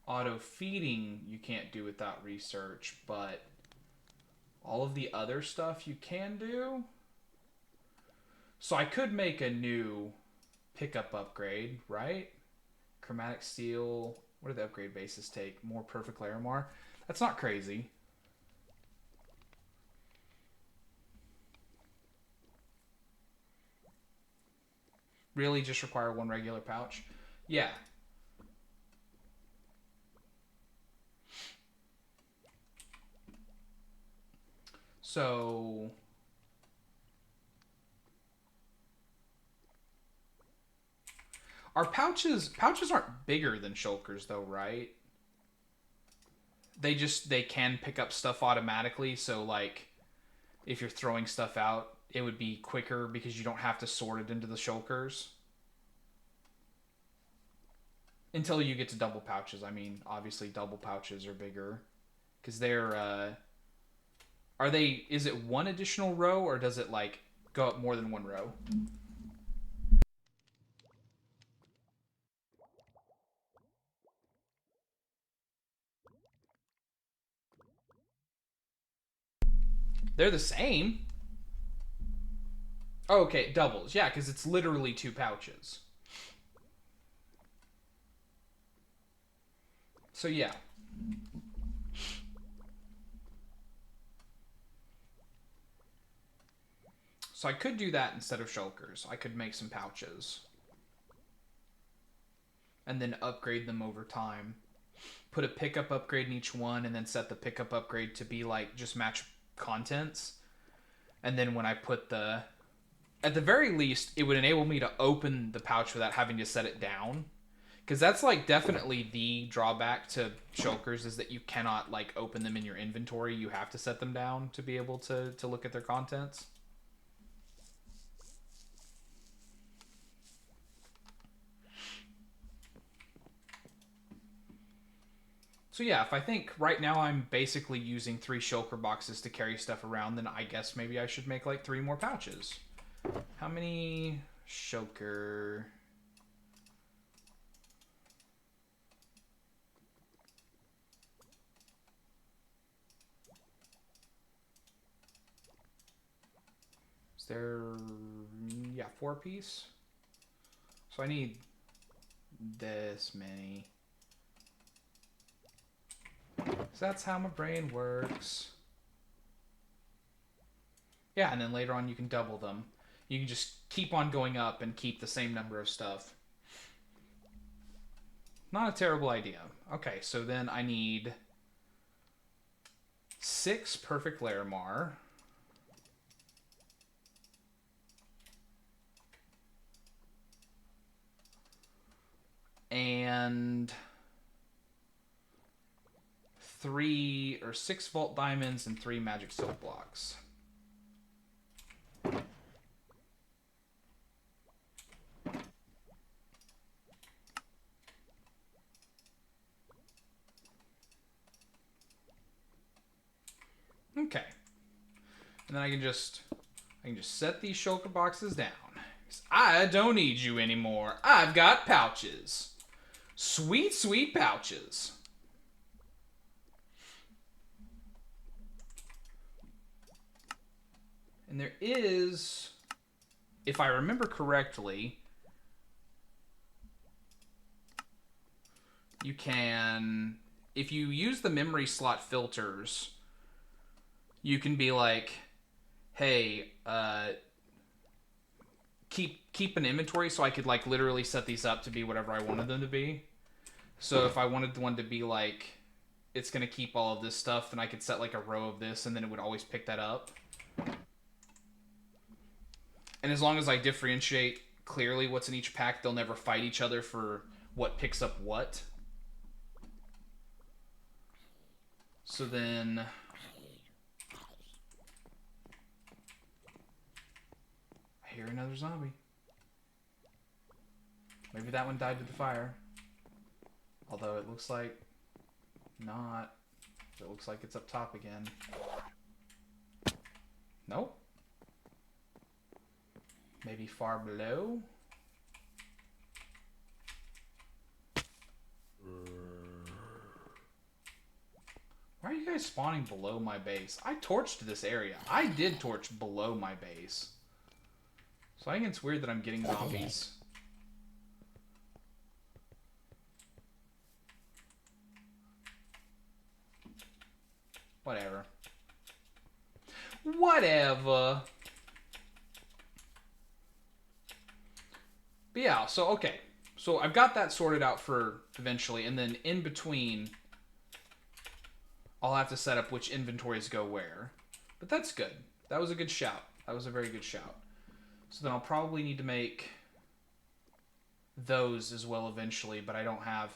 Speaker 1: Auto feeding you can't do without research, but all of the other stuff you can do. So I could make a new pickup upgrade, right? Chromatic steel. What do the upgrade bases take? More perfect Larimar. That's not crazy. Really just require 1 regular pouch? Yeah. So our pouches aren't bigger than shulkers though, right? They can pick up stuff automatically, so like if you're throwing stuff out, it would be quicker because you don't have to sort it into the shulkers. Until you get to double pouches. I mean, obviously double pouches are bigger because they're are they, is it 1 additional row, or does it like go up more than 1 row? They're the same. Oh, okay, doubles. Yeah, because it's literally 2 pouches. So yeah. So I could do that instead of shulkers. I could make some pouches. And then upgrade them over time. Put a pickup upgrade in each one, and then set the pickup upgrade to be like just match contents. And then when I put the... At the very least, it would enable me to open the pouch without having to set it down. Because that's like definitely the drawback to shulkers, is that you cannot like open them in your inventory. You have to set them down to be able to look at their contents. So yeah, if I think right now I'm basically using 3 shulker boxes to carry stuff around, then I guess maybe I should make like 3 more pouches. How many shulker... Is there... Yeah, 4 piece. So I need this many. So that's how my brain works. Yeah, and then later on you can double them. You can just keep on going up and keep the same number of stuff. Not a terrible idea. Okay, so then I need 6 perfect Larimar. And 3 or 6 Vault Diamonds and 3 Magic Silk Blocks. Okay. And then I can just set these shulker boxes down. I don't need you anymore. I've got pouches. Sweet, sweet pouches. And there is, if I remember correctly, you can, if you use the memory slot filters, you can be like, hey, keep an inventory, so I could like literally set these up to be whatever I wanted them to be. So if I wanted the one to be like, it's going to keep all of this stuff, then I could set like a row of this, and then it would always pick that up. And as long as I differentiate clearly what's in each pack, they'll never fight each other for what picks up what. So then... I hear another zombie. Maybe that one died to the fire. Although it looks like not. It looks like it's up top again. Nope. Maybe far below? Why are you guys spawning below my base? I torched this area. I did torch below my base. So I think it's weird that I'm getting zombies. Whatever. Whatever. But yeah, so okay. So I've got that sorted out for eventually, and then in between, I'll have to set up which inventories go where. But that's good. That was a good shout. That was a very good shout. So then I'll probably need to make those as well eventually, but I don't have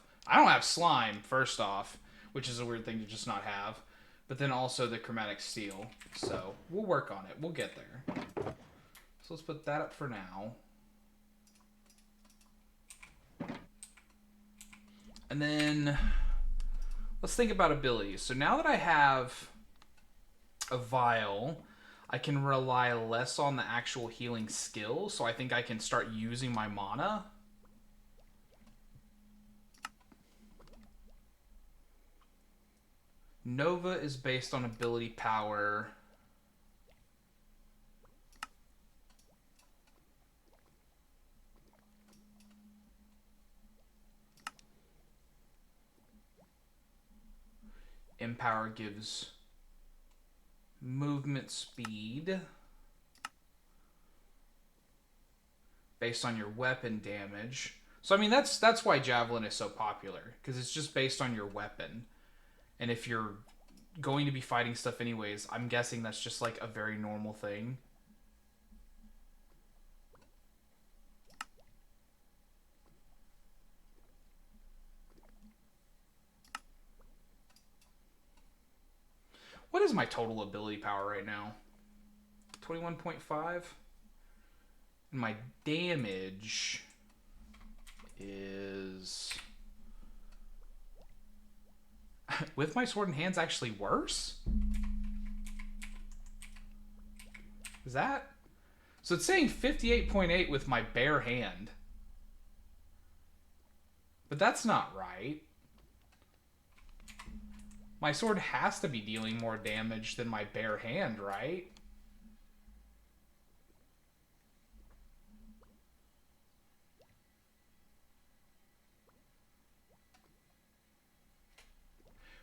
Speaker 1: slime, first off, which is a weird thing to just not have. But then also the chromatic steel. So we'll work on it. We'll get there. So let's put that up for now. And then let's think about abilities. So now that I have a vial, I can rely less on the actual healing skill. So I think I can start using my mana. Nova is based on ability power. Empower gives movement speed based on your weapon damage. So I mean that's why Javelin is so popular, because it's just based on your weapon. And if you're going to be fighting stuff anyways, I'm guessing that's just like a very normal thing. What is my total ability power right now? 21.5? And my damage is... with my sword in hand's actually worse? Is that... So it's saying 58.8 with my bare hand. But that's not right. My sword has to be dealing more damage than my bare hand, right?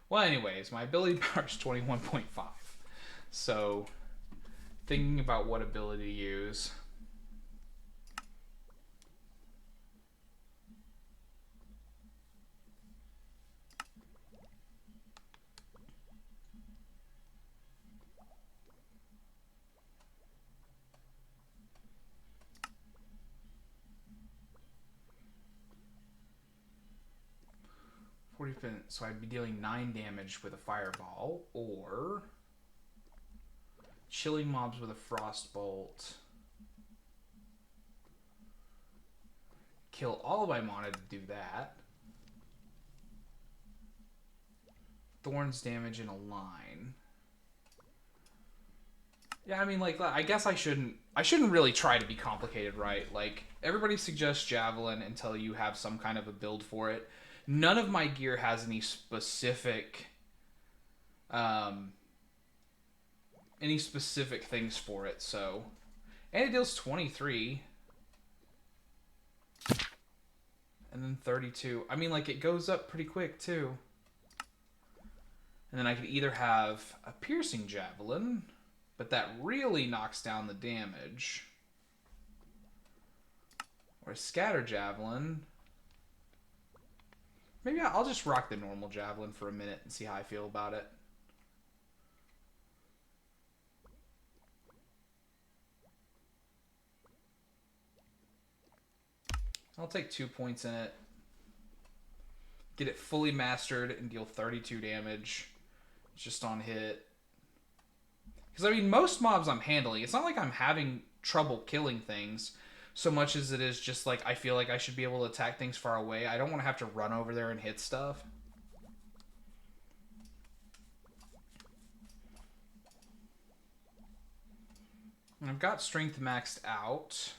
Speaker 1: Well, anyways, my ability power is 21.5. So, thinking about what ability to use. So I'd be dealing 9 damage with a fireball, or chilling mobs with a frost bolt. Kill all of my mana to do that. Thorns damage in a line. Yeah, I mean, like, I guess I shouldn't really try to be complicated, right? Like, everybody suggests Javelin until you have some kind of a build for it. None of my gear has any specific things for it, so. And it deals 23. And then 32. I mean, like, it goes up pretty quick, too. And then I could either have a piercing javelin, but that really knocks down the damage. Or a scatter javelin. Maybe I'll just rock the normal javelin for a minute and see how I feel about it. I'll take 2 points in it. Get it fully mastered and deal 32 damage. Just on hit. Because, I mean, most mobs I'm handling, it's not like I'm having trouble killing things so much as it is just like I feel like I should be able to attack things far away. I don't want to have to run over there and hit stuff. And I've got strength maxed out.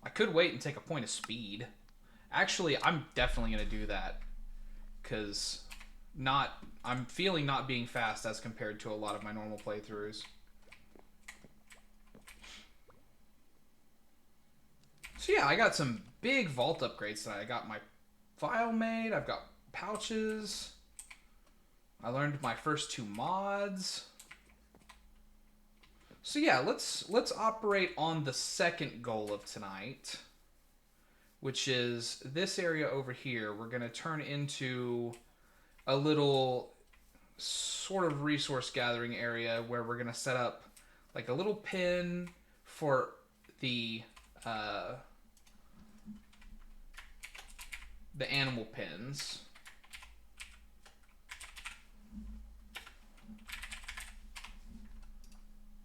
Speaker 1: I could wait and take a point of speed. Actually, I'm definitely going to do that. Because I'm feeling not being fast as compared to a lot of my normal playthroughs. So yeah, I got some big vault upgrades tonight. I got my file made. I've got pouches. I learned my first 2 mods. So yeah, let's operate on the second goal of tonight, which is this area over here. We're going to turn into a little sort of resource gathering area where we're going to set up like a little pin for the animal pins.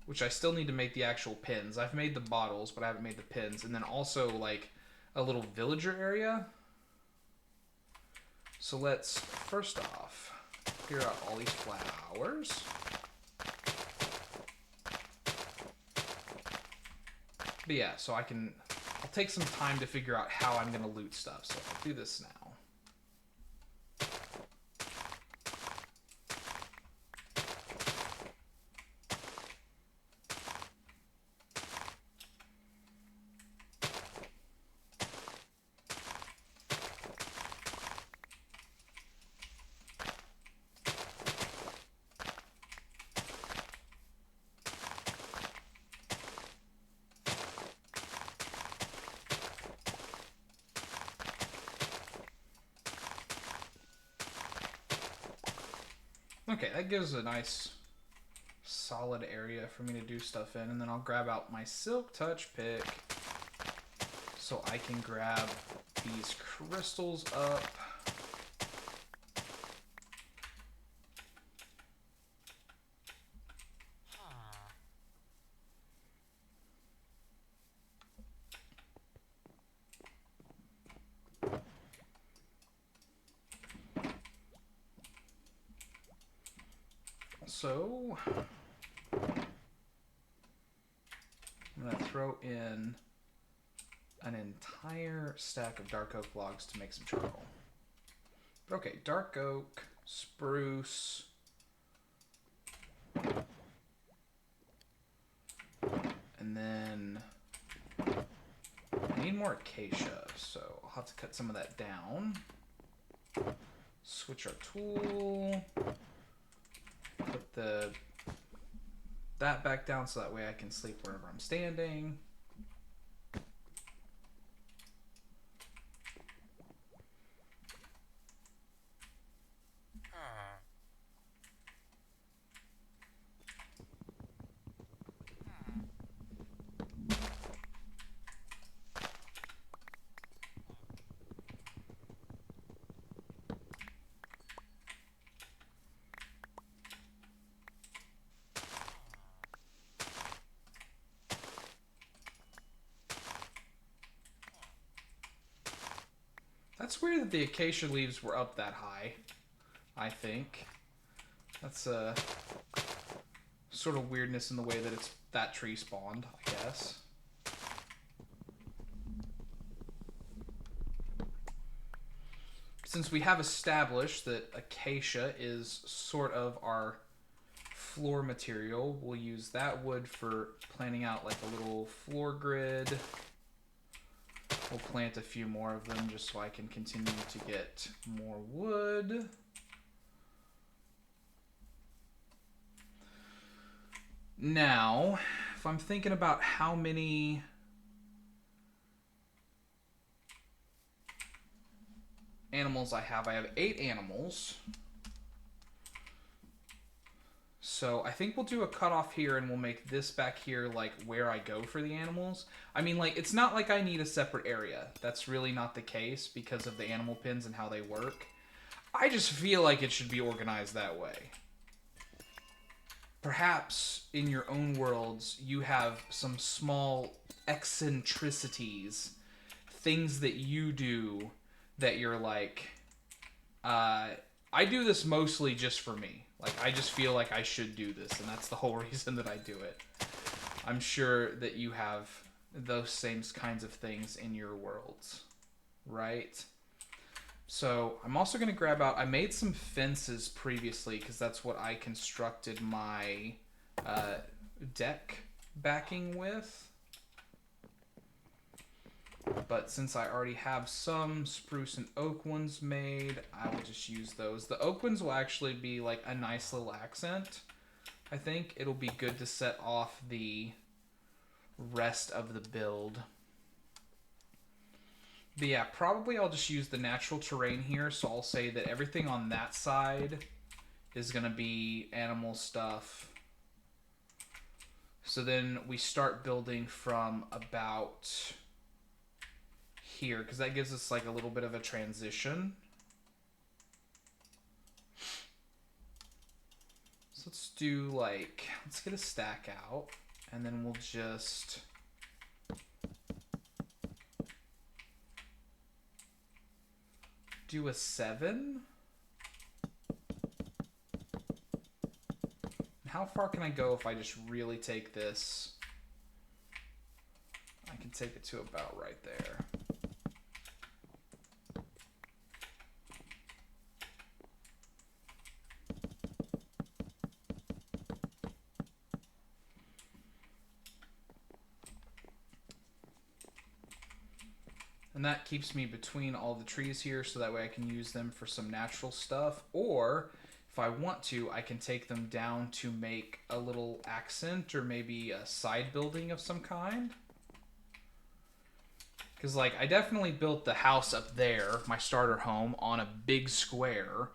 Speaker 1: Which I still need to make the actual pins. I've made the bottles, but I haven't made the pins. And then also, like, a little villager area. So let's, first off, clear out all these flowers. But yeah, so I'll take some time to figure out how I'm going to loot stuff. So I'll do this now. Okay, that gives a nice solid area for me to do stuff in. And then I'll grab out my Silk Touch pick so I can grab these crystals up. So I'm going to throw in an entire stack of dark oak logs to make some charcoal. But okay, dark oak, spruce, and then I need more acacia, so I'll have to cut some of that down. Switch our tool. Put that back down so that way I can sleep wherever I'm standing. That's weird that the acacia leaves were up that high, I think. That's a sort of weirdness in the way that that tree spawned, I guess. Since we have established that acacia is sort of our floor material, we'll use that wood for planning out like a little floor grid. We'll plant a few more of them just so I can continue to get more wood. Now, if I'm thinking about how many animals I have 8 animals. So I think we'll do a cutoff here and we'll make this back here like where I go for the animals. I mean, like, it's not like I need a separate area. That's really not the case because of the animal pins and how they work. I just feel like it should be organized that way. Perhaps in your own worlds, you have some small eccentricities, things that you do that you're like, I do this mostly just for me. Like, I just feel like I should do this, and that's the whole reason that I do it. I'm sure that you have those same kinds of things in your worlds, right? So I'm also going to grab out, I made some fences previously because that's what I constructed my deck backing with. But since I already have some spruce and oak ones made, I will just use those. The oak ones will actually be like a nice little accent. I think it'll be good to set off the rest of the build. But yeah, probably I'll just use the natural terrain here. So I'll say that everything on that side is going to be animal stuff. So then we start building from about here, because that gives us like a little bit of a transition. So let's do like, let's get a stack out, and then we'll just do a 7. How far can I go if I just really take this? I can take it to about right there. And that keeps me between all the trees here, so that way I can use them for some natural stuff. Or if I want to, I can take them down to make a little accent or maybe a side building of some kind. Because, like, I definitely built the house up there, my starter home, on a big square.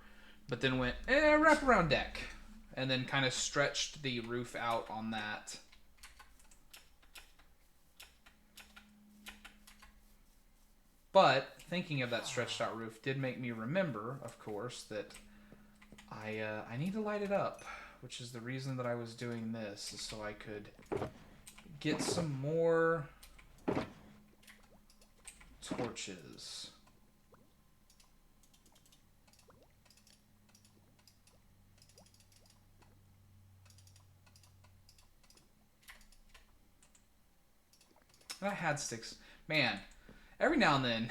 Speaker 1: but then went wraparound deck, and then kind of stretched the roof out on that. But thinking of that stretched out roof did make me remember, of course, that I need to light it up, which is the reason that I was doing this, is so I could get some more torches. And I had sticks. Man, every now and then.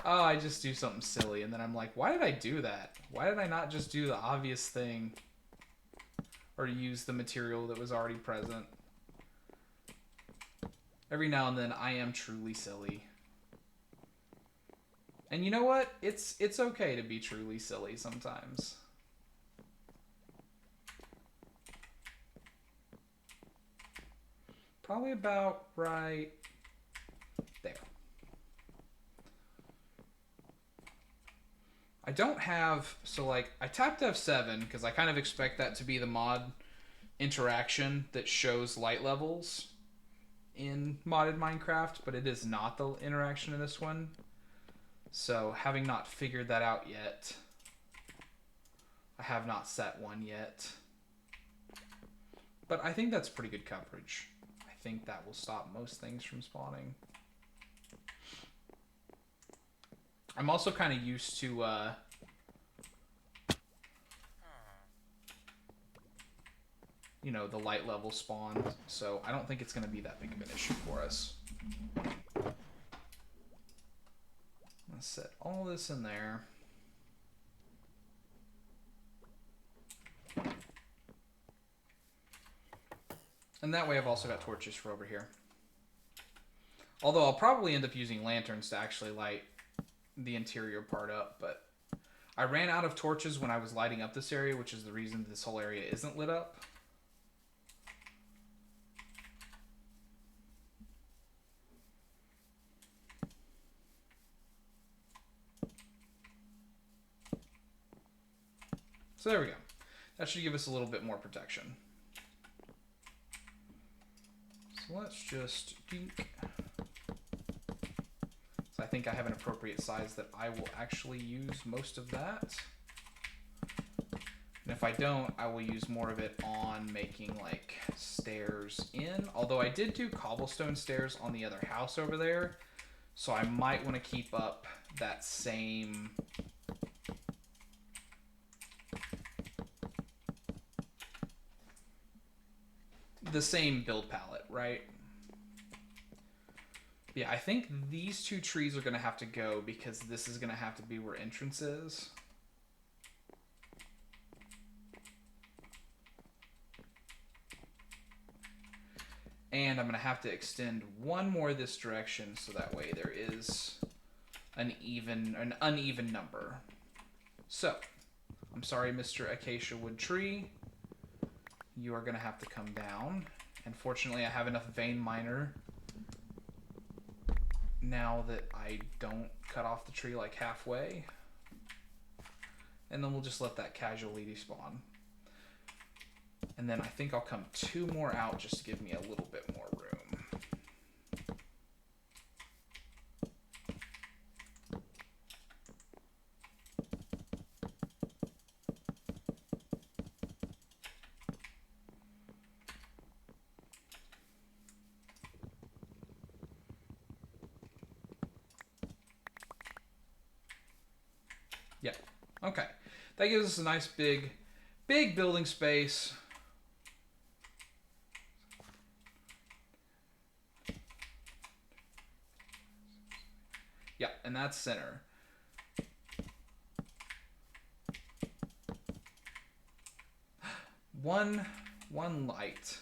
Speaker 1: Oh, I just do something silly, and then I'm like, why did I do that? Why did I not just do the obvious thing? Or use the material that was already present? Every now and then, I am truly silly. And you know what? It's okay to be truly silly sometimes. Probably about right there. I don't have, so like, I tapped F7 because I kind of expect that to be the mod interaction that shows light levels in modded Minecraft, but it is not the interaction in this one. So having not figured that out yet, I have not set one yet. But I think that's pretty good coverage. I think that will stop most things from spawning. I'm also kind of used to you know, the light level spawn, so I don't think it's going to be that big of an issue for us. Let's set all this in there. And that way I've also got torches for over here. Although I'll probably end up using lanterns to actually light the interior part up, but I ran out of torches when I was lighting up this area, which is the reason this whole area isn't lit up. So there we go. That should give us a little bit more protection. So let's just dink. So I think I have an appropriate size that I will actually use most of that. And if I don't, I will use more of it on making like stairs in. Although I did do cobblestone stairs on the other house over there. So I might want to keep up that same... the same build palette, right? Yeah, I think these two trees are going to have to go because this is going to have to be where entrance is. And I'm going to have to extend one more this direction so that way there is an uneven number. So, I'm sorry, Mr. Acacia Wood Tree. You are going to have to come down. And fortunately, I have enough vein miner now that I don't cut off the tree like halfway. And then we'll just let that casually despawn. And then I think I'll come 2 more out just to give me a little bit more room. Yeah, okay. That gives us a nice big building space. Yeah, and that's center. One light.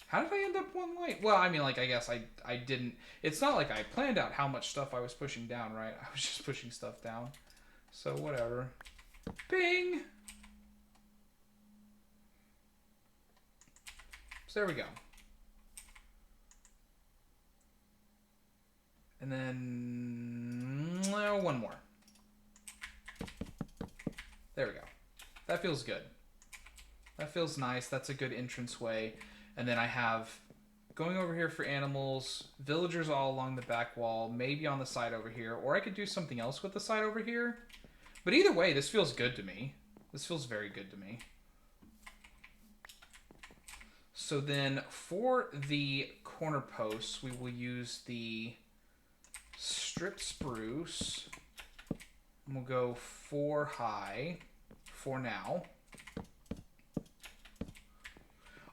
Speaker 1: How did I end up one light? Well, I mean, like, I guess I didn't... It's not like I planned out how much stuff I was pushing down, right? I was just pushing stuff down. So, whatever. Bing! So, there we go. And then... one more. There we go. That feels good. That feels nice. That's a good entranceway. And then I have going over here for animals, villagers all along the back wall, maybe on the side over here, or I could do something else with the side over here. But either way, this feels good to me. This feels very good to me. So then for the corner posts, we will use the stripped spruce. And we'll go 4 high for now.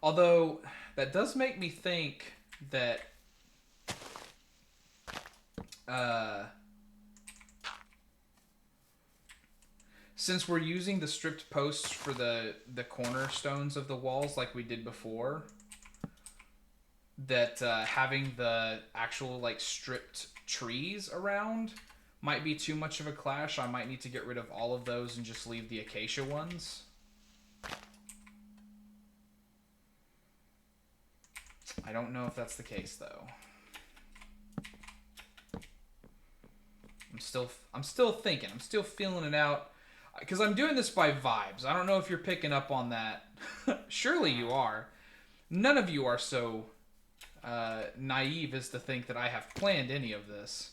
Speaker 1: Although, that does make me think that since we're using the stripped posts for the cornerstones of the walls like we did before, that having the actual like stripped trees around might be too much of a clash. I might need to get rid of all of those and just leave the acacia ones. I don't know if that's the case though. I'm still thinking. I'm still feeling it out. Because I'm doing this by vibes. I don't know if you're picking up on that. Surely you are. None of you are so naive as to think that I have planned any of this.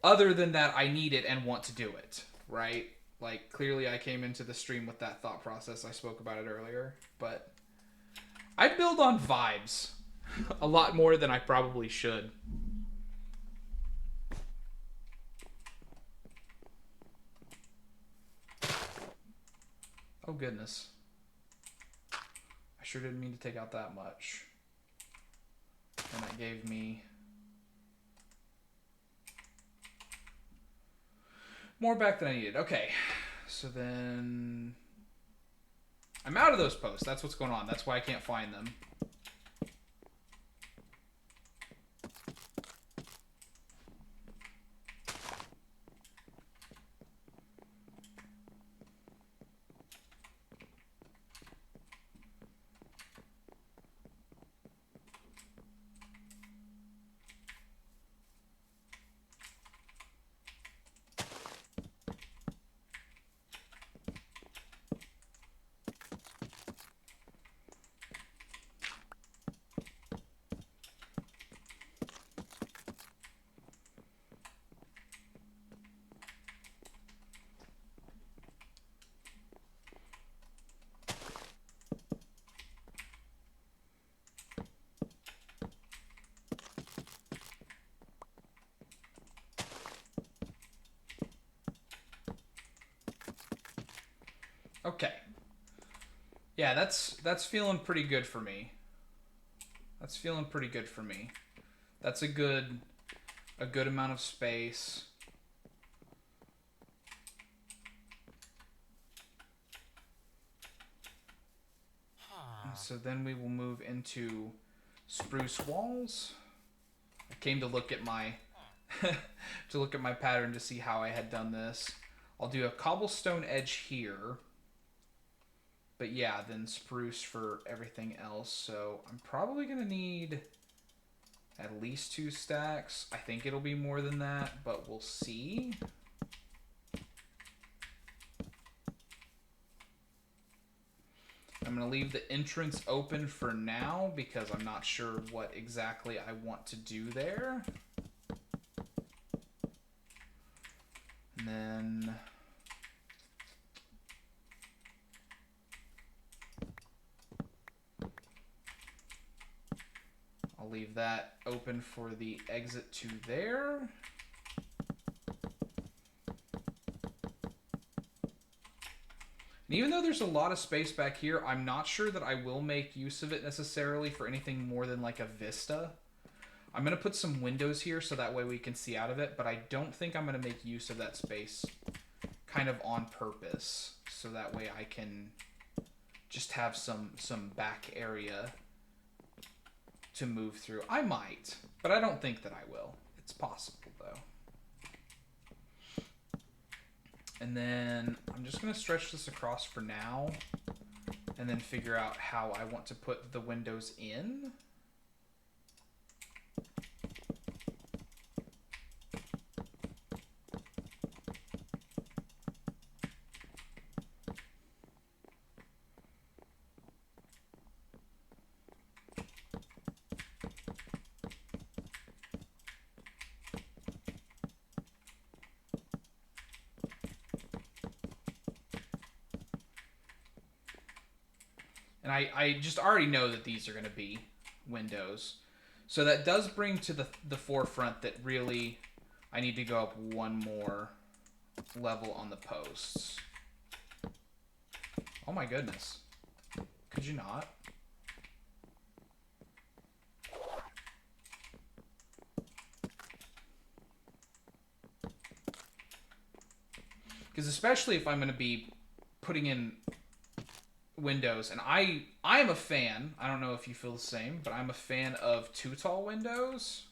Speaker 1: Other than that, I need it and want to do it. Right? Like, clearly I came into the stream with that thought process. I spoke about it earlier. But I build on vibes a lot more than I probably should. Oh, goodness. I sure didn't mean to take out that much. And that gave me more back than I needed. Okay. So then I'm out of those posts. That's what's going on. That's why I can't find them. Okay. Yeah, that's feeling pretty good for me. That's feeling pretty good for me. That's a good amount of space. So then we will move into spruce walls. I came to look at my pattern to see how I had done this. I'll do a cobblestone edge here. But yeah, then spruce for everything else. So I'm probably going to need at least 2 stacks. I think it'll be more than that, but we'll see. I'm going to leave the entrance open for now because I'm not sure what exactly I want to do there. And then I'll leave that open for the exit to there. And even though there's a lot of space back here, I'm not sure that I will make use of it necessarily for anything more than like a vista. I'm going to put some windows here so that way we can see out of it, but I don't think I'm going to make use of that space kind of on purpose. So that way I can just have some back area to move through. I might, but I don't think that I will. It's possible though. And then I'm just going to stretch this across for now and then figure out how I want to put the windows in. And I just already know that these are going to be windows. So that does bring to the forefront that really I need to go up one more level on the posts. Oh my goodness. Could you not? Because especially if I'm going to be putting in windows, and I am a fan, I don't know if you feel the same, but I'm a fan of too tall windows.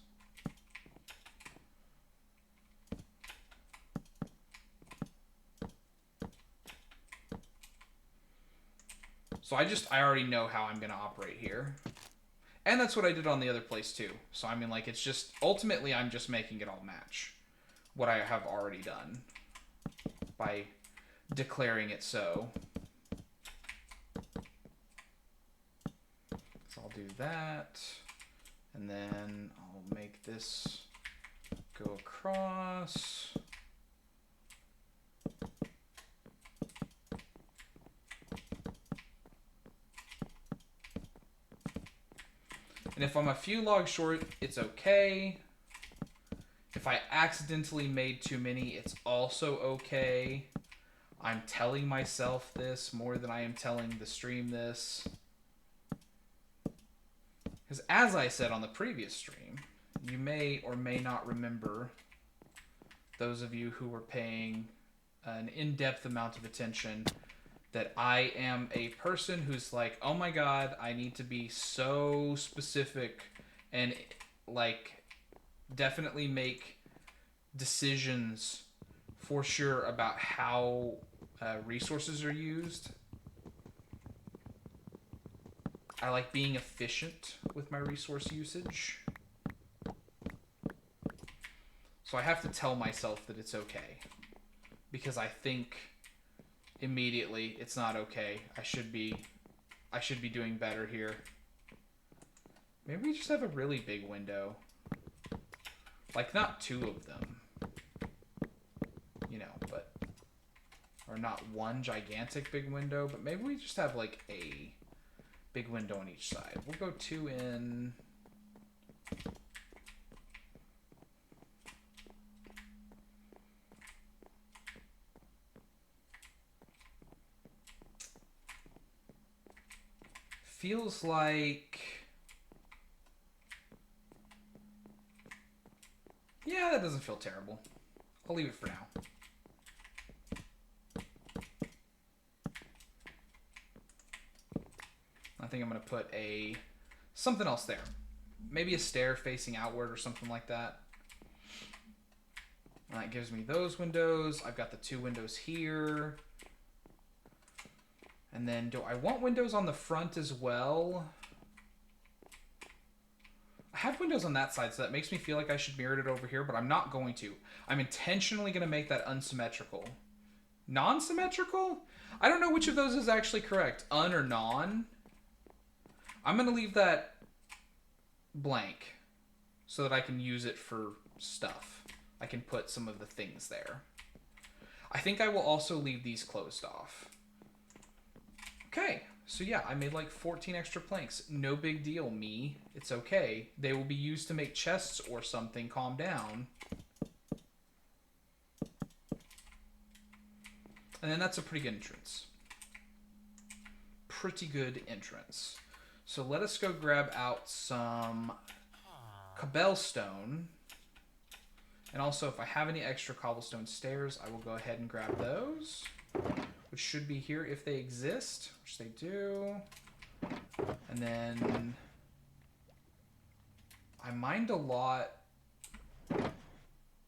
Speaker 1: So I already know how I'm going to operate here. And that's what I did on the other place too. So I mean, like, it's just, ultimately I'm just making it all match what I have already done by declaring it so. So I'll do that, and then I'll make this go across. And if I'm a few logs short, it's okay. If I accidentally made too many, it's also okay. I'm telling myself this more than I am telling the stream this. Because as I said on the previous stream, you may or may not remember, those of you who were paying an in-depth amount of attention, that I am a person who's like, oh my god, I need to be so specific and like definitely make decisions for sure about how resources are used. I like being efficient with my resource usage. So I have to tell myself that it's okay. Because I think immediately it's not okay. I should be doing better here. Maybe we just have a really big window. Like, not two of them. You know, but... Or not one gigantic big window, but maybe we just have, like, a big window on each side. We'll go 2 in... Feels like... Yeah, that doesn't feel terrible. I'll leave it for now. I think I'm going to put something else there. Maybe a stair facing outward or something like that. And that gives me those windows. I've got the 2 windows here. And then do I want windows on the front as well? I have windows on that side, so that makes me feel like I should mirror it over here, but I'm not going to. I'm intentionally going to make that unsymmetrical. Non-symmetrical? I don't know which of those is actually correct. Un or non? I'm going to leave that blank so that I can use it for stuff. I can put some of the things there. I think I will also leave these closed off. Okay, so yeah, I made like 14 extra planks. No big deal, me. It's okay. They will be used to make chests or something. Calm down. And then that's a pretty good entrance. Pretty good entrance. So let us go grab out some cobblestone. And also, if I have any extra cobblestone stairs, I will go ahead and grab those, which should be here if they exist, which they do. And then I mined a lot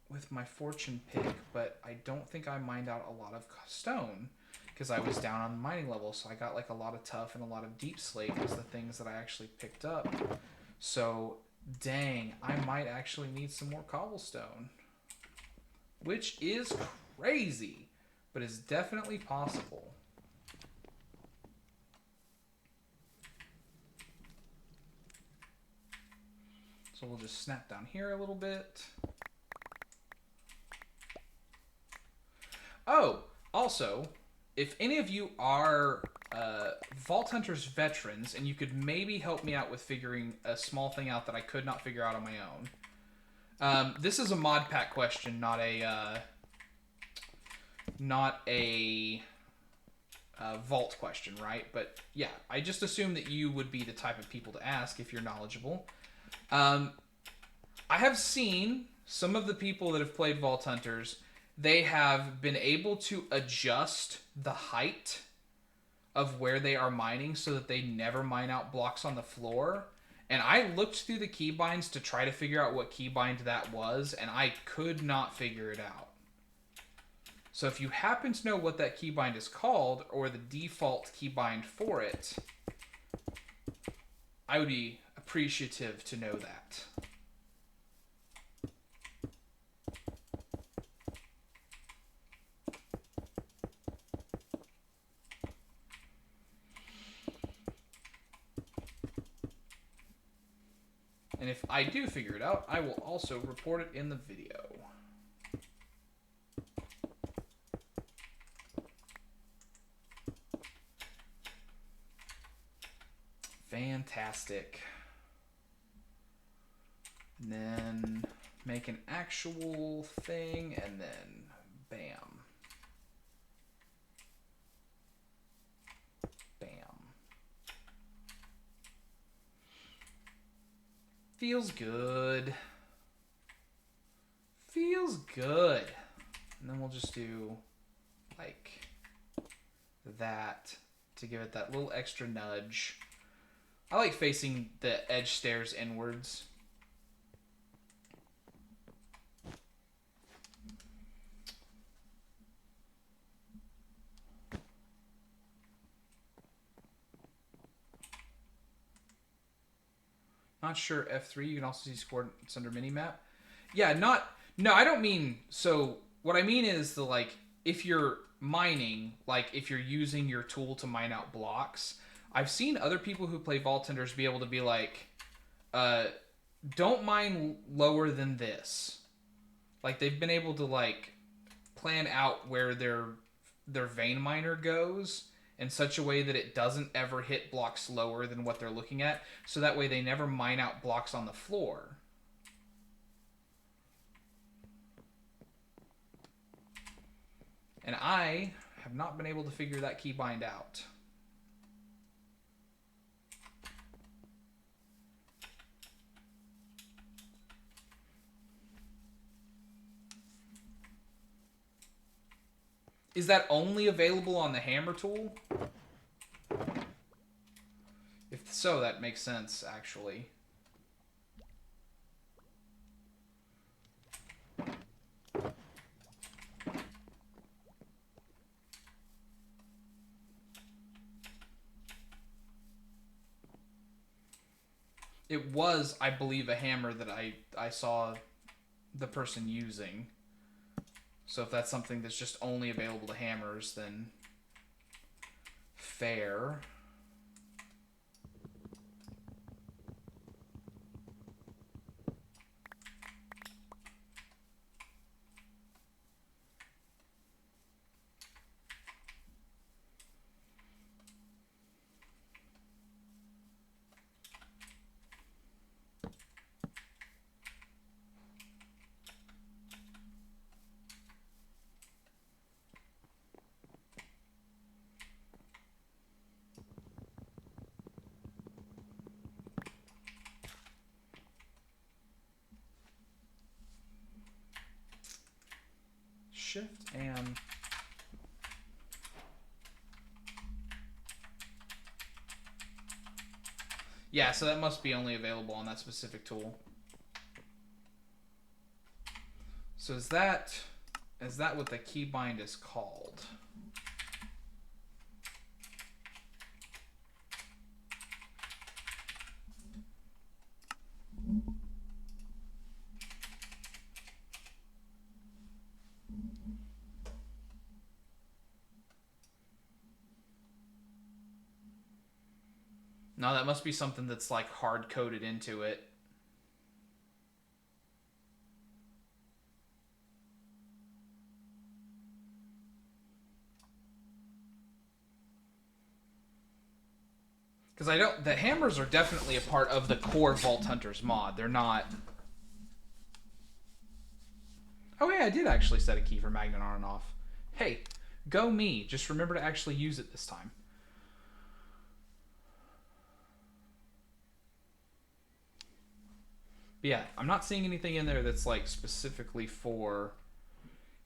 Speaker 1: with my fortune pick, but I don't think I mined out a lot of stone because I was down on the mining level. So I got like a lot of tough and a lot of deep slate was the things that I actually picked up. So dang, I might actually need some more cobblestone, which is crazy, but it's definitely possible. So we'll just snap down here a little bit. Oh, also, if any of you are Vault Hunters Veterans, and you could maybe help me out with figuring a small thing out that I could not figure out on my own. This is a mod pack question, not a vault question, right? But yeah, I just assume that you would be the type of people to ask if you're knowledgeable. I have seen some of the people that have played Vault Hunters, they have been able to adjust the height of where they are mining so that they never mine out blocks on the floor. And I looked through the keybinds to try to figure out what keybind that was, and I could not figure it out. So if you happen to know what that keybind is called, or the default keybind for it, I would be appreciative to know that. And if I do figure it out, I will also report it in the video. Fantastic. And then make an actual thing, and then bam. Bam. Feels good. Feels good. And then we'll just do like that to give it that little extra nudge. I like facing the edge stairs inwards. Not sure F3, you can also see coordinates under minimap. Yeah, no, I don't mean, so what I mean is the like, if you're mining, like if you're using your tool to mine out blocks, I've seen other people who play Vault Hunters be able to be like, don't mine lower than this. Like they've been able to like plan out where their vein miner goes in such a way that it doesn't ever hit blocks lower than what they're looking at, so that way they never mine out blocks on the floor. And I have not been able to figure that keybind out. Is that only available on the hammer tool? If so, that makes sense, actually. It was, I believe, a hammer that I saw the person using. So if that's something that's just only available to hammers, then fair. Shift and yeah, so that must be only available on that specific tool. So is that what the keybind is called? No, that must be something that's like hard coded into it. Because I don't... The hammers are definitely a part of the core Vault Hunters mod. They're not... Oh, yeah, I did actually set a key for Magnet on and off. Hey, go me. Just remember to actually use it this time. But yeah, I'm not seeing anything in there that's like specifically for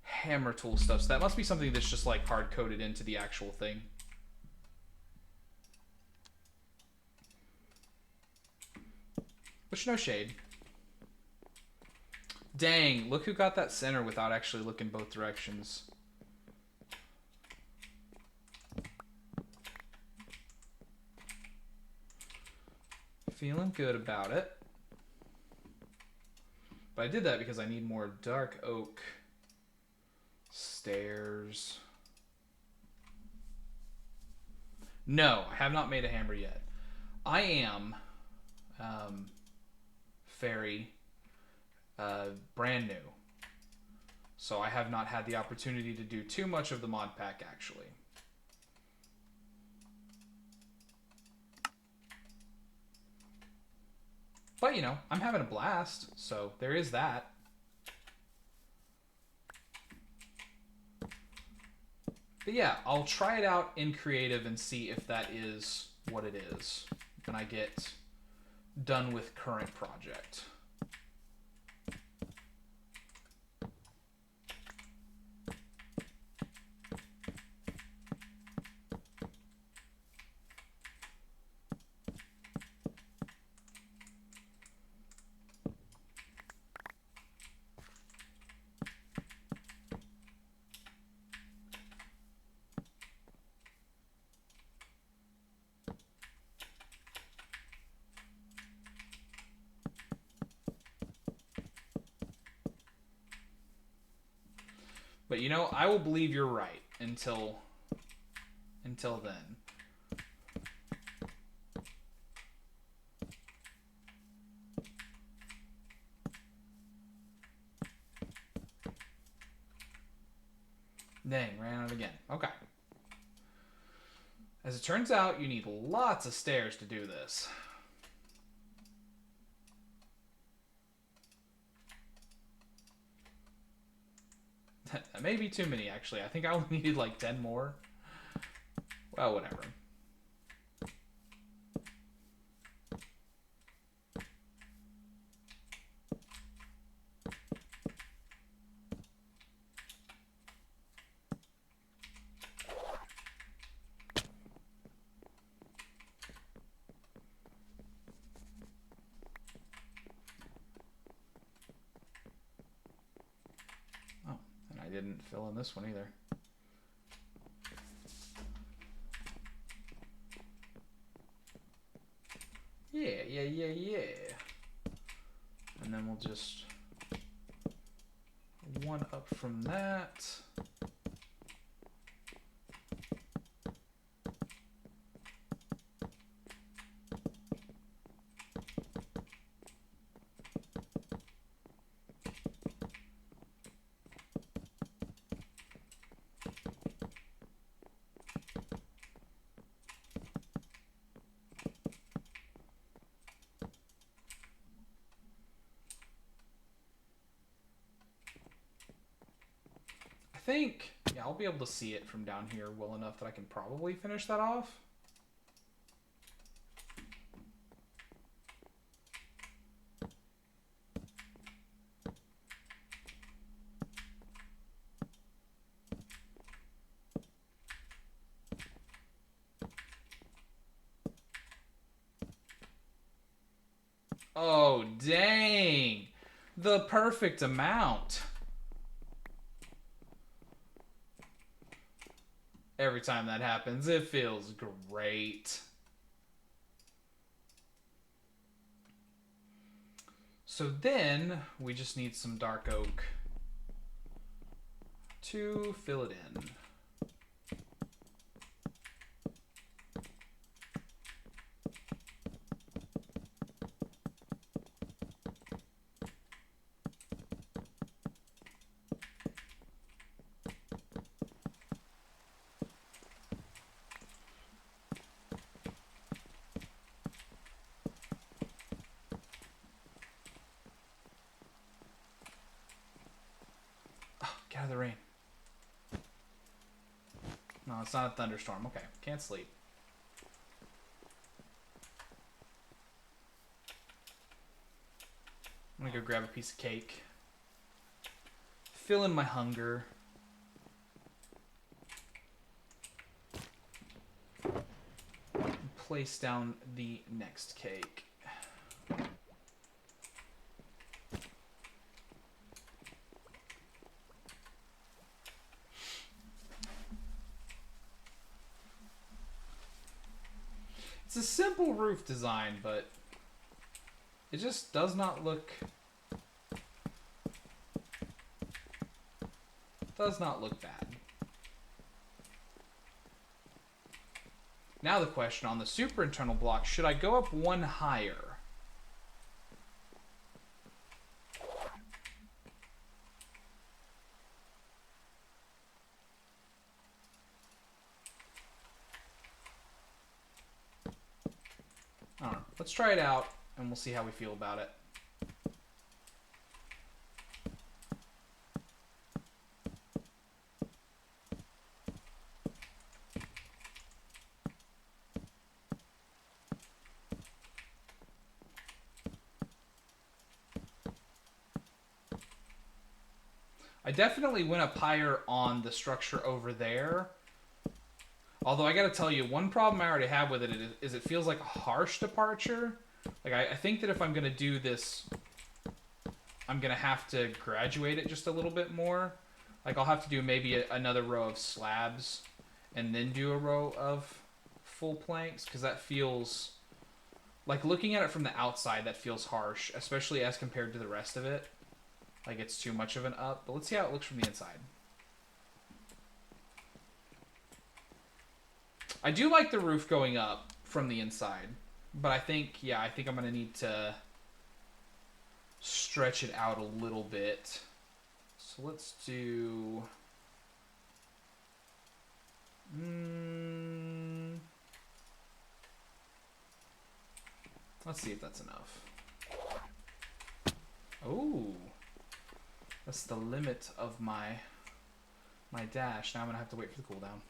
Speaker 1: hammer tool stuff. So that must be something that's just like hard-coded into the actual thing. Which, no shade. Dang, look who got that center without actually looking both directions. Feeling good about it. But I did that because I need more dark oak stairs. No, I have not made a hammer yet. I am very brand new. So I have not had the opportunity to do too much of the mod pack, actually. But, you know, I'm having a blast, so there is that. But yeah, I'll try it out in creative and see if that is what it is when I get done with current project. But you know, I will believe you're right until then. Dang, ran out again. Okay. As it turns out, you need lots of stairs to do this. That may be too many, actually. I think I only needed like 10 more. Well, whatever. Oh, and I didn't fill in this one either. Yeah. And then we'll just one up from that. I think, yeah, I'll be able to see it from down here well enough that I can probably finish that off. Oh, dang. The perfect amount. Every time that happens, it feels great. So then we just need some dark oak to fill it in. it's not a thunderstorm. Okay, can't sleep. I'm gonna go grab a piece of cake. Fill in my hunger. And place down the next cake. It's a simple roof design, but it just does not look bad. Now the question on the super internal block, should I go up one higher? I don't know. Let's try it out, and we'll see how we feel about it. I definitely went up higher on the structure over there. Although I gotta tell you, one problem I already have with it is it feels like a harsh departure. Like, I think that if I'm gonna do this, I'm gonna have to graduate it just a little bit more. Like, I'll have to do maybe another row of slabs and then do a row of full planks, because that feels... Like, looking at it from the outside, that feels harsh, especially as compared to the rest of it. Like, it's too much of an up. But let's see how it looks from the inside. I do like the roof going up from the inside. But I think, yeah, I think I'm going to need to stretch it out a little bit. So let's do... Let's see if that's enough. Oh, that's the limit of my dash. Now I'm gonna have to wait for the cooldown.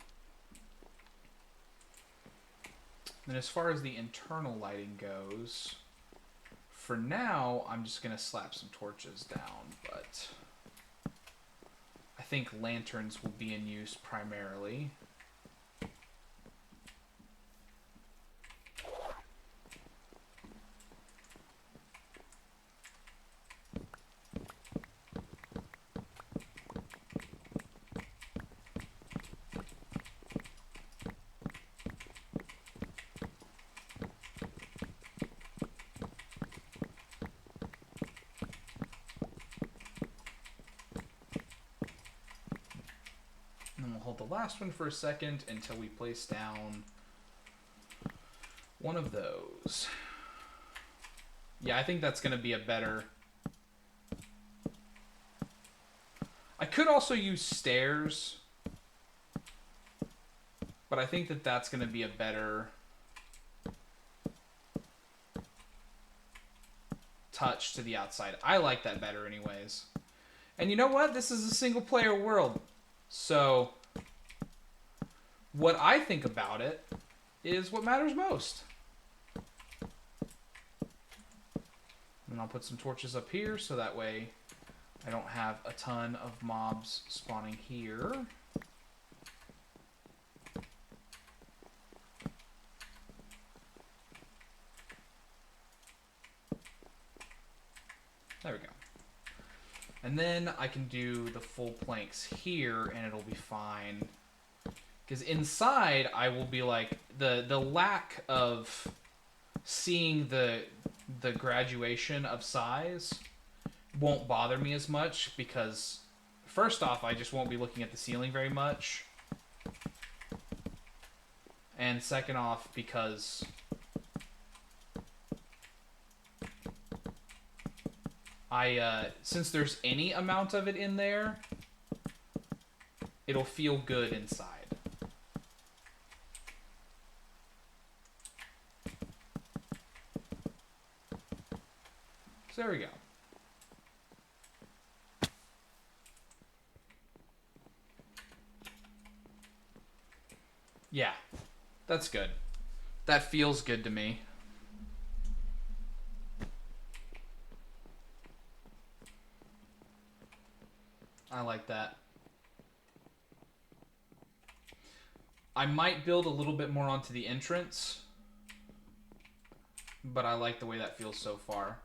Speaker 1: Then as far as the internal lighting goes, for now I'm just gonna slap some torches down, but I think lanterns will be in use primarily. The last one for a second until we place down one of those. Yeah, I think that's going to be a better... I could also use stairs, but I think that that's going to be a better touch to the outside. I like that better anyways. And you know what? This is a single player world. So what I think about it is what matters most. And I'll put some torches up here so that way I don't have a ton of mobs spawning here. There we go. And then I can do the full planks here and it'll be fine. Because inside, I will be like, the lack of seeing the graduation of size won't bother me as much, because first off, I just won't be looking at the ceiling very much. And second off, because since there's any amount of it in there, it'll feel good inside. So there we go. Yeah, that's good. That feels good to me. I like that. I might build a little bit more onto the entrance, but I like the way that feels so far.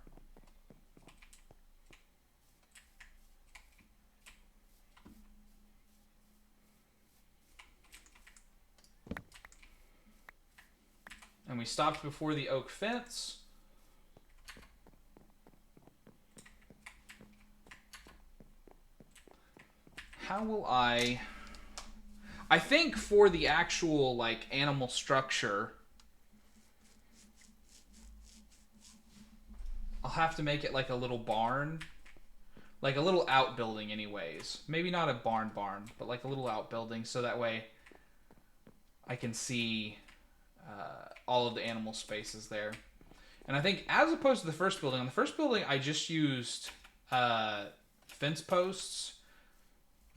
Speaker 1: And we stopped before the oak fence. How will I think for the actual like animal structure, I'll have to make it like a little barn. Like a little outbuilding anyways. Maybe not a barn, but like a little outbuilding so that way I can see all of the animal spaces there. And I think as opposed to the first building, on the first building I just used fence posts,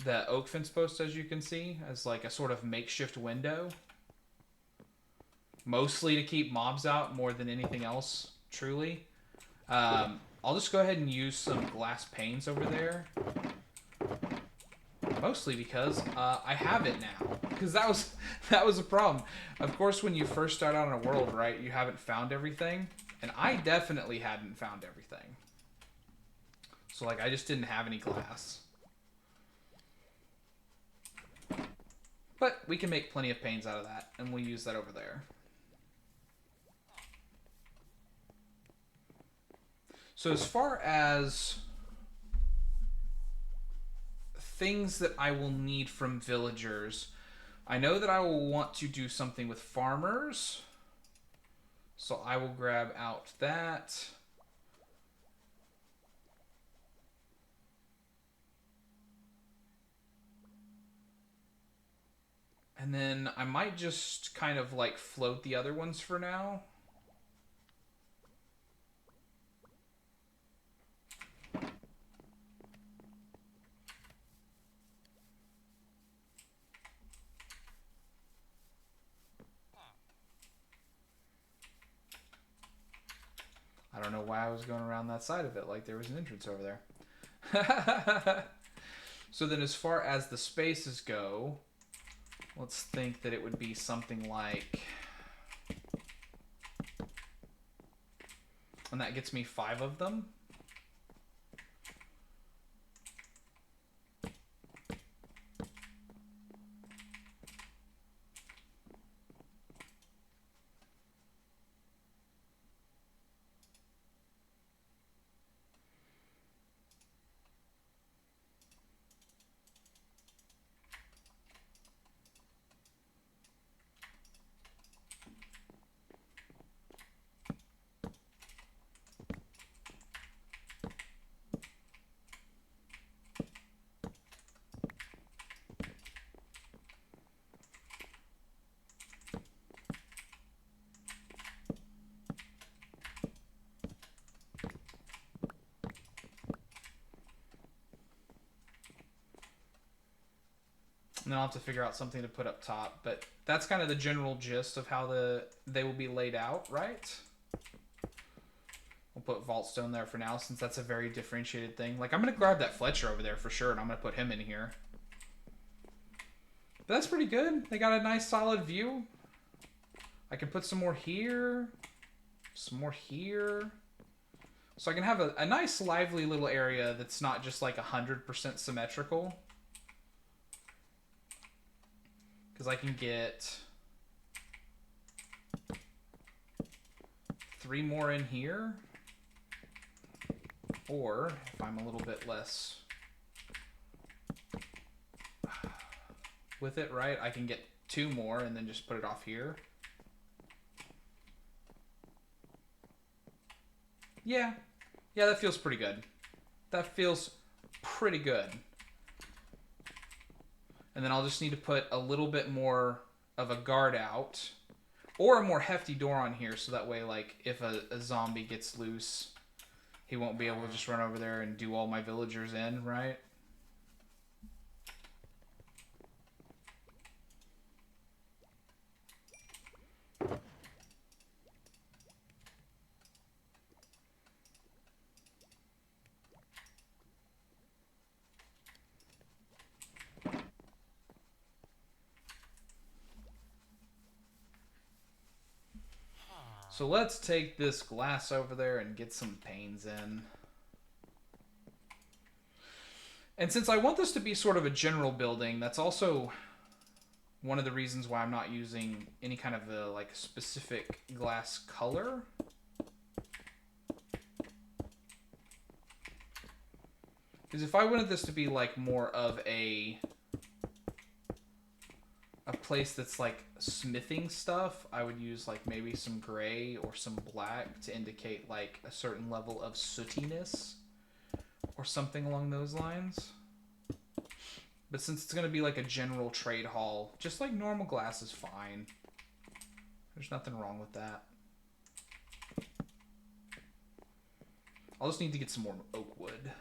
Speaker 1: the oak fence posts as you can see, as like a sort of makeshift window. Mostly to keep mobs out more than anything else, truly. I'll just go ahead and use some glass panes over there. Mostly because I have it now. Because that was a problem. Of course, when you first start out in a world, right, you haven't found everything. And I definitely hadn't found everything. So, like, I just didn't have any glass. But we can make plenty of panes out of that, and we'll use that over there. So as far as things that I will need from villagers, I know that I will want to do something with farmers. So I will grab out that. And then I might just kind of like float the other ones for now. I don't know why I was going around that side of it like there was an entrance over there. So then as far as the spaces go, let's think that it would be something like... And that gets me 5 of them. And then I'll have to figure out something to put up top. But that's kind of the general gist of how they will be laid out, right? We'll put Vault Stone there for now, since that's a very differentiated thing. Like, I'm going to grab that Fletcher over there for sure, and I'm going to put him in here. But that's pretty good. They got a nice solid view. I can put some more here. Some more here. So I can have a nice lively little area that's not just like 100% symmetrical. Because I can get 3 more in here. Or, if I'm a little bit less with it, right, I can get 2 more and then just put it off here. Yeah. Yeah, that feels pretty good. That feels pretty good. And then I'll just need to put a little bit more of a guard out. Or a more hefty door on here, so that way, like, if a zombie gets loose, he won't be able to just run over there and do all my villagers in, right? So let's take this glass over there and get some panes in. And since I want this to be sort of a general building, that's also one of the reasons why I'm not using any kind of a like specific glass color. Because if I wanted this to be like more of a place that's like smithing stuff, I would use like maybe some gray or some black to indicate like a certain level of sootiness or something along those lines. But since it's going to be like a general trade hall, just like normal glass is fine. There's nothing wrong with that. I'll just need to get some more oak wood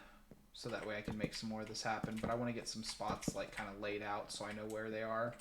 Speaker 1: so that way I can make some more of this happen. But I want to get some spots like kind of laid out so I know where they are.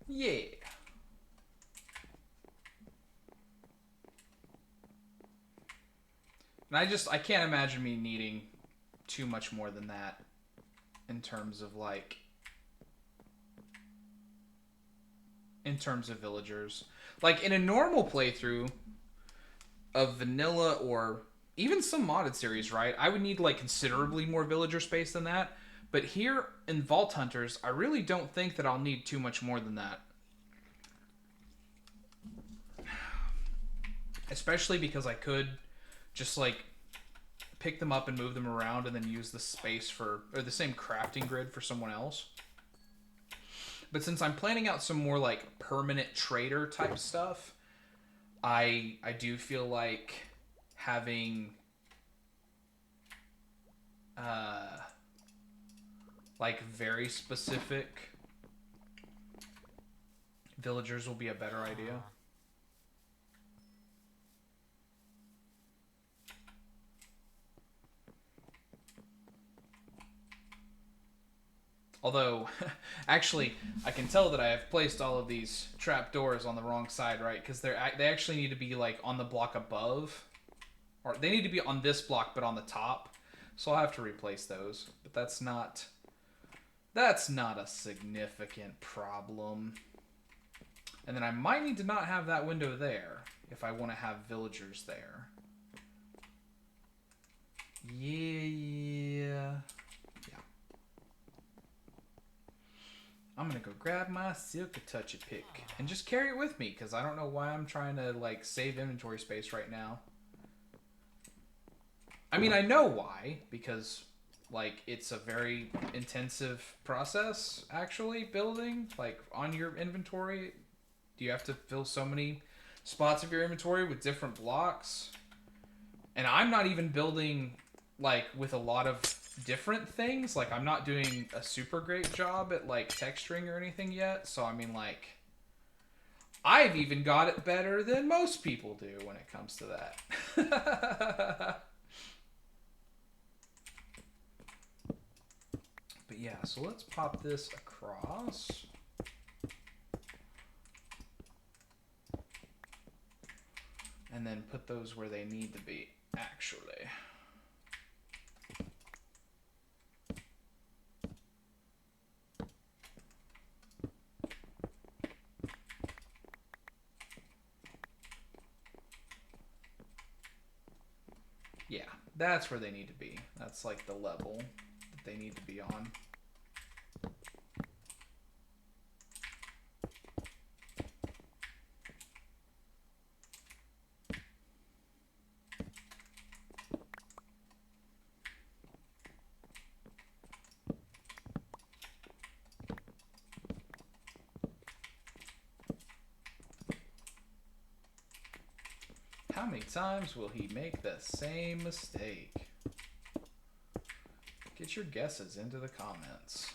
Speaker 1: Yeah. And I can't imagine me needing too much more than that in terms of villagers. Like in a normal playthrough of vanilla or even some modded series, right? I would need like considerably more villager space than that. But here in Vault Hunters, I really don't think that I'll need too much more than that. Especially because I could just like pick them up and move them around and then use the space for, or the same crafting grid for someone else. But since I'm planning out some more like permanent trader type stuff, I do feel like having like very specific villagers will be a better idea. Although, actually, I can tell that I have placed all of these trapdoors on the wrong side, right? Because they actually need to be like on the block above, or they need to be on this block but on the top. So I'll have to replace those. But that's not a significant problem. And then I might need to not have that window there if I want to have villagers there. Yeah. I'm gonna go grab my Silk-a-Touchy pick and just carry it with me because I don't know why I'm trying to like save inventory space right now. I mean, I know why, because like it's a very intensive process actually building like on your inventory. You have to fill so many spots of your inventory with different blocks, and I'm not even building like with a lot of different things. Like I'm not doing a super great job at like texturing or anything yet, so I mean like I've even got it better than most people do when it comes to that. But yeah, so let's pop this across. And then put those where they need to be, actually. Yeah, that's where they need to be. That's like the level that they need to be on. How many times will he make the same mistake? Get your guesses into the comments.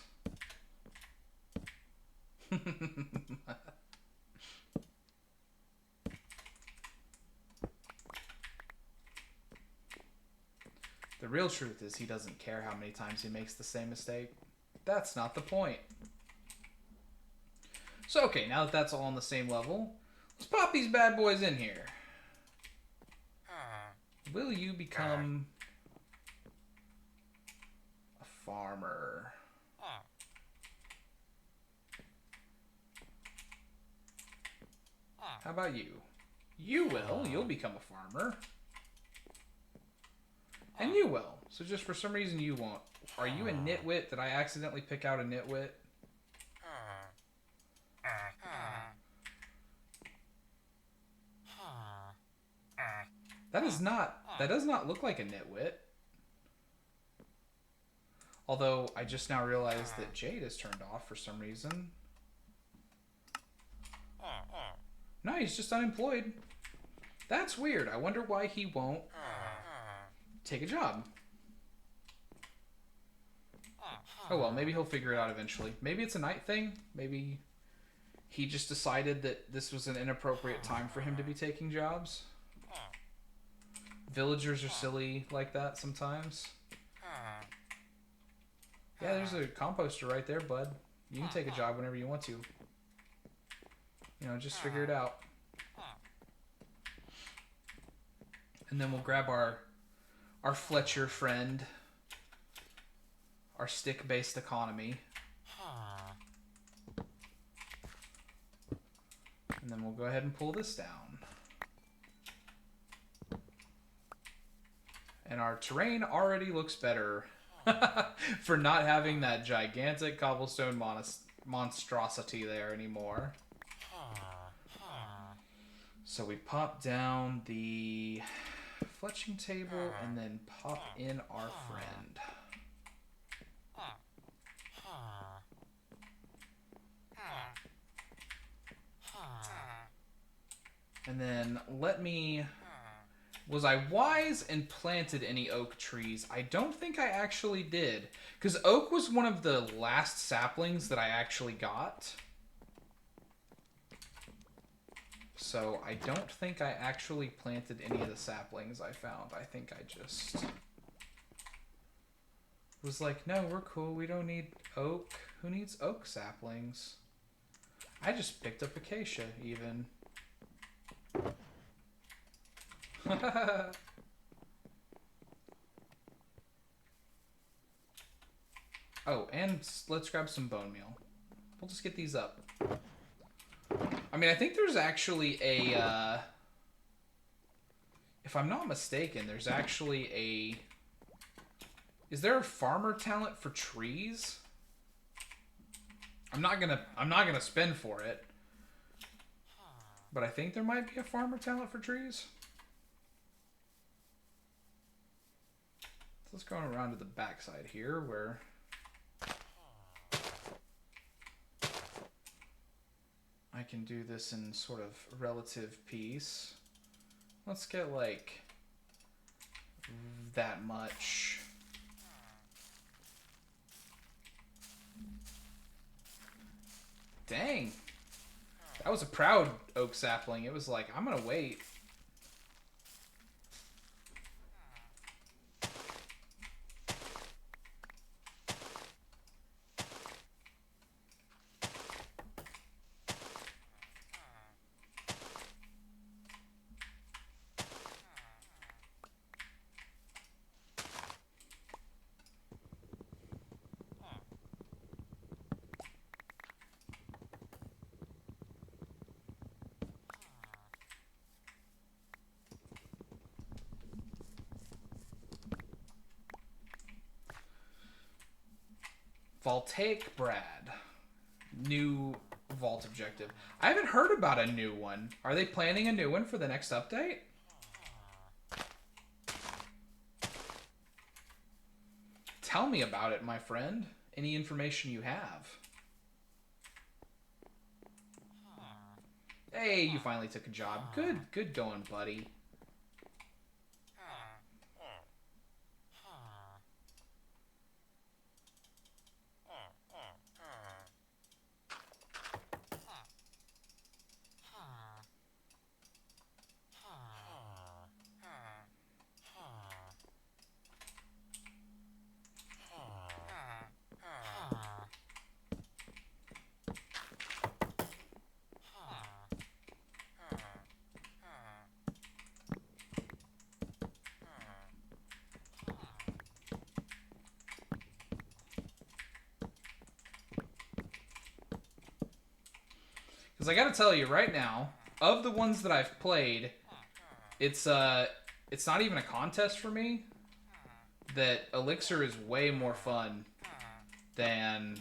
Speaker 1: The real truth is he doesn't care how many times he makes the same mistake. That's not the point. So, okay, now that that's all on the same level, let's pop these bad boys in here. Will you become a farmer? How about you? You will. You'll become a farmer. And you will. So just for some reason you won't. Are you a nitwit? Did I accidentally pick out a nitwit? That does not look like a nitwit. Although I just now realized that Jade is turned off for some reason. No, he's just unemployed. That's weird. I wonder why he won't take a job. Oh well, maybe he'll figure it out eventually. Maybe it's a night thing. Maybe he just decided that this was an inappropriate time for him to be taking jobs. Villagers are silly like that sometimes. Yeah, there's a composter right there, bud. You can take a job whenever you want to. You know, just figure it out. And then we'll grab our Fletcher friend. Our stick-based economy. And then we'll go ahead and pull this down. And our terrain already looks better for not having that gigantic cobblestone monstrosity there anymore. So we pop down the fletching table and then pop in our friend. And then let me... Was I wise and planted any oak trees? I don't think I actually did. Because oak was one of the last saplings that I actually got. So I don't think I actually planted any of the saplings I found. I think I just was like, no, we're cool. We don't need oak. Who needs oak saplings? I just picked up acacia even. Oh, and let's grab some bone meal. We'll just get these up. I mean, I think there's actually a, if I'm not mistaken, there's actually a, is there a farmer talent for trees? I'm not gonna spend for it. But I think there might be a farmer talent for trees. So let's go around to the backside here where I can do this in sort of relative peace. Let's get like that much. Dang. That was a proud oak sapling. It was like, I'm gonna wait. Voltaic Brad. New vault objective. I haven't heard about a new one. Are they planning a new one for the next update? Tell me about it, my friend. Any information you have. Hey, you finally took a job. Good going, buddy. Because I gotta tell you right now, of the ones that I've played, it's not even a contest for me that Elixir is way more fun than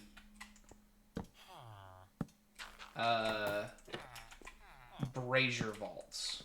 Speaker 1: Brazier Vaults.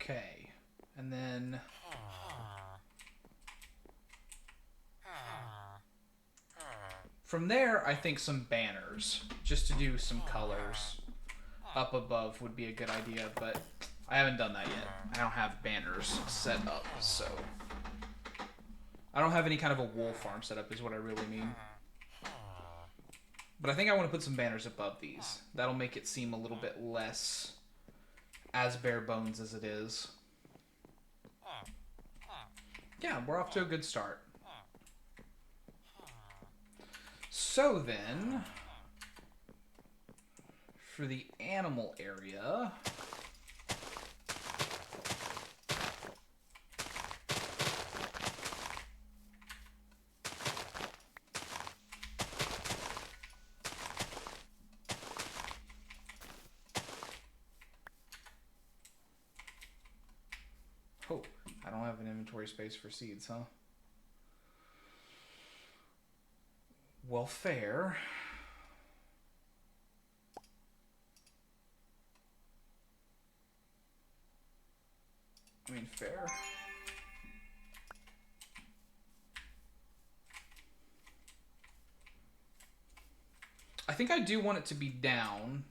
Speaker 1: Okay, and then from there, I think some banners, just to do some colors up above would be a good idea, but I haven't done that yet. I don't have banners set up, so I don't have any kind of a wool farm set up is what I really mean. But I think I want to put some banners above these. That'll make it seem a little bit less as bare bones as it is. Yeah, we're off to a good start. So then, for the animal area, oh, I don't have an inventory space for seeds, huh? Well, fair. I mean, fair. I think I do want it to be down.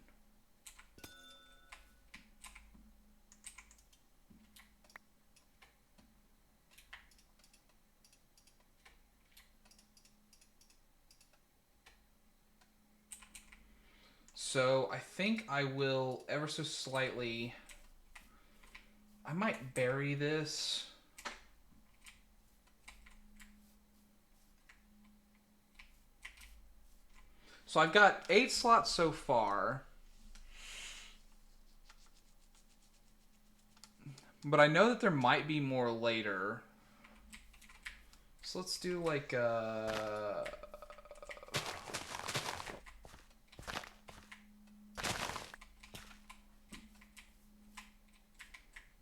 Speaker 1: So I think I will ever so slightly... I might bury this. So I've got 8 slots so far. But I know that there might be more later. So let's do like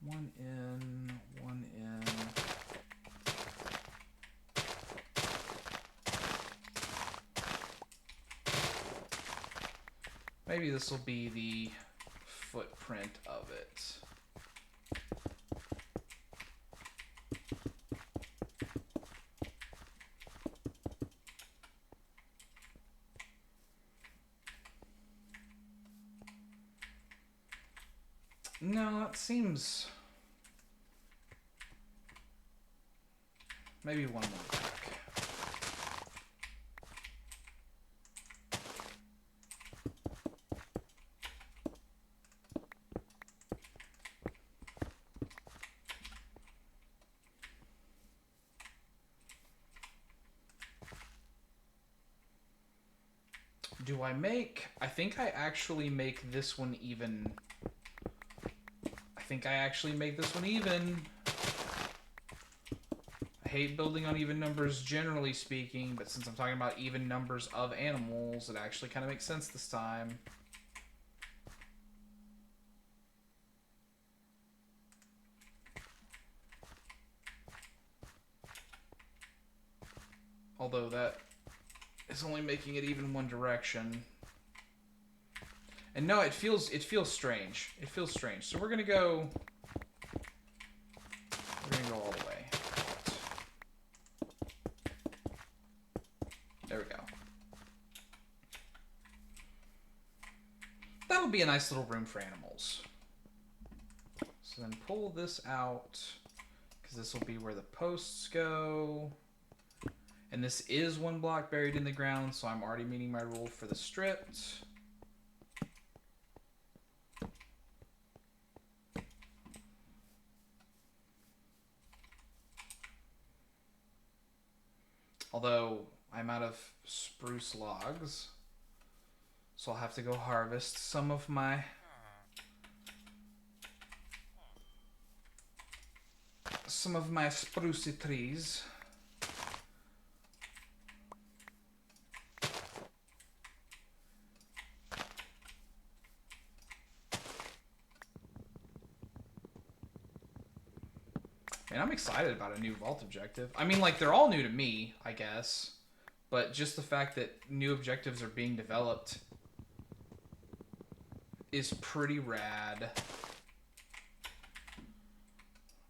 Speaker 1: one in, one in. Maybe this will be the footprint of it. No, it seems... Maybe one more back. Do I make... I think I actually make this one even... I think I actually make this one even. I hate building on even numbers generally speaking, but since I'm talking about even numbers of animals, it actually kind of makes sense this time. Although that is only making it even one direction. And no, it feels strange. It feels strange. So we're gonna go all the way. There we go. That'll be a nice little room for animals. So then pull this out, because this will be where the posts go. And this is 1 block buried in the ground, so I'm already meeting my rule for the stripped. Although I'm out of spruce logs, so I'll have to go harvest some of my sprucey trees. And I'm excited about a new vault objective. I mean, like, they're all new to me, I guess. But just the fact that new objectives are being developed is pretty rad.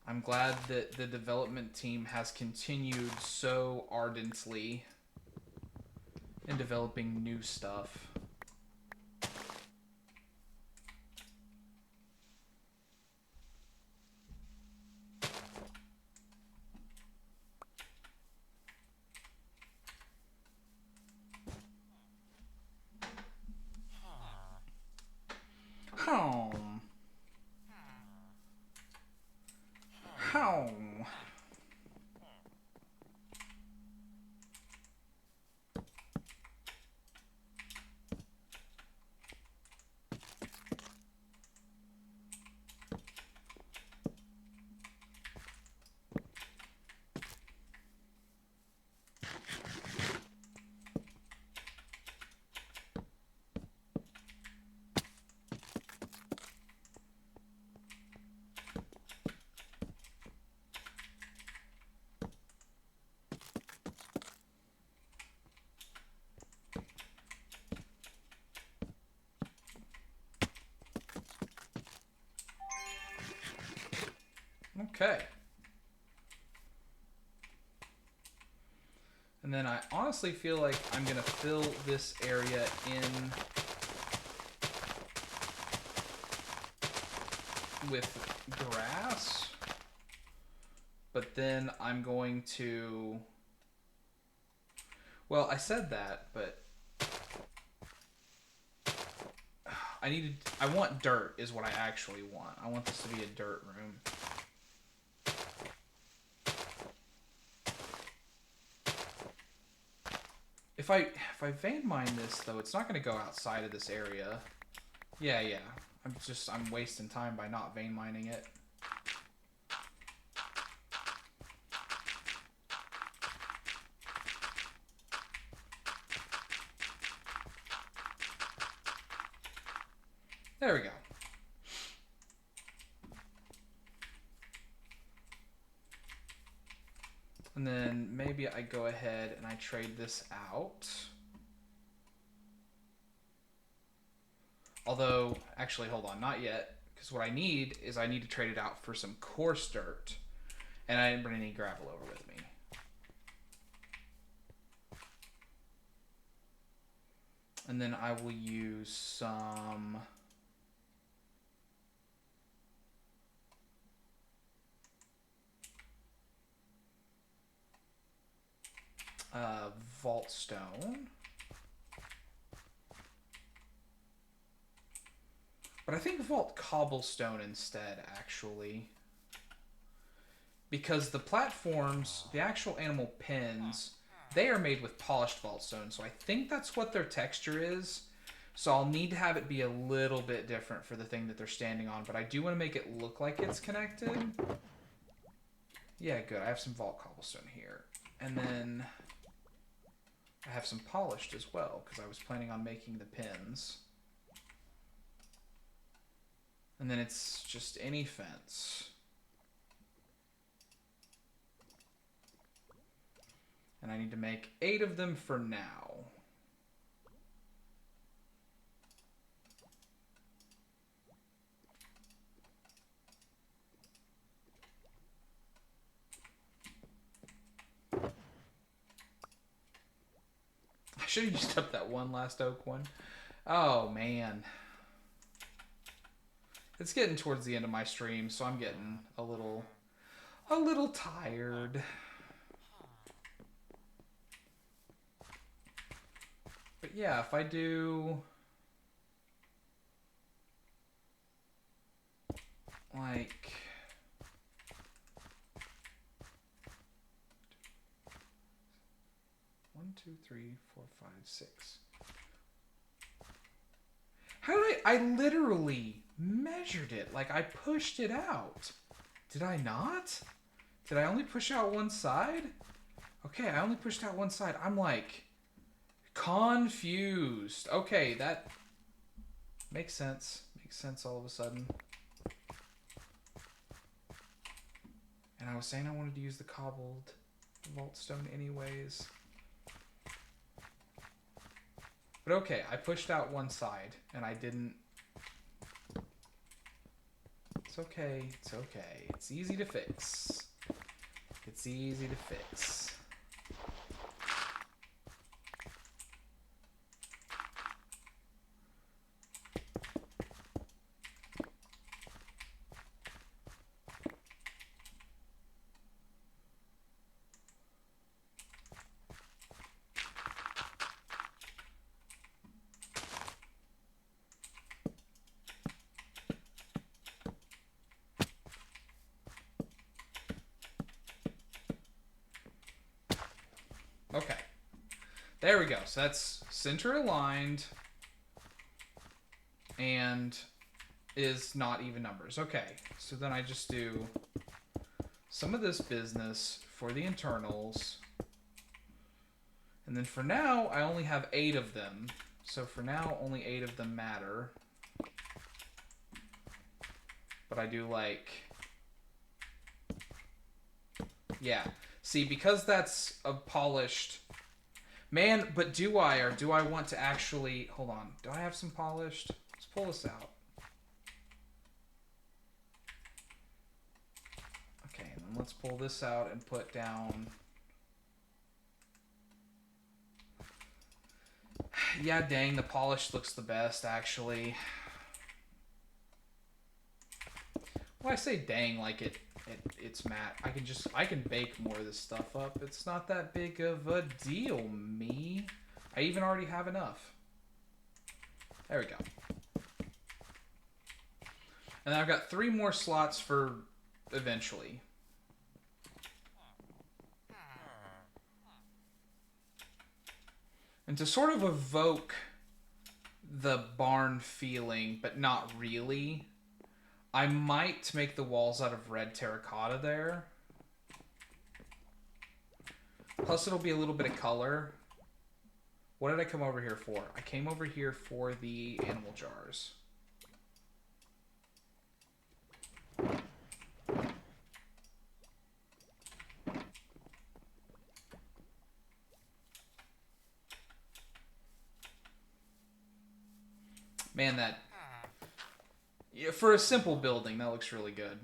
Speaker 1: I'm glad that the development team has continued so ardently in developing new stuff. Home. Home. Okay. And then I honestly feel like I'm going to fill this area in with grass. But then I'm going to... Well, I said that, but... I want dirt is what I actually want. I want this to be a dirt room. If I vein mine this though, it's not going to go outside of this area. Yeah. I'm wasting time by not vein mining it. There we go. And then maybe I go ahead and I trade this out. Although, actually, hold on, not yet. Because what I need is I need to trade it out for some coarse dirt. And I didn't bring any gravel over with me. And then I will use some... vault stone. But I think vault cobblestone instead, actually. Because the platforms, the actual animal pens, they are made with polished vault stone. So I think that's what their texture is. So I'll need to have it be a little bit different for the thing that they're standing on. But I do want to make it look like it's connected. Yeah, good. I have some vault cobblestone here. And then... I have some polished as well, because I was planning on making the pins. And then it's just any fence. And I need to make 8 of them for now. should have used up that one last oak one. Oh, man. It's getting towards the end of my stream, so I'm getting a little tired. But yeah, if I do like 1, 2, 3, 4, 5, 6. How did I literally measured it. Like, I pushed it out. Did I not? Did I only push out one side? Okay, I only pushed out one side. I'm like confused. Okay, that makes sense. Makes sense all of a sudden. And I was saying I wanted to use the cobbled vault stone anyways. But okay, I pushed out one side and I didn't. It's okay. It's okay. It's easy to fix. It's easy to fix. Okay. There we go. So that's center aligned and is not even numbers. Okay. So then I just do some of this business for the internals. And then for now, I only have 8 of them. So for now, only 8 of them matter. But I do like... Yeah. See, because that's a polished... Man, but do I, or do I want to actually... Hold on. Do I have some polished? Let's pull this out. Okay, and then let's pull this out and put down... Yeah, dang, the polished looks the best, actually. Well, I say dang like it's matte. I can bake more of this stuff up. It's not that big of a deal, me. I even already have enough. There we go. And then I've got 3 more slots for eventually. And to sort of evoke the barn feeling, but not really, I might make the walls out of red terracotta there. Plus it'll be a little bit of color. What did I come over here for? I came over here for the animal jars. Man, that... Yeah, for a simple building, that looks really good.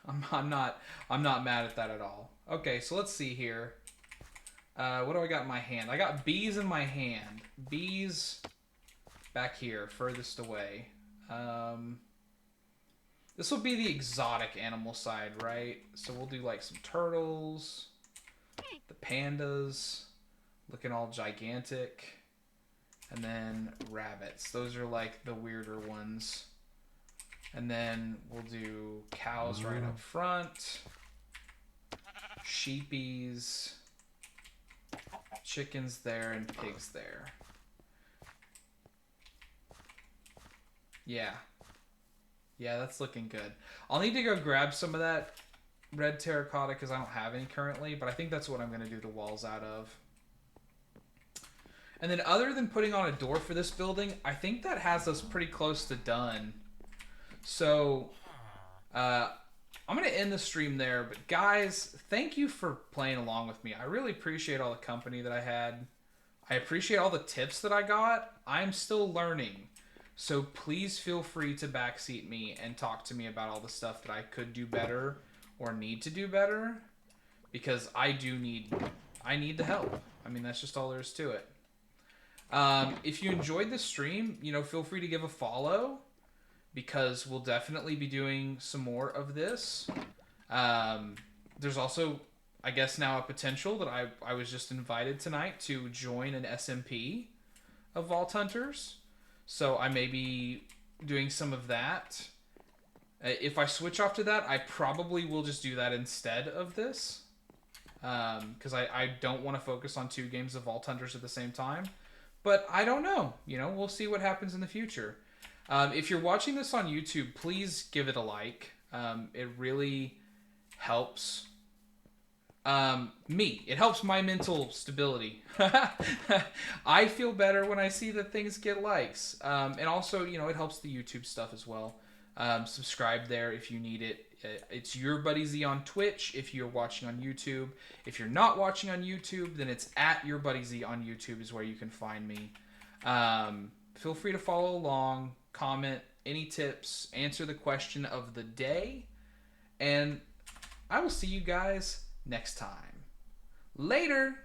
Speaker 1: I'm not mad at that at all. Okay, so let's see here. What do I got in my hand? I got bees in my hand. Bees back here, furthest away. This will be the exotic animal side, right? So we'll do like some turtles, the pandas, looking all gigantic, and then rabbits. Those are like the weirder ones. And then we'll do cows right up front, sheepies, chickens there, and pigs there. Yeah. Yeah, that's looking good. I'll need to go grab some of that red terracotta because I don't have any currently, but I think that's what I'm going to do the walls out of. And then other than putting on a door for this building, I think that has us pretty close to done. So, I'm going to end the stream there. But guys, thank you for playing along with me. I really appreciate all the company that I had. I appreciate all the tips that I got. I'm still learning. So please feel free to backseat me and talk to me about all the stuff that I could do better or need to do better. Because I need the help. I mean, that's just all there is to it. If you enjoyed the stream, feel free to give a follow because we'll definitely be doing some more of this. There's also, I guess, now a potential that I was just invited tonight to join an SMP of Vault Hunters. So I may be doing some of that. If I switch off to that, I probably will just do that instead of this. Because I don't want to focus on 2 games of Vault Hunters at the same time. But I don't know. We'll see what happens in the future. If you're watching this on YouTube, please give it a like. It really helps me. It helps my mental stability. I feel better when I see that things get likes. And also, it helps the YouTube stuff as well. Subscribe there if you need it. It's Your Buddy Z on Twitch if you're watching on YouTube. If you're not watching on YouTube, then it's at Your Buddy Z on YouTube is where you can find me. Feel free to follow along, comment any tips, answer the question of the day, and I will see you guys next time. Later!